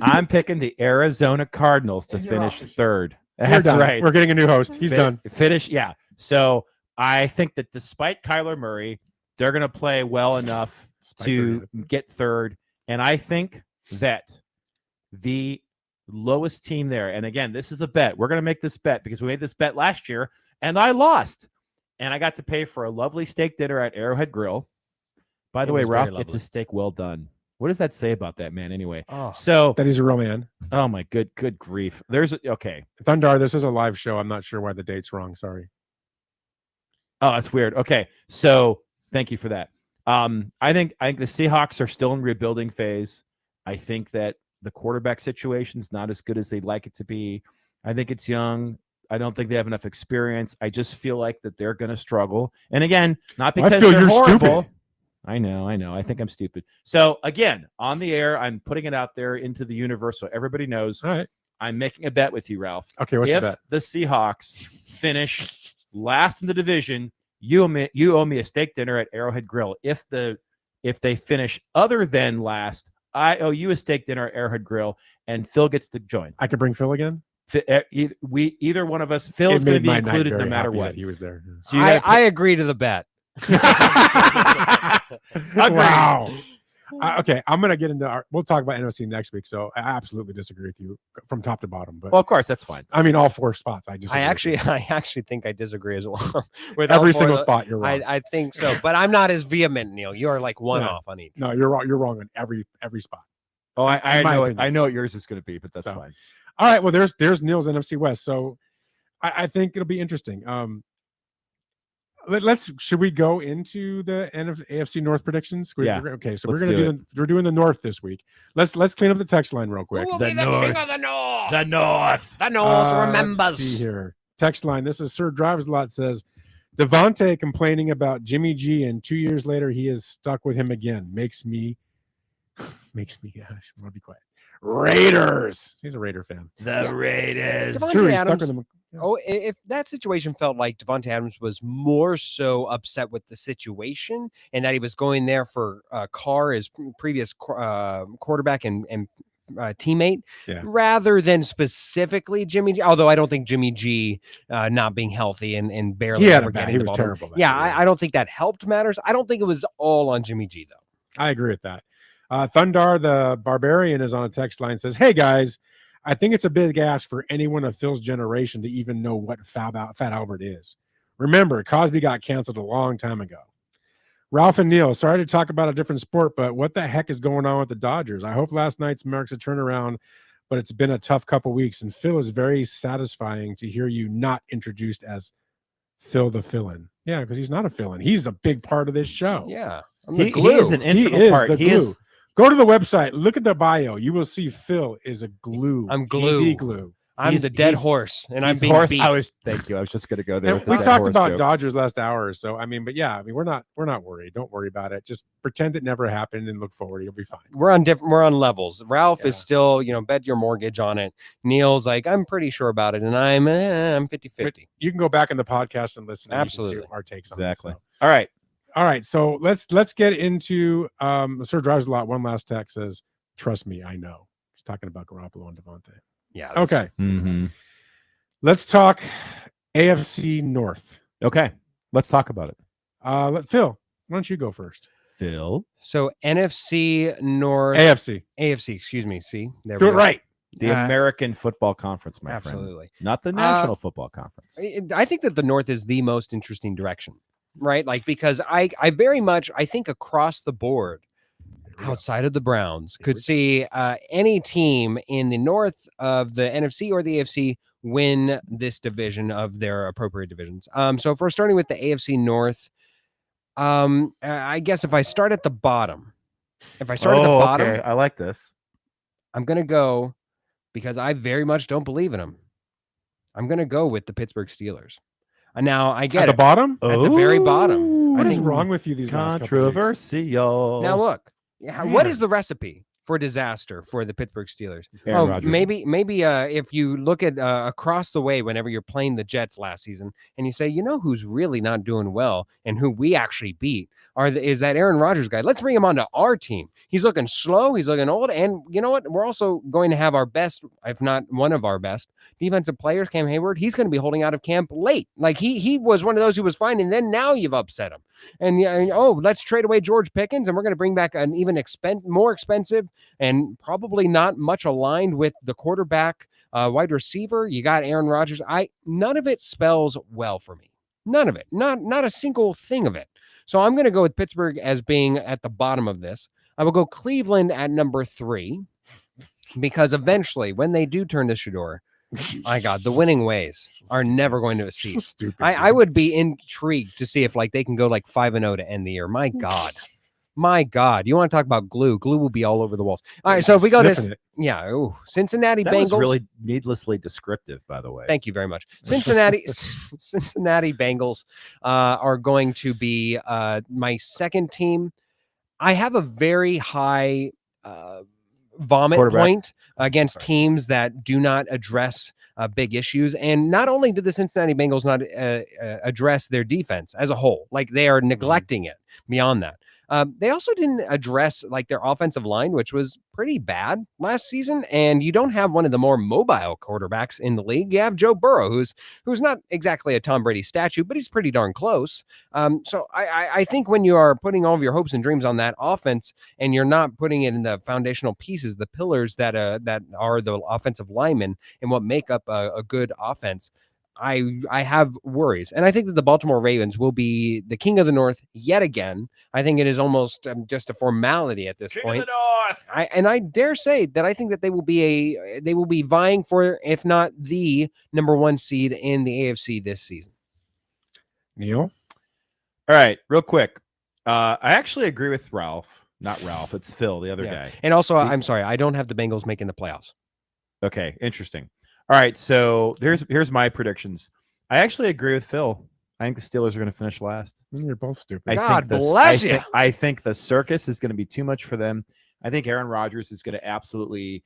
I'm picking the Arizona Cardinals to finish third. That's right. We're getting a new host. He's done. Finish. Yeah. So I think that despite Kyler Murray, they're going to play well enough to get third. And I think that the lowest team there, and again, this is a bet. We're going to make this bet because we made this bet last year and I lost. And I got to pay for a lovely steak dinner at Arrowhead Grill. By the way, Ralph gets his steak well done. What does that say about that man anyway? So that he's a real man. Oh my good grief. Okay. Thundar, this is a live show. I'm not sure why the date's wrong. Sorry. Oh, that's weird. Okay. So thank you for that. I think the Seahawks are still in rebuilding phase. I think that the quarterback situation is not as good as they'd like it to be. I think it's young. I don't think they have enough experience. I just feel like that they're going to struggle. And again, not because they're horrible. Stupid. I know. I think I'm stupid. So again, on the air, I'm putting it out there into the universe so everybody knows. All right. I'm making a bet with you, Ralph. Okay, what's the if bet? The Seahawks finish last in the division, you owe me a steak dinner at Arrowhead Grill. If they finish other than last, I owe you a steak dinner at Arrowhead Grill, and Phil gets to join. I could bring Phil again. Either one of us. Phil is going to be included no matter what. He was there. So I agree to the bet. Wow. Okay, I'm going to get into we'll talk about NFC next week. So I absolutely disagree with you from top to bottom. But well, of course, that's fine. I mean, all four spots. I actually think I disagree as well. With every single spot, you're wrong. I think so, but I'm not as vehement, Neil. You are like one off on each. No, you're wrong. You're wrong on every spot. Oh, I know what yours is going to be, but that's fine. All right. Well, there's Neil's NFC West. So I think it'll be interesting. Should we go into the AFC North predictions? Okay, so we're doing the North this week. Let's clean up the text line real quick. The North. King of the North. The North. The North remembers. Let's see here. Text line. This is Sir Drives a Lot says Devontae complaining about Jimmy G, and 2 years later he is stuck with him again. Makes me. I want to be quiet. Raiders. He's a Raider fan. The Raiders. True, he's stuck with them. Oh, if that situation felt like Devontae Adams was more so upset with the situation and that he was going there for Carr, his previous quarterback and teammate, rather than specifically Jimmy G. Although I don't think Jimmy G not being healthy and barely ever getting the ball. Terrible. I don't think that helped matters. I don't think it was all on Jimmy G, though. I agree with that. Thundar the Barbarian is on a text line, says, "Hey guys, I think it's a big ask for anyone of Phil's generation to even know what Fat Albert is. Remember, Cosby got canceled a long time ago. Ralph and Neil, sorry to talk about a different sport, but what the heck is going on with the Dodgers? I hope last night's marks a turnaround, but it's been a tough couple weeks, and Phil is very satisfying to hear you not introduced as Phil the fill-in." Yeah, because he's not a fill-in. He's a big part of this show. Yeah. He is an integral part. He is. Go to the website. Look at the bio. You will see Phil is a glue. I'm glue. He's glue. I'm the dead horse, and I'm being beat. Thank you. I was just going to go there. We talked about Dodgers last hour or so. We're not worried. Don't worry about it. Just pretend it never happened and look forward. You'll be fine. We're on levels. Ralph is still, bet your mortgage on it. Neil's like, I'm pretty sure about it, and I'm 50-50. You can go back in the podcast and listen. Absolutely. And you can see our takes on exactly. it. So. All right. So let's get into Sir Drives a Lot. One last text says, "Trust me, I know." He's talking about Garoppolo and Devontae. Yeah. Okay. Mm-hmm. Let's talk AFC North. Okay. Let's talk about it. Phil, why don't you go first? Phil. So NFC North. AFC. Excuse me. See, there do we it go. right. The American Football Conference, my friend. Absolutely. Not the National Football Conference. I think that the North is the most interesting direction, right? Like, because I very much, I think across the board, outside of the Browns, could see any team in the north of the NFC or the AFC win this division of their appropriate divisions. So if we're starting with the AFC North, I guess if I start at the bottom, okay. I like this. I'm going to go, because I very much don't believe in them, I'm going to go with the Pittsburgh Steelers. Now I get At the it. bottom? At the very bottom. What I is think- wrong with you these last couple of weeks? Controversial. Now look, what is the recipe for disaster for the Pittsburgh Steelers? Aaron Rodgers. maybe if you look at across the way whenever you're playing the Jets last season and you say, you know who's really not doing well and who we actually beat is that Aaron Rodgers guy. Let's bring him onto our team. He's looking slow, he's looking old, and you know what? We're also going to have our best, if not one of our best, defensive players, Cam Hayward. He's going to be holding out of camp late. Like he was one of those who was fine, and then now you've upset him. And let's trade away George Pickens, and we're going to bring back an even more expensive and probably not much aligned with the quarterback, wide receiver. You got Aaron Rodgers. None of it spells well for me. None of it. Not a single thing of it. So I'm going to go with Pittsburgh as being at the bottom of this. I will go Cleveland at number 3 because eventually, when they do turn to Shador, my God, the winning ways are never going to cease. Stupid. I would be intrigued to see if they can go 5-0 to end the year. My God. You want to talk about glue? Glue will be all over the walls. All right, so if we go to Cincinnati That Bengals. was really needlessly descriptive, by the way. Thank you very much. Cincinnati Bengals are going to be my second team. I have a very high vomit point against teams that do not address big issues. And not only did the Cincinnati Bengals not address their defense as a whole, they are neglecting it beyond that. They also didn't address their offensive line, which was pretty bad last season. And you don't have one of the more mobile quarterbacks in the league. You have Joe Burrow, who's not exactly a Tom Brady statue, but he's pretty darn close. So I think when you are putting all of your hopes and dreams on that offense, and you're not putting it in the foundational pieces, the pillars that are the offensive linemen and what make up a good offense, I have worries. And I think that the Baltimore Ravens will be the king of the North yet again. I think it is almost just a formality at this point. I dare say that I think that they will be vying for, if not the number 1 seed in the AFC this season. Neil? All right, real quick. I actually agree with Ralph. Not Ralph, it's Phil, the other guy. And also, I'm sorry, I don't have the Bengals making the playoffs. Okay, interesting. All right, so here's my predictions. I actually agree with Phil. I think the Steelers are going to finish last. You're both stupid. God bless you. I think the circus is going to be too much for them. I think Aaron Rodgers is going to absolutely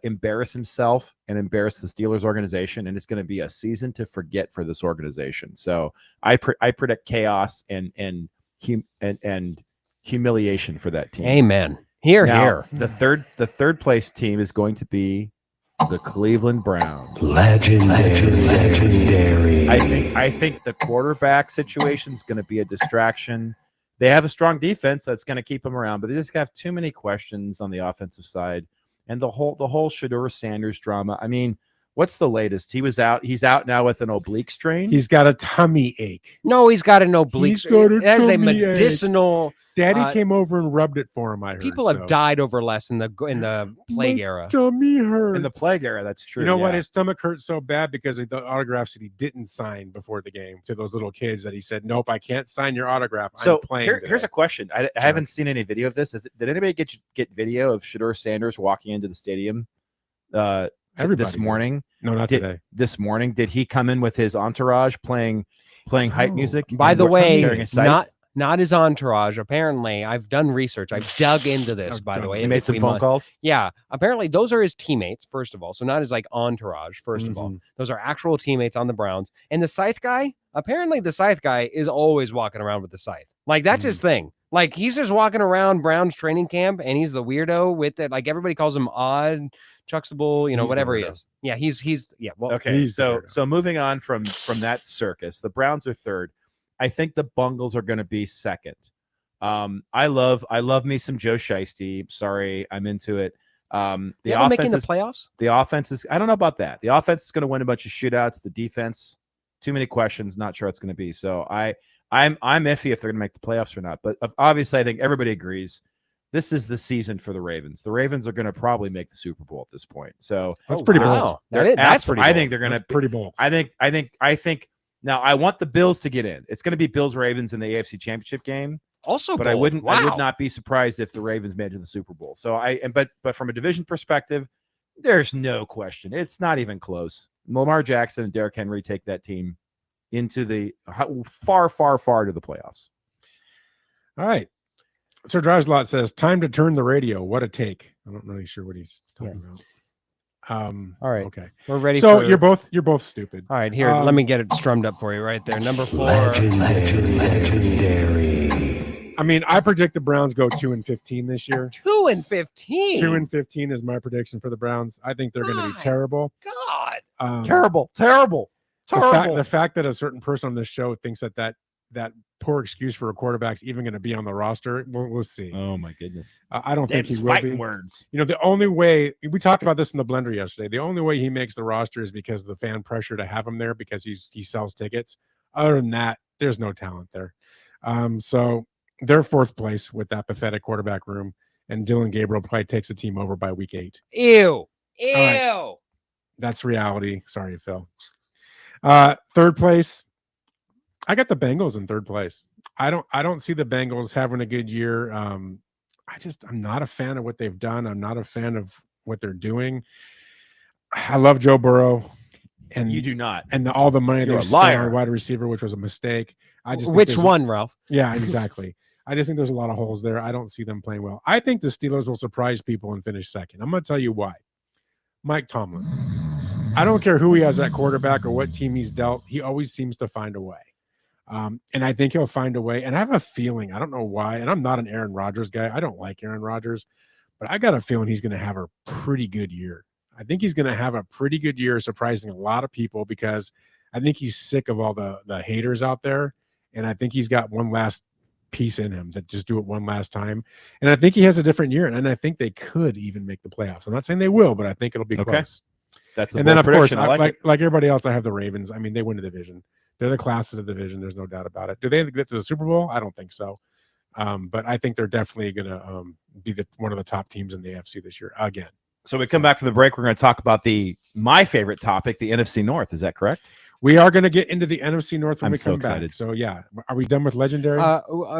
embarrass himself and embarrass the Steelers organization, and it's going to be a season to forget for this organization. So I predict chaos and humiliation for that team. Amen. Here. The third place team is going to be the Cleveland Browns. Legendary. I think the quarterback situation is going to be a distraction. They have a strong defense that's going to keep them around, but they just have too many questions on the offensive side, and the whole Shador Sanders drama. I mean, what's the latest? He's out now with an oblique strain. He's got a tummy ache. No, he's got an oblique. That is a tummy ache. medicinal. Daddy came over and rubbed it for him. I heard People have died over less in the plague era. Tummy hurts. In the plague era, that's true. You know what? His stomach hurt so bad because of the autographs that he didn't sign before the game to those little kids that he said, "Nope, I can't sign your autograph." So I'm playing. here's a question. I haven't seen any video of this. Did anybody get video of Shador Sanders walking into the stadium this morning? No, not today. This morning, did he come in with his entourage playing hype music? By the way, carrying a scythe? not his entourage. Apparently, I've done research. I've dug into this, by the way. He made some phone calls? Yeah. Apparently, those are his teammates, first of all. So not his entourage, first of all. Those are actual teammates on the Browns. And the scythe guy, apparently the scythe guy is always walking around with the scythe. That's his thing. He's just walking around Brown's training camp, and he's the weirdo with it. Everybody calls him odd, Chuxtable, whatever he is. Yeah, he's well, okay. So moving on from that circus, the Browns are third. I think the Bungles are going to be second. I love me some Joe Shiesty. Sorry, I'm into it. The offense making the playoffs. The offense is. I don't know about that. The offense is going to win a bunch of shootouts. The defense, too many questions. Not sure it's going to be. So I'm iffy if they're going to make the playoffs or not. But obviously, I think everybody agrees this is the season for the Ravens. The Ravens are going to probably make the Super Bowl at this point. So that's pretty bold. That's pretty bold. I think they're going to pretty bold. I think. Now I want the Bills to get in. It's going to be Bills Ravens in the AFC Championship game. Also, but I would not be surprised if the Ravens made it to the Super Bowl. So but from a division perspective, there's no question. It's not even close. Lamar Jackson and Derrick Henry take that team into the far to the playoffs. All right. Sir Drives Lot says, time to turn the radio. What a take. I'm not really sure what he's talking about. All right. Okay. We're ready. So you're both stupid. All right. Here, let me get it strummed up for you right there. Number 4. I mean, I predict the Browns go 2-15 this year. 2-15. 2-15 is my prediction for the Browns. I think they're going to be terrible. God. Terrible. The fact that a certain person on this show thinks that poor excuse for a quarterback's even going to be on the roster, we'll see. Oh my goodness. I don't think he will fighting be. words. You know, the only way we talked about this in the blender yesterday, the only way he makes the roster is because of the fan pressure to have him there because he sells tickets. Other than that, there's no talent there. So they're 4th place with that pathetic quarterback room, and Dylan Gabriel probably takes the team over by week 8. Ew. Right. That's reality. Sorry, Phil. 3rd place. I got the Bengals in 3rd place. I don't see the Bengals having a good year. I'm not a fan of what they've done. I'm not a fan of what they're doing. I love Joe Burrow, and you do not. And all the money You're they a spent liar. on wide receiver, which was a mistake. Which one, Ralph? Yeah, exactly. I just think there's a lot of holes there. I don't see them playing well. I think the Steelers will surprise people and finish 2nd. I'm going to tell you why. Mike Tomlin. I don't care who he has at quarterback or what team he's dealt. He always seems to find a way. And I think he'll find a way. And I have a feeling, I don't know why, and I'm not an Aaron Rodgers guy. I don't like Aaron Rodgers, but I got a feeling he's going to have a pretty good year. I think he's going to have a pretty good year, surprising a lot of people because I think he's sick of all the haters out there. And I think he's got one last piece in him that just do it one last time. And I think he has a different year. And I think they could even make the playoffs. I'm not saying they will, but I think it'll be close. That's and then, of course, like everybody else, I have the Ravens. I mean, they win the division. They're the class of the division. There's no doubt about it. Do they get to the Super Bowl? I don't think so. But I think they're definitely going to be one of the top teams in the AFC this year again. So we come back from the break. We're going to talk about my favorite topic, the NFC North. Is that correct? We are going to get into the NFC North when we come excited. back. So, yeah. Are we done with Legendary?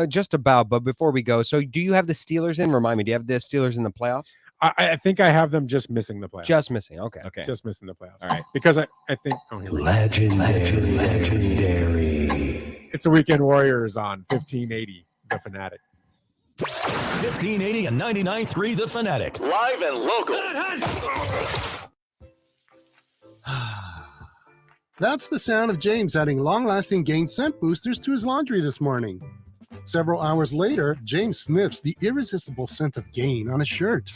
Just about. But before we go, so do you have the Steelers in? Remind me, do you have the Steelers in the playoffs? I think I have them just missing the playoffs. Just missing. Okay. Just missing the playoffs. All right. Because I think here we go. Legendary. It's a Weekend Warriors on 1580 The Fanatic. 1580 and 99.3 The Fanatic. Live and local. That's the sound of James adding long-lasting Gain scent boosters to his laundry this morning. Several hours later, James sniffs the irresistible scent of Gain on his shirt.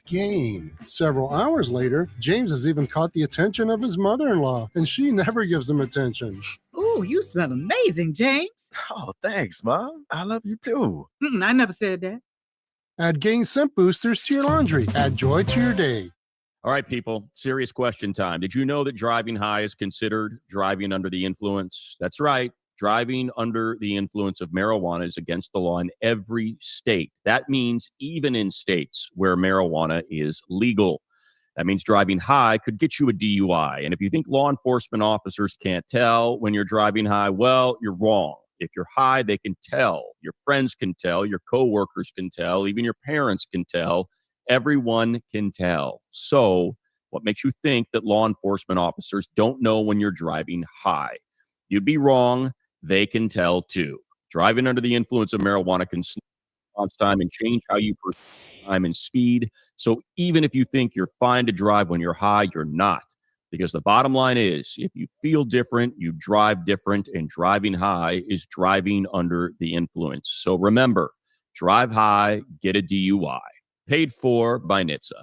Gain. Several hours later, James has even caught the attention of his mother-in-law, and she never gives him attention. Ooh, you smell amazing, James. Oh, thanks, Mom. I love you too. I never said that. Add Gain scent boosters to your laundry. Add joy to your day. All right, people, serious question time. Did you know that driving high is considered driving under the influence? That's right. Driving under the influence of marijuana is against the law in every state. That means even in states where marijuana is legal. That means driving high could get you a DUI. And if you think law enforcement officers can't tell when you're driving high, well, you're wrong. If you're high, they can tell. Your friends can tell. Your coworkers can tell. Even your parents can tell. Everyone can tell. So what makes you think that law enforcement officers don't know when you're driving high? You'd be wrong. They can tell too. Driving under the influence of marijuana can slow response time and change how you perceive time and speed. So even if you think you're fine to drive when you're high, you're not. Because the bottom line is, if you feel different, you drive different, and driving high is driving under the influence. So remember, drive high, get a DUI. Paid for by NHTSA.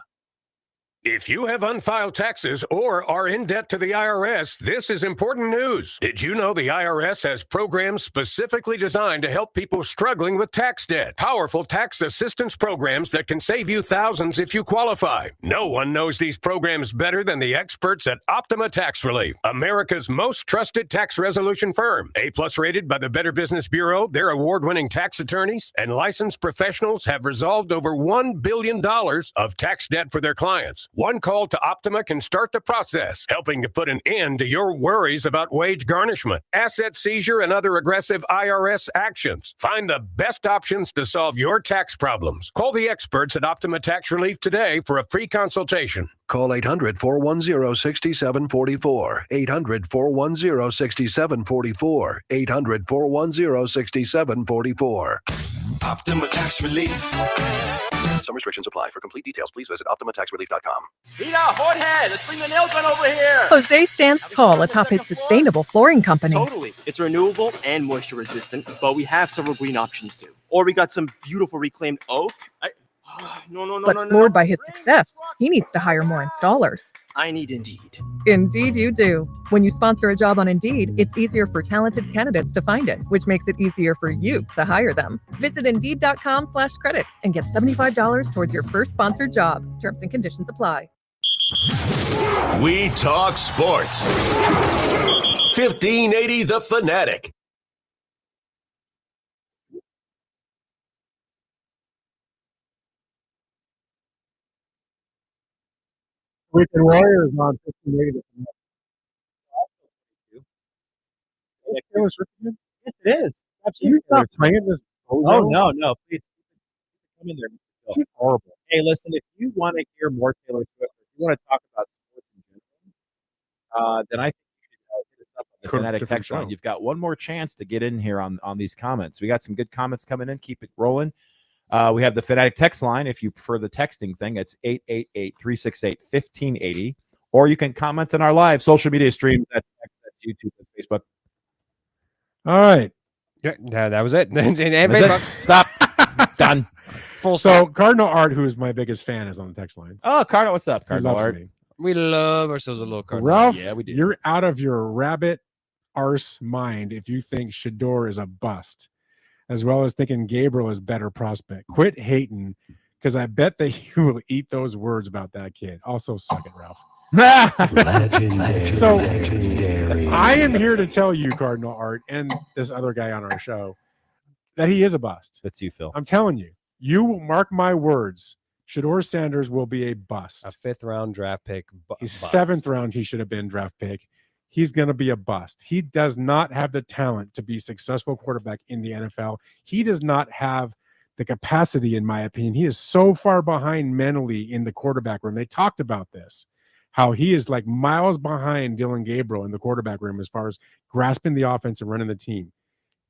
If you have unfiled taxes or are in debt to the IRS, this is important news. Did you know the IRS has programs specifically designed to help people struggling with tax debt? Powerful tax assistance programs that can save you thousands if you qualify. No one knows these programs better than the experts at Optima Tax Relief, America's most trusted tax resolution firm. A+ rated by the Better Business Bureau, their award-winning tax attorneys and licensed professionals have resolved over $1 billion of tax debt for their clients. One call to Optima can start the process, helping to put an end to your worries about wage garnishment, asset seizure, and other aggressive IRS actions. Find the best options to solve your tax problems. Call the experts at Optima Tax Relief today for a free consultation. Call 800-410-6744. 800-410-6744. 800-410-6744. Optima Tax Relief. Some restrictions apply. For complete details, please visit OptimaTaxRelief.com. Peter, hot head. Let's bring the nail gun over here. Jose stands tall atop his sustainable flooring company. Totally. It's renewable and moisture resistant, but we have several green options too. Or we got some beautiful reclaimed oak. But floored by his success, he needs to hire more installers. I need Indeed. Indeed you do. When you sponsor a job on Indeed, it's easier for talented candidates to find it, which makes it easier for you to hire them. Visit Indeed.com/credit and get $75 towards your first sponsored job. Terms and conditions apply. We talk sports. 1580 The Fanatic. Weekend Warriors on 1580. Yes, it is. Absolutely. Oh, no. Please come in there. She's horrible. Hey, listen, if you want to hear more Taylor Swift, if you want to talk about sports in general, then I think you should hit us up on the Fanatic text line. You've got one more chance to get in here on these comments. We got some good comments coming in. Keep it rolling. We have the Fanatic text line. If you prefer the texting thing, it's 888-368-1580. Or you can comment on our live social media streams. That's YouTube and Facebook. All right. Yeah, that was it. Stop. Done. So Cardinal Art, who is my biggest fan, is on the text line. Oh, Cardinal, what's up, He Cardinal loves Art? me. We love ourselves a little Cardinal. Ralph, Yeah, we do. You're out of your rabbit arse mind if you think Shador is a bust, as well as thinking Gabriel is better prospect. Quit hating, because I bet that you will eat those words about that kid. Also, suck it, Ralph. Legendary. So I am here to tell you, Cardinal Art, and this other guy on our show, that he is a bust. That's you, Phil. I'm telling you. You mark my words. Shador Sanders will be a bust. A 5th round draft pick. He's 7th round. He should have been draft pick. He's going to be a bust. He does not have the talent to be a successful quarterback in the NFL. He does not have the capacity, in my opinion. He is so far behind mentally in the quarterback room. They talked about this, how he is like miles behind Dylan Gabriel in the quarterback room as far as grasping the offense and running the team.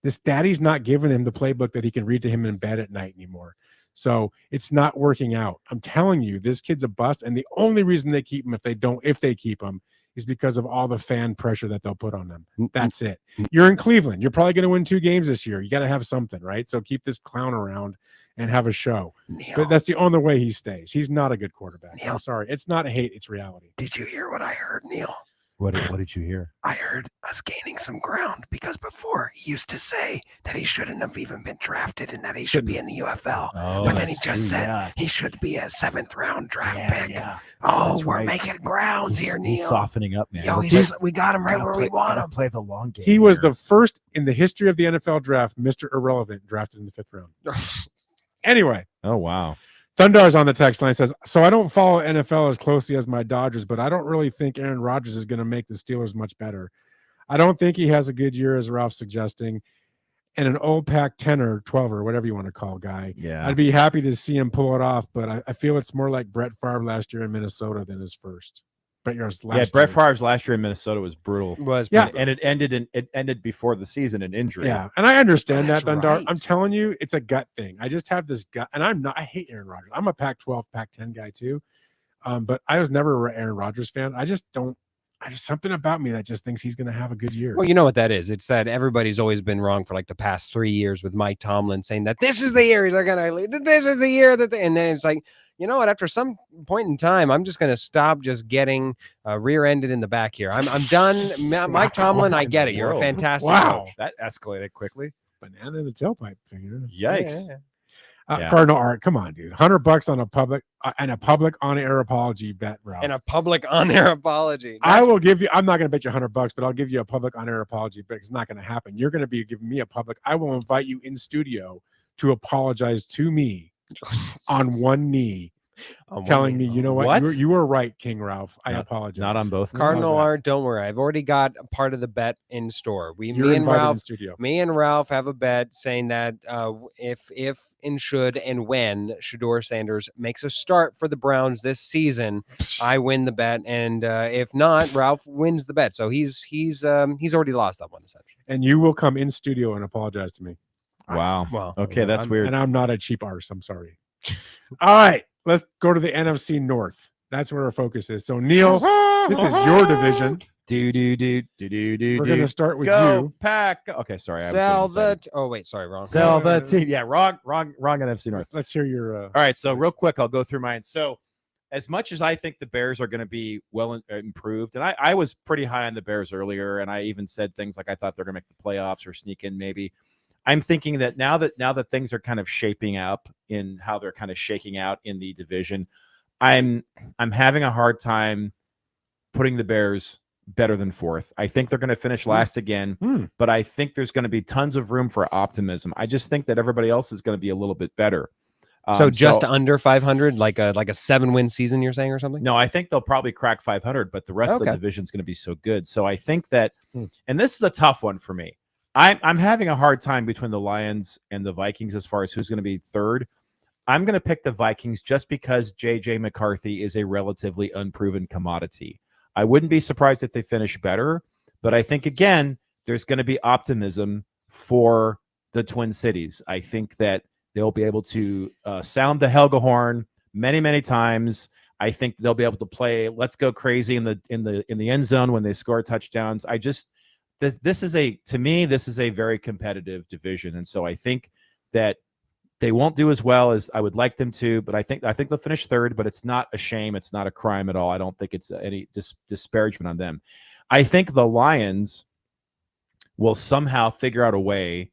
This daddy's not giving him the playbook that he can read to him in bed at night anymore. So it's not working out. I'm telling you, this kid's a bust. And the only reason they keep him, if they keep him, is because of all the fan pressure that they'll put on them. That's it. You're in Cleveland. You're probably going to win 2 games this year. You got to have something, right? So keep this clown around and have a show. But that's the only way he stays. He's not a good quarterback. I'm sorry. It's not hate. It's reality. Did you hear what I heard, Neil? What did you hear? I heard us gaining some ground because before he used to say that he shouldn't have even been drafted and that he should be in the UFL. Oh, but then he that's just true, said yeah. he should be a 7th round draft pick. Yeah. Oh, That's we're right. making grounds here, Neil. He's softening up, man. Yo, we got him right where we want him. Play the long game. He was the first in the history of the NFL draft, Mr. Irrelevant, drafted in the 5th round. Anyway. Oh, wow. Thundar's on the text line, says, so I don't follow NFL as closely as my Dodgers, but I don't really think Aaron Rodgers is going to make the Steelers much better. I don't think he has a good year, as Ralph's suggesting. And an old pack 10 or 12 or whatever you want to call guy. Yeah. I'd be happy to see him pull it off, but I feel it's more like Brett Favre last year in Minnesota than his first. But yours last Brett year. Favre's last year in Minnesota was brutal. And it ended before the season in injury. Yeah, and I understand That's that, Thundar. right. I'm telling you, it's a gut thing. I just have this gut, and I hate Aaron Rodgers. I'm a Pac-12, Pac-10 guy too, but I was never an Aaron Rodgers fan. I just something about me that just thinks he's going to have a good year. Well, you know what that is. It's that everybody's always been wrong for like the past 3 years with Mike Tomlin saying that this is the year they're going to lead. This is the year that and then it's like, you know what? After some point in time, I'm just going to stop just getting rear-ended in the back here. I'm done. Mike Tomlin, I get it. You're a fantastic coach. That escalated quickly. Banana in the tailpipe thing. Yikes. Cardinal Art, come on, dude. $100 on a public and a public on-air apology bet, Ralph. And a public on-air apology. I will give you. I'm not going to bet you $100, but I'll give you a public on-air apology. But it's not going to happen. You're going to be giving me a public. I will invite you in studio to apologize to me on one knee telling me, you know what? You were right, King Ralph. I Not- apologize. not on both. Cardinal How's that? are, don't worry. I've already got a part of the bet in store. You're Me and invited in Ralph, studio. me and Ralph have a bet saying that if and should and when Shador Sanders makes a start for the Browns this season, I win the bet, and if not, Ralph wins the bet. So he's already lost that one essentially. And you will come in studio and apologize to me. Wow. Well, Okay, that's weird. And I'm not a cheap arse. I'm sorry. All right, let's go to the NFC North. That's where our focus is. So, Neil, this is your division. We're We're going to start with Go you. Pack. Okay, sorry. Sell the. Oh wait, sorry, wrong. Sell the team. Yeah, wrong NFC North. Let's hear your. All right, so real quick, I'll go through mine. So, as much as I think the Bears are going to be improved, and I was pretty high on the Bears earlier, and I even said things like I thought they're going to make the playoffs or sneak in maybe. I'm thinking that now that things are kind of shaping up in how they're kind of shaking out in the division, I'm having a hard time putting the Bears better than fourth. I think they're going to finish last again, but I think there's going to be tons of room for optimism. I just think that everybody else is going to be a little bit better. So just under 500, like a 7-win season, you're saying, or something? No, I think they'll probably crack 500, but the rest of the division is going to be so good. So I think that, and this is a tough one for me. I'm having a hard time between the Lions and the Vikings as far as who's going to be third. I'm going to pick the Vikings just because J.J. McCarthy is a relatively unproven commodity. I wouldn't be surprised if they finish better, but I think, again, there's going to be optimism for the Twin Cities. I think that they'll be able to sound the Helga horn many, many times. I think they'll be able to play let's go crazy in the end zone when they score touchdowns. This is a very competitive division, and so I think that they won't do as well as I would like them to, but I think they'll finish third, but it's not a shame. It's not a crime at all. I don't think it's any disparagement on them. I think the Lions will somehow figure out a way,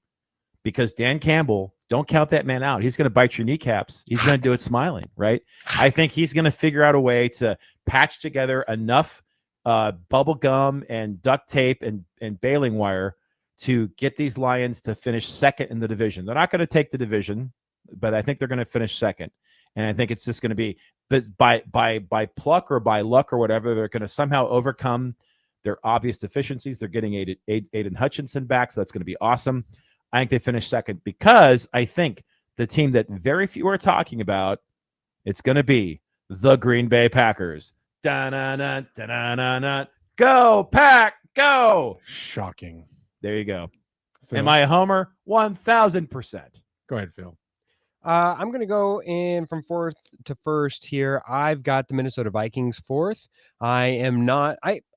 because Dan Campbell, don't count that man out. He's going to bite your kneecaps. He's going to do it smiling, right? I think he's going to figure out a way to patch together enough bubble gum and duct tape and baling wire to get these Lions to finish second in the division. They're not going to take the division, but I think they're going to finish second. And I think it's just going to be by pluck or by luck or whatever, they're going to somehow overcome their obvious deficiencies. They're getting Aiden Hutchinson back, so that's going to be awesome. I think they finish second because I think the team that very few are talking about, it's going to be the Green Bay Packers. Da-na-na, da-na-na-na. Go, Pack, go. Shocking. There you go. Phil. Am I a homer? 1,000%. Go ahead, Phil. I'm going to go in from fourth to first here. I've got the Minnesota Vikings fourth.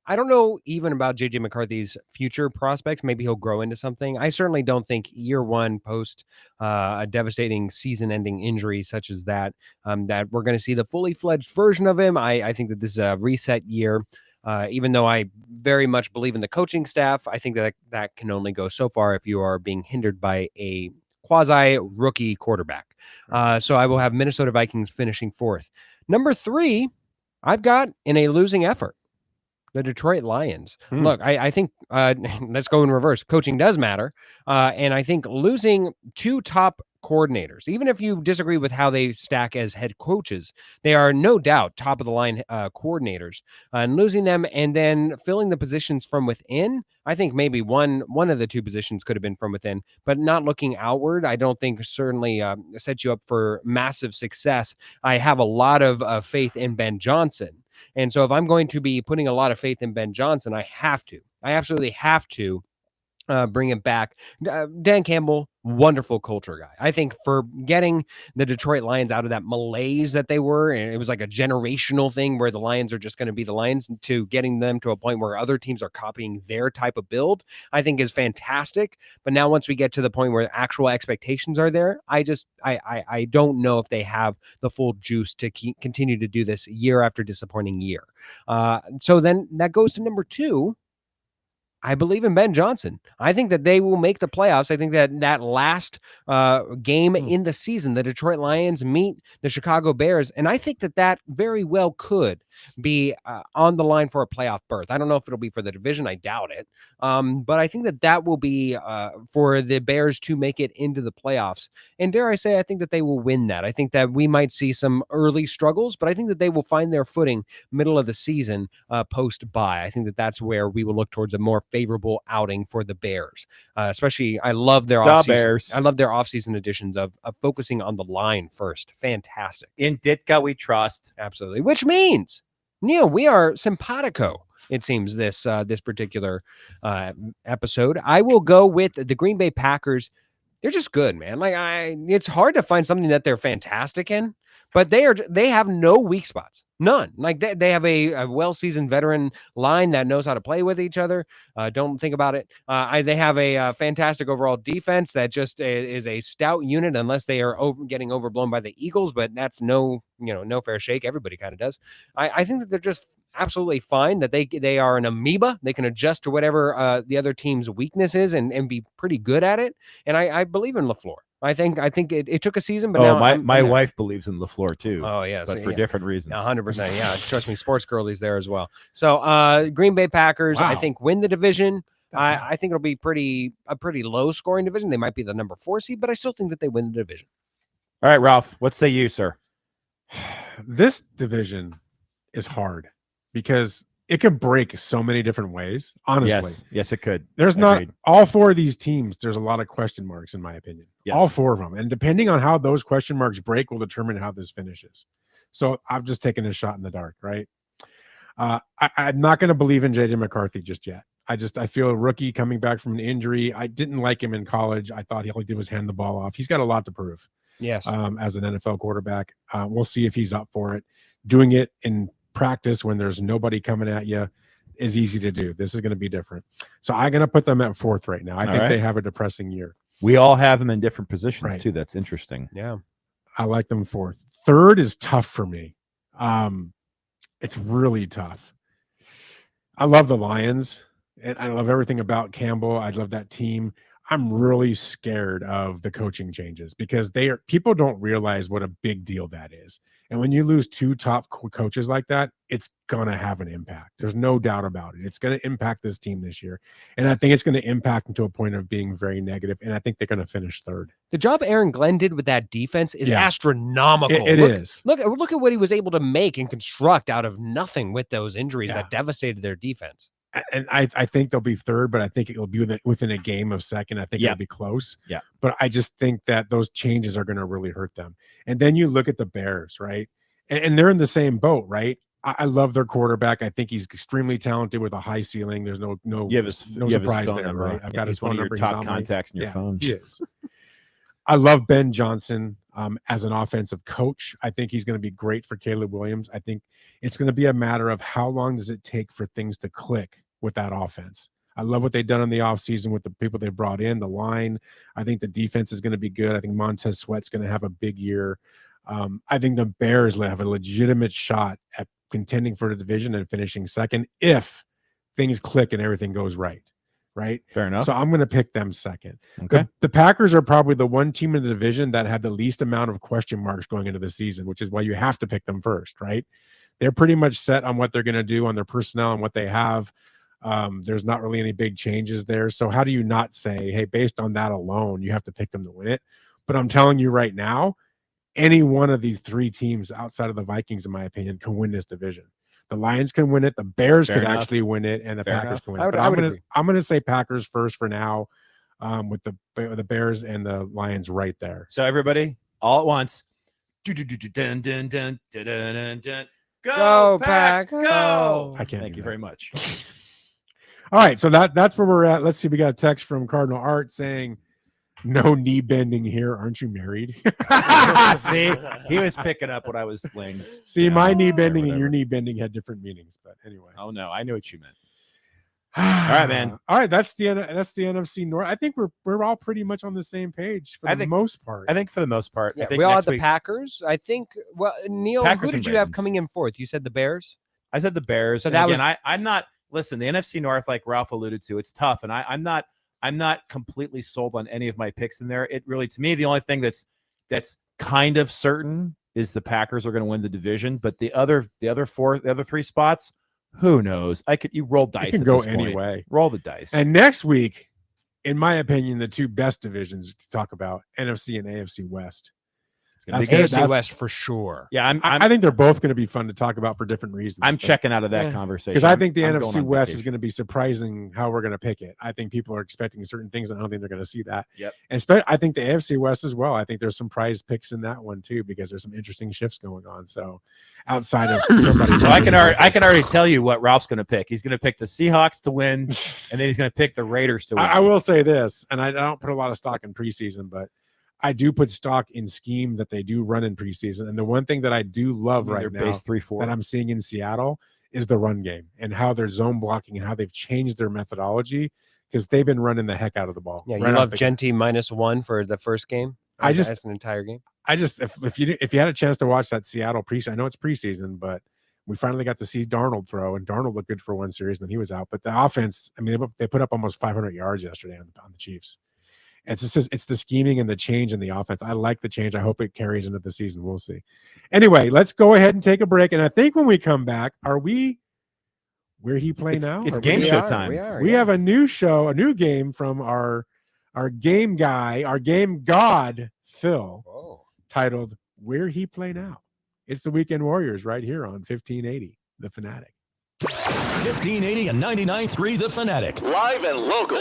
I don't know even about J.J. McCarthy's future prospects. Maybe he'll grow into something. I certainly don't think year one post a devastating season-ending injury such as that, that we're going to see the fully fledged version of him. I think that this is a reset year. Even though I very much believe in the coaching staff, I think that can only go so far if you are being hindered by a quasi-rookie quarterback. So I will have Minnesota Vikings finishing fourth. Number 3, I've got in a losing effort, the Detroit Lions. Look, I think let's go in reverse. Coaching does matter. And I think losing 2 top coordinators, even if you disagree with how they stack as head coaches, they are no doubt top of the line coordinators, and losing them and then filling the positions from within. I think maybe one of the 2 positions could have been from within, but not looking outward. I don't think certainly sets you up for massive success. I have a lot of faith in Ben Johnson. And so if I'm going to be putting a lot of faith in Ben Johnson, I absolutely have to bring him back. Dan Campbell, wonderful culture guy. I think for getting the Detroit Lions out of that malaise that they were, and it was like a generational thing where the Lions are just going to be the Lions, to getting them to a point where other teams are copying their type of build, I think is fantastic. But now once we get to the point where actual expectations are there, I don't know if they have the full juice to continue to do this year after disappointing year. So then that goes to number 2. I believe in Ben Johnson. I think that they will make the playoffs. I think that last game in the season, the Detroit Lions meet the Chicago Bears, and I think that very well could be on the line for a playoff berth. I don't know if it'll be for the division. I doubt it. But I think that will be for the Bears to make it into the playoffs. And dare I say, I think that they will win that. I think that we might see some early struggles, but I think that they will find their footing middle of the season post-bye. I think that that's where we will look towards a more favorable outing for the Bears. Especially, I love their Bears. I love their offseason additions of focusing on the line first. Fantastic. In Ditka, we trust. Absolutely. Which means, Neil, we are simpatico. It seems this particular episode. I will go with the Green Bay Packers. They're just good, man. It's hard to find something that they're fantastic in, but they have no weak spots. None. Like they have a well-seasoned veteran line that knows how to play with each other. Don't think about it. They have a fantastic overall defense that just is a stout unit, unless they are getting overblown by the Eagles. But that's no fair shake. Everybody kind of does. I think that they're just absolutely fine. That they are an amoeba. They can adjust to whatever the other team's weakness is and be pretty good at it. And I believe in LaFleur. I think it took a season, but now my wife believes in LaFleur too. Oh yeah, but for different reasons. 100%. Yeah, trust me, sports girlies there as well. So Green Bay Packers, Wow. I think win the division. I think it'll be a pretty low scoring division. They might be the number 4 seed, but I still think that they win the division. All right, Ralph, what say you, sir? This division is hard because it could break so many different ways. Honestly, yes, it could. There's Agreed. not all 4 of these teams. There's a lot of question marks, in my opinion. Yes. All 4 of them, and depending on how those question marks break, will determine how this finishes. So I've just taken a shot in the dark, right? I'm not going to believe in JJ McCarthy just yet. I feel a rookie coming back from an injury. I didn't like him in college. I thought all he did was hand the ball off. He's got a lot to prove. Yes. As an NFL quarterback, we'll see if he's up for it. Doing it in practice when there's nobody coming at you is easy to do. This is going to be different. So I'm going to put them at 4th right now. I think they have a depressing year. We all have them in different positions Right. too. That's interesting. Yeah. I like them 4th. 3rd is tough for me. It's really tough. I love the Lions, and I love everything about Campbell. I love that team. I'm really scared of the coaching changes because people don't realize what a big deal that is. And when you lose 2 top coaches like that, it's going to have an impact. There's no doubt about it. It's going to impact this team this year. And I think it's going to impact them to a point of being very negative. And I think they're going to finish 3rd. The job Aaron Glenn did with that defense is Yeah. astronomical. It is. Look at what he was able to make and construct out of nothing with those injuries Yeah. that devastated their defense. And I think they'll be 3rd, but I think it will be within a game of 2nd. I think Yeah. it'll be close. Yeah. But I just think that those changes are going to really hurt them. And then you look at the Bears, right? And they're in the same boat, right? I love their quarterback. I think he's extremely talented with a high ceiling. There's no You have his surprise phone there, number. right? I've Yeah, got his he's one phone of your number. He's top on my- contacts in your phone. He is. I love Ben Johnson as an offensive coach. I think he's going to be great for Caleb Williams. I think it's going to be a matter of how long does it take for things to click with that offense. I love what they've done in the offseason with the people they brought in, the line. I think the defense is going to be good. I think Montez Sweat's going to have a big year. I think the Bears have a legitimate shot at contending for the division and finishing 2nd if things click and everything goes right. Right. Fair enough. So I'm going to pick them 2nd. Okay. The Packers are probably the one team in the division that had the least amount of question marks going into the season, which is why you have to pick them first, right? They're pretty much set on what they're going to do on their personnel and what they have. There's not really any big changes there. So how do you not say, hey, based on that alone, you have to pick them to win it? But I'm telling you right now, any one of these 3 teams outside of the Vikings, in my opinion, can win this division. The Lions can win it. The Bears Fair could enough. actually win it, and the Fair Packers enough. can win I it. would- But I would agree. I'm gonna say Packers first for now, with the Bears and the Lions right there. So everybody, all at once. Dun, dun, dun, dun, dun, dun, dun, dun. Go, Pack, go. I can't. Thank do you that. very much. All right, so that's where we're at. Let's see. We got a text from Cardinal Art saying, "No knee bending here. Aren't you married?" See, he was picking up what I was laying. See, down my knee or bending and whatever. your knee bending had different meanings, but anyway. Oh no, I knew what you meant. All right, man. All right, that's the NFC North. I think we're all pretty much on the same page for the most part. I think for the most part. Yeah, I think we all next had the week's- Packers. I think. Well, Neil, Packers who and did you have Ravens. coming in 4th? You said the Bears. I said the Bears. So And that again, was- I'm not listen, the NFC North, like Ralph alluded to, it's tough, and I'm not completely sold on any of my picks in there. It really, to me, the only thing that's kind of certain is the Packers are going to win the division, but the other three spots, who knows? You roll dice. It can at go this point. anyway. Roll the dice. And next week, in my opinion, the two best divisions to talk about, NFC and AFC West. That's AFC West for sure. Yeah, I think they're both going to be fun to talk about for different reasons. I'm checking out of that conversation because I think the I'm NFC going on West vacation. is going to be surprising how we're going to pick it. I think people are expecting certain things, and I don't think they're going to see that. Yep. And I think the AFC West as well. I think there's some prize picks in that one too, because there's some interesting shifts going on. So outside of somebody, Well, I can already tell you what Ralph's going to pick. He's going to pick the Seahawks to win, and then he's going to pick the Raiders to win. I will say this, and I don't put a lot of stock in preseason, but I do put stock in scheme that they do run in preseason. And the one thing that I do love right now base 3-4 that I'm seeing in Seattle is the run game and how they're zone blocking and how they've changed their methodology, because they've been running the heck out of the ball. Yeah, you right off love the- Genty -1 for the first game. That's an entire game. If you had a chance to watch that Seattle preseason, I know it's preseason, but we finally got to see Darnold throw, and Darnold looked good for one series, and then he was out. But the offense, I mean, they put up almost 500 yards yesterday on the Chiefs. It's the scheming and the change in the offense. I like the change. I hope it carries into the season. We'll see. Anyway, let's go ahead and take a break. And I think when we come back, where he play now? It's game show time. We have a new show, a new game from our game guy, our game god, Phil, titled Where He Play Now. It's the Weekend Warriors right here on 1580, The Fanatic. 1580 and 99.3 The Fanatic. Live and local.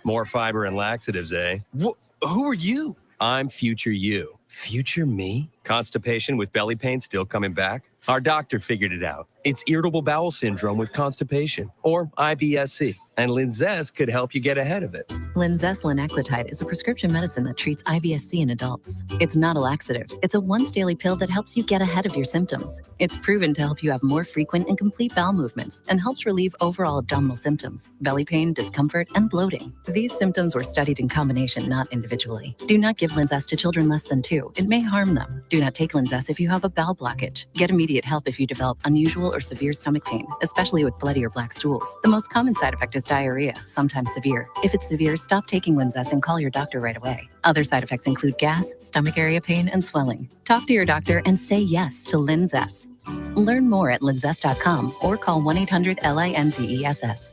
More fiber and laxatives, eh? Who are you? I'm future you. Future me? Constipation with belly pain still coming back? Our doctor figured it out. It's irritable bowel syndrome with constipation, or IBS-C, and Linzess could help you get ahead of it. Linzess linaclotide is a prescription medicine that treats IBS-C in adults. It's not a laxative. It's a once-daily pill that helps you get ahead of your symptoms. It's proven to help you have more frequent and complete bowel movements and helps relieve overall abdominal symptoms, belly pain, discomfort, and bloating. These symptoms were studied in combination, not individually. Do not give Linzess to children less than 2. It may harm them. Do not take Linzess if you have a bowel blockage. Get immediate help if you develop unusual or severe stomach pain, especially with bloody or black stools. The most common side effect is diarrhea, sometimes severe. If it's severe, stop taking Linzess and call your doctor right away. Other side effects include gas, stomach area pain, and swelling. Talk to your doctor and say yes to Linzess. Learn more at linzess.com or call 1-800-LINZESS.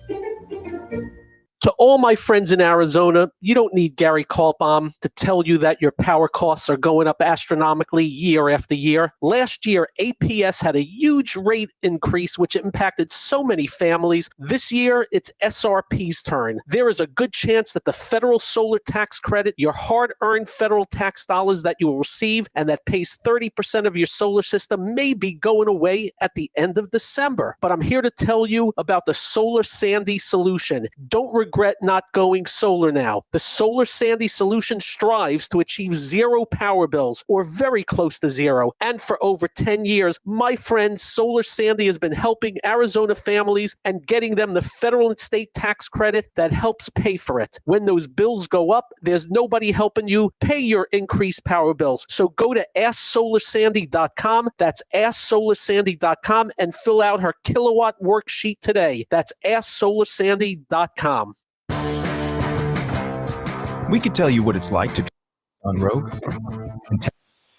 To all my friends in Arizona, you don't need Gary Kaltbaum to tell you that your power costs are going up astronomically year after year. Last year, APS had a huge rate increase, which impacted so many families. This year, it's SRP's turn. There is a good chance that the federal solar tax credit, your hard-earned federal tax dollars that you will receive and that pays 30% of your solar system, may be going away at the end of December. But I'm here to tell you about the Solar Sandy solution. Don't regret not going solar now. The Solar Sandy solution strives to achieve zero power bills, or very close to zero. And for over 10 years, my friend Solar Sandy has been helping Arizona families and getting them the federal and state tax credit that helps pay for it. When those bills go up, there's nobody helping you pay your increased power bills. So go to AskSolarSandy.com. That's AskSolarSandy.com and fill out her kilowatt worksheet today. That's AskSolarSandy.com. We could tell you what it's like to drive on Rogue and tell you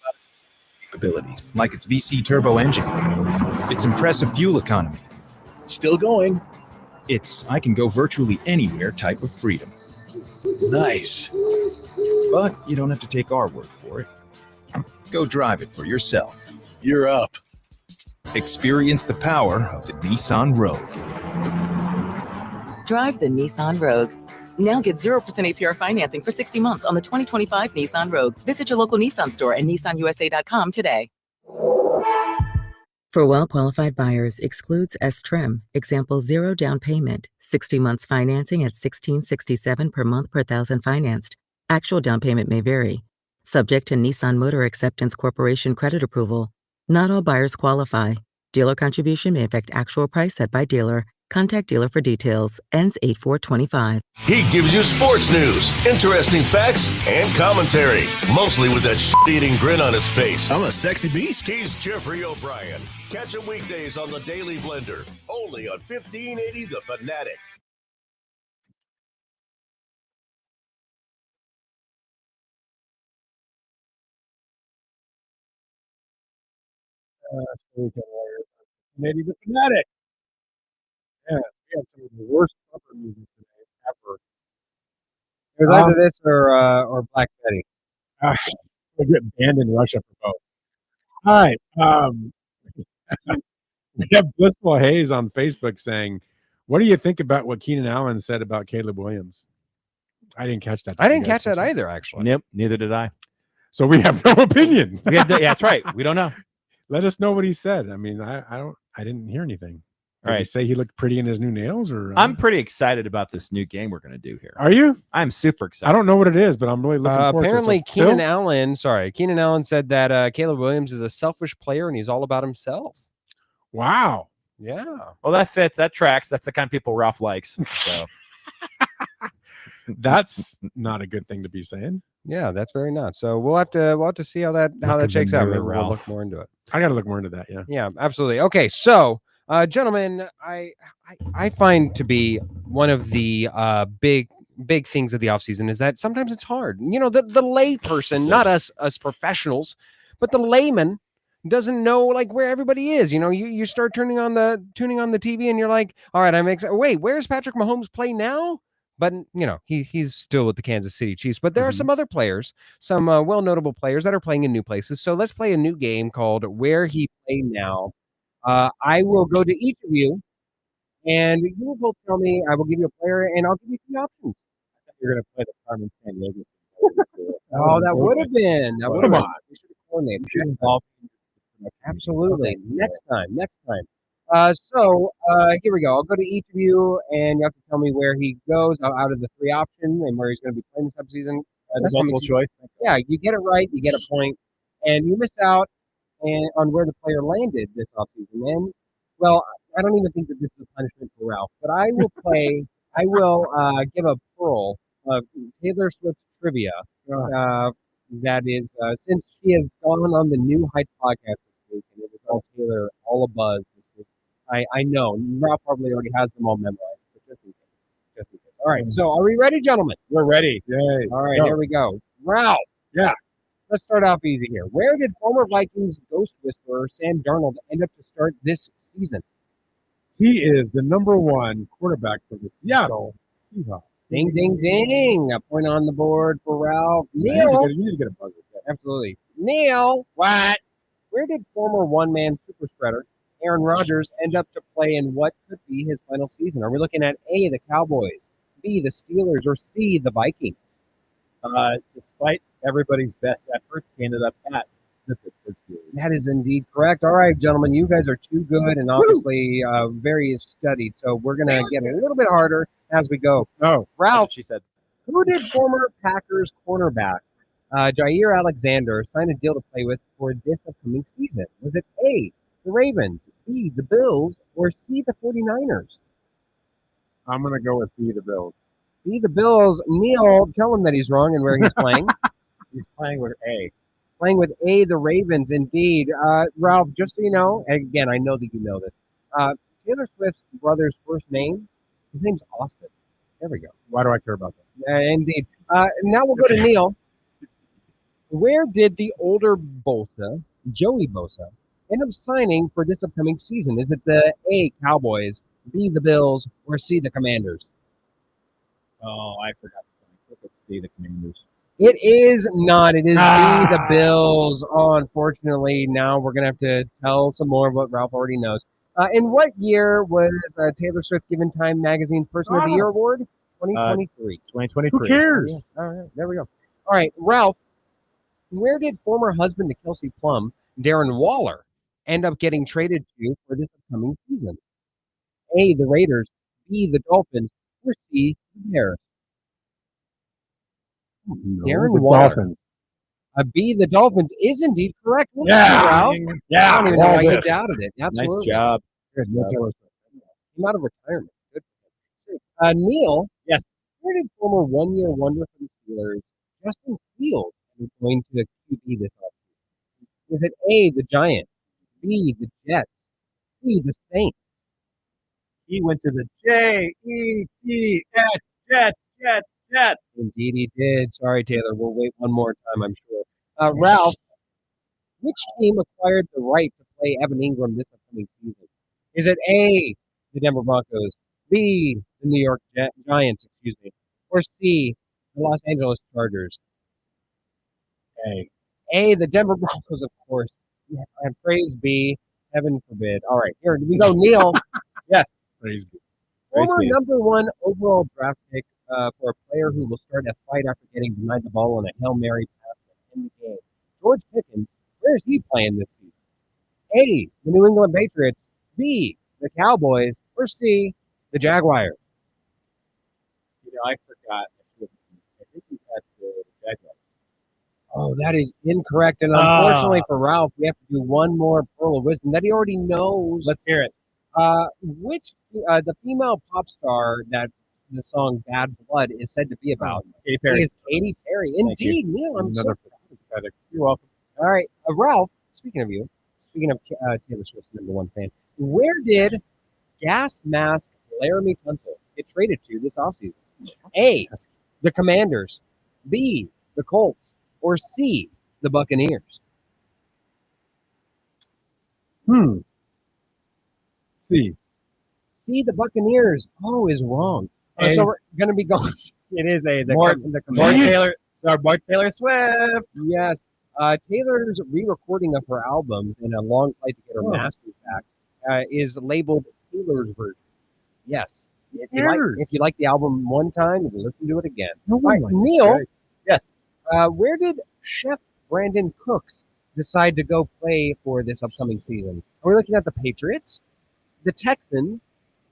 about its capabilities, like its VC turbo engine, its impressive fuel economy. Still going. It's I can go virtually anywhere type of freedom. Nice. But you don't have to take our word for it. Go drive it for yourself. You're up. Experience the power of the Nissan Rogue. Drive the Nissan Rogue. Now get 0% APR financing for 60 months on the 2025 Nissan Rogue. Visit your local Nissan store and nissanusa.com today. For well-qualified buyers, excludes S-Trim. Example, 0 down payment, 60 months financing at $1,667 per month per thousand financed. Actual down payment may vary. Subject to Nissan Motor Acceptance Corporation credit approval. Not all buyers qualify. Dealer contribution may affect actual price set by dealer. Contact dealer for details. Ends 8/4/25. He gives you sports news, interesting facts, and commentary. Mostly with that shit-eating grin on his face. I'm a sexy beast. He's Jeffrey O'Brien. Catch him weekdays on the Daily Blender. Only on 1580 The Fanatic. Maybe the Fanatic. Yeah, we had some of the worst bumper music today ever. It was either this or Black Betty. We'll get banned in Russia for both. All right. We have Blissful Hayes on Facebook saying, "What do you think about what Keenan Allen said about Caleb Williams?" I didn't catch that. I didn't catch that either, actually. Nope, neither did I. So we have no opinion. Yeah, that's right. We don't know. Let us know what he said. I mean, I didn't hear anything. Did All he right. say he looked pretty in his new nails, or I'm pretty excited about this new game we're going to do here. Are you? I'm super excited. I don't know what it is, but I'm really looking forward Apparently, to it. So, Keenan Allen said that Caleb Williams is a selfish player and he's all about himself. Wow. Yeah. Well, that fits. That tracks. That's the kind of people Ralph likes. So that's not a good thing to be saying. Yeah, that's very not. So we'll have to see how that shakes out. Maybe we'll look more into it. I got to look more into that. Yeah. Yeah, absolutely. Okay, so gentlemen, I find to be one of the big things of the offseason is that sometimes it's hard. You know, the lay person, not us professionals, but the layman doesn't know like where everybody is. You know, you start tuning on the TV and you're like, all right, wait, where's Patrick Mahomes play now? But you know, he's still with the Kansas City Chiefs. But there are some other players, some well notable players that are playing in new places. So let's play a new game called Where He Play Now. I will go to each of you, and you will tell me. I will give you a player, and I'll give you 3 options. I thought you were going to play the Carmen Sandiego. Oh, that would have been. That would have been. We should have coordinated. Absolutely. Next time. So here we go. I'll go to each of you, and you have to tell me where he goes out of the 3 options and where he's going to be playing this upseason. That's multiple choice. Yeah, you get it right, you get a point, and you miss out on where the player landed this offseason. And well, I don't even think that this is a punishment for Ralph, but I will play. I will give a pearl of Taylor Swift trivia. That is, since she has gone on the New Heights podcast this week, and it was all Taylor, all a buzz. I know Ralph probably already has them all memorized, but just in case. All right, so are we ready, gentlemen? We're ready. Yay. All right, here we go. Ralph. Yeah. Let's start off easy here. Where did former Vikings ghost whisperer Sam Darnold end up to start this season? He is the #1 quarterback for the Seattle Seahawks. Ding, ding, ding. A point on the board for Ralph. Neil. You need to get a buzzer. Absolutely. Neil. What? Where did former one-man super spreader Aaron Rodgers end up to play in what could be his final season? Are we looking at A, the Cowboys, B, the Steelers, or C, the Vikings? Despite everybody's best efforts, he ended up at the Pittsburgh Steelers. That is indeed correct. All right, gentlemen, you guys are too good and obviously very studied. So we're going to get a little bit harder as we go. Oh, Ralph, she said. Who did former Packers cornerback Jair Alexander sign a deal to play with for this upcoming season? Was it A, the Ravens, B, the Bills, or C, the 49ers? I'm going to go with B, the Bills. B, the Bills. Neil, tell him that he's wrong and where he's playing. He's playing with A. Playing with A, the Ravens, indeed. Ralph, just so you know, and again, I know that you know this, Taylor Swift's brother's first name, his name's Austin. There we go. Why do I care about that? Indeed. Now we'll go to Neil. Where did the older Bosa, Joey Bosa, end up signing for this upcoming season? Is it the A, Cowboys, B, the Bills, or C, the Commanders? Oh, I forgot. Let's see the Commanders. It is not. It is B, the Bills. Oh, unfortunately, now we're going to have to tell some more of what Ralph already knows. In what year was Taylor Swift given Time Magazine Person of the Year Award? 2023. 2023. Who cares? All right, there we go. All right, Ralph, where did former husband to Kelsey Plum, Darren Waller, end up getting traded to for this upcoming season? A, the Raiders, B, the Dolphins, or C, the Bears? Darren the Waller. Dolphins. B, the Dolphins is indeed correct. Well, Yeah. Ralph. Yeah. I don't even know why you Walrus. doubted it. Absolutely. Nice job. Good. No Taylor Swift. Came out of retirement. Good for him. Neil. Yes. Where did former one-year wonder for the Steelers, Justin Fields, is going to the QB this offseason? Is it A, the Giants, B, the Jets, C, the Saints? He went to the Jets. Indeed, he did. Sorry, Taylor. We'll wait one more time, I'm sure. Ralph, which team acquired the right to play Evan Ingram this upcoming season? Is it A, the Denver Broncos, B, the New York Giants, or C, the Los Angeles Chargers? A, the Denver Broncos, of course. Yeah, and praise B, heaven forbid. All right, here we go. Neil. Yes. Praise be. Former number one overall draft pick for a player who will start a fight after getting denied the ball on a Hail Mary pass to end the game. George Pickens, where is he playing this season? A, the New England Patriots, B, the Cowboys, or C, the Jaguars? I forgot. I think he's at the Jaguars. Oh, that is incorrect. And unfortunately for Ralph, we have to do one more pearl of wisdom that he already knows. Let's hear it. Which the female pop star that the song "Bad Blood" is said to be about Katy Perry. is Katy Perry. Indeed, Neil. I'm so pathetic. You're welcome. All right, Ralph. Speaking of Taylor Swift's #1 fan, where did gas mask Laramie Tunsil get traded to this offseason? A, the Commanders, B, the Colts, or C, the Buccaneers? C. C, the Buccaneers. Oh, is wrong. So we're going to be going. It is A, the Commanders. Mark Taylor Swift. Yes. Taylor's re-recording of her albums in a long flight to get her masters back is labeled Taylor's version. Yes. If you like the album one time, you can listen to it again. All right, Neil. Yes. Where did Chef Brandon Cooks decide to go play for this upcoming season? Are we looking at the Patriots, the Texans,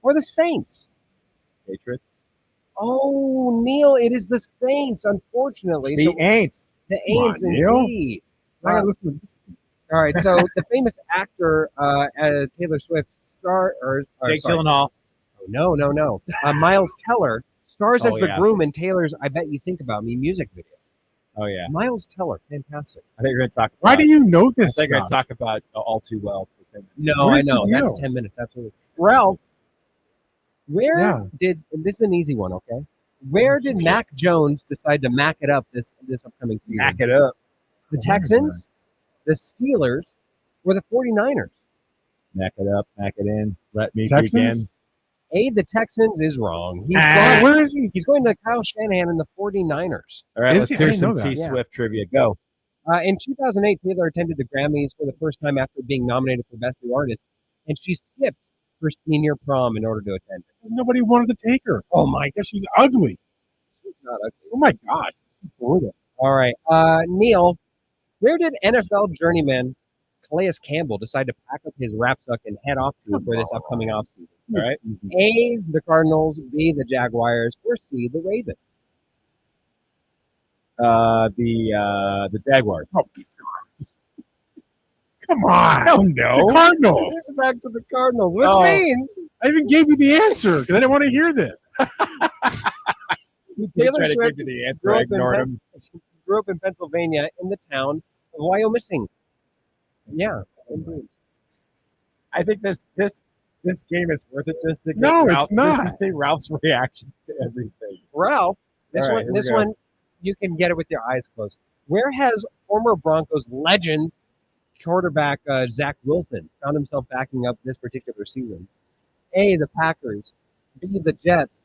or the Saints? Patriots. Oh, Neil, it is the Saints, unfortunately. The Aints. The Aints, indeed. I gotta listen to this. All right, so the famous actor Taylor Swift Jake Gyllenhaal. No. Miles Teller stars as the yeah. groom in Taylor's "I Bet You Think About Me" music video. Oh yeah. Miles Teller, fantastic. I think you're going to talk. Why do you know this? I think you're going to talk about All Too Well. No, What I is the know. That's deal? 10 minutes, absolutely. Ralph, where did this is an easy one, okay? Where did Mac Jones decide to Mac it up this upcoming season? Mac it up. The Texans, the Steelers, or the 49ers? Mac it up, mac it in. Let me Texans? begin. A, the Texans is wrong. Where is he? He's going to Kyle Shanahan and the 49ers. All right, Is let's he? I hear didn't some know T that. Swift trivia. Go. In 2008, Taylor attended the Grammys for the first time after being nominated for Best New Artist, and she skipped her senior prom in order to attend it. Nobody wanted to take her. Oh my gosh, she's ugly. She's not ugly. Oh my gosh. Brutal. All right. Neil, where did NFL journeyman Calais Campbell decide to pack up his rap suck and head off to for this upcoming offseason? All right. A, the Cardinals, B, the Jaguars, or C, the Ravens? The Jaguars. Oh, come on. No. It's the Cardinals. It's back to the Cardinals, which Oh. means I even gave you the answer because I didn't want to hear this. Taylor Trying to Swift give you the answer. grew I up, ignored him. grew up in Pennsylvania in the town of Wyomissing. Yeah. Indeed. I think this game is worth it just to get No, Ralph, it's not. Just to see Ralph's reactions to everything. Ralph, this All right, here we go. one, you can get it with your eyes closed. Where has former Broncos legend quarterback Zach Wilson found himself backing up this particular season? A, the Packers, B, the Jets,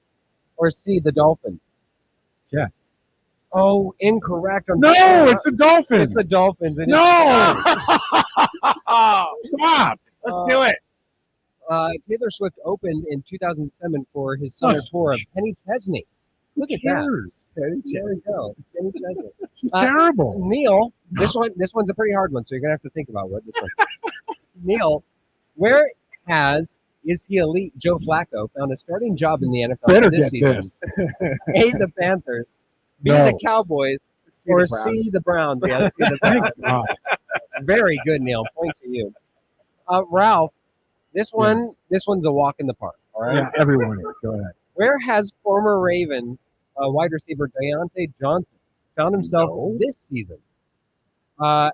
or C, the Dolphins? Jets. Oh, incorrect. No, it's the Dolphins. It's the Dolphins. And No. Stop. Let's do it. Taylor Swift opened in 2007 for his summer tour of Penny Chesney. Look at that. Cares? There we go. Penny Chesney. She's terrible. Neil, this one's a pretty hard one, so you're gonna have to think about what this one. Neil, where is he elite Joe Flacco found a starting job in the NFL Better this get season? this. A, the Panthers, B, No. the Cowboys, or the C, Browns. the Browns. Yeah, C, the Thank Browns. God. Very good, Neil. Point to you. Ralph, this one, Yes. this one's a walk in the park. All right. Yeah, everyone is. Go ahead. Where has former Ravens wide receiver Deontay Johnson found himself this season? A,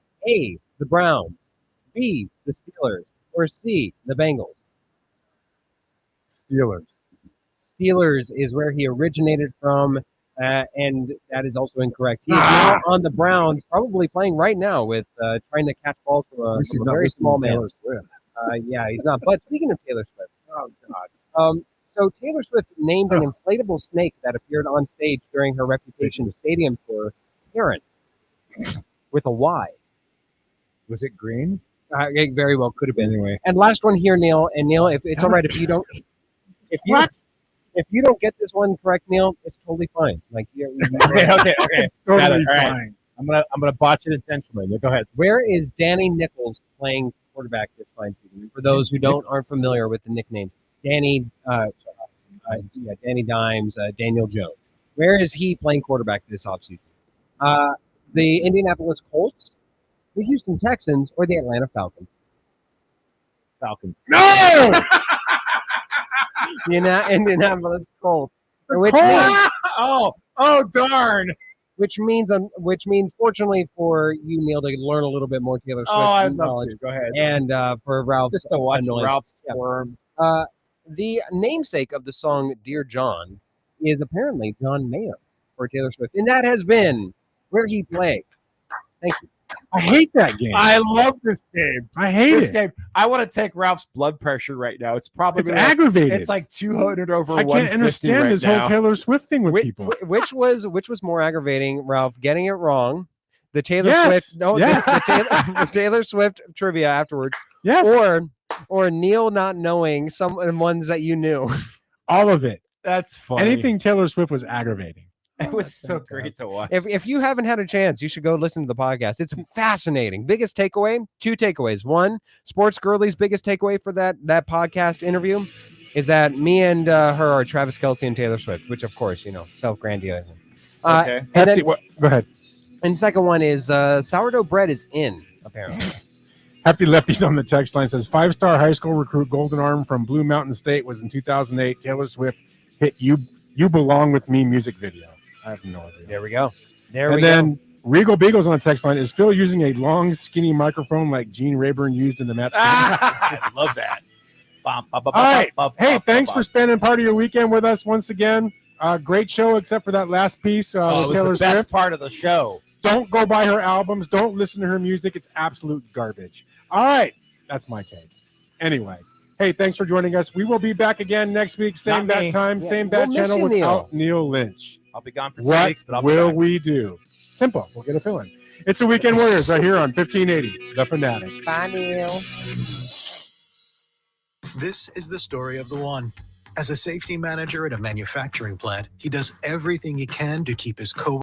the Browns, B, the Steelers, or C, the Bengals? Steelers. Steelers is where he originated from, and that is also incorrect. He is now on the Browns, probably playing right now with trying to catch balls from a, He's from a not very listening small to man. Taylor Swift. Yeah, he's not. But speaking of Taylor Swift, oh God. So Taylor Swift named an inflatable snake that appeared on stage during her Reputation Stadium tour, Karen, with a Y. Was it green? It very well could have been. Anyway. And last one here, Neil. And Neil, if it's all right, if you don't, if you don't get this one correct, Neil, it's totally fine. Like Okay. It's totally Got it. All right. fine. I'm gonna botch it intentionally. Go ahead. Where is Danny Nichols playing quarterback this fine season? For those who aren't familiar with the nickname, Danny, Danny Dimes, Daniel Jones. Where is he playing quarterback this offseason? The Indianapolis Colts, the Houston Texans, or the Atlanta Falcons? Falcons. No! The Indianapolis Colts. Oh, darn. Which means, fortunately for you, Neil, to learn a little bit more Taylor Swift I'd love knowledge, to. Go ahead. and for Ralph's Just to watch annoyance. Ralph squirm. The namesake of the song "Dear John" is apparently John Mayer for Taylor Swift, and that has been where he played. Thank you. I hate that game. I love this game. I hate This it. game. I want to take Ralph's blood pressure right now. It's probably It's aggravated. It's like 200 over I 150 can't understand right this now. whole Taylor Swift thing with people. Which was more aggravating, Ralph getting it wrong, the Taylor Yes. Swift, no, Yes. the Taylor Swift trivia afterwards, Yes. or Neil not knowing some ones that you knew. All of it. That's funny. Anything Taylor Swift was aggravating. It was so great to watch. If you haven't had a chance, you should go listen to the podcast. It's fascinating. Biggest takeaway, 2 takeaways. One, Sports Girlie's biggest takeaway for that podcast interview is that me and her are Travis Kelce and Taylor Swift, which of course, self-grandiosing. Okay. And then, Go ahead. and second one is sourdough bread is in, apparently. Hefty Lefties on the text line says 5-star high school recruit Golden Arm from Blue Mountain State was in 2008. Taylor Swift hit You Belong With Me music video. I have no idea. There we go. And then Regal Beagles on the text line is Phil using a long, skinny microphone like Gene Rayburn used in the Mets. I love that. All right. Hey, thanks for spending part of your weekend with us once again. Great show, except for that last piece It with was Taylor the best Swift. part of the show. Don't go buy her albums. Don't listen to her music. It's absolute garbage. All right. That's my take. Anyway. Hey, thanks for joining us. We will be back again next week. Same Not me. bat time, Yeah, same we'll bat miss channel you, without Neil Lynch. I'll be gone for 2 What weeks, but I'll be will back. we do? Simple. We'll get a fill in. It's the Weekend Warriors right here on 1580, The Fanatic. Bye, Neil. This is the story of the one. As a safety manager at a manufacturing plant, he does everything he can to keep his co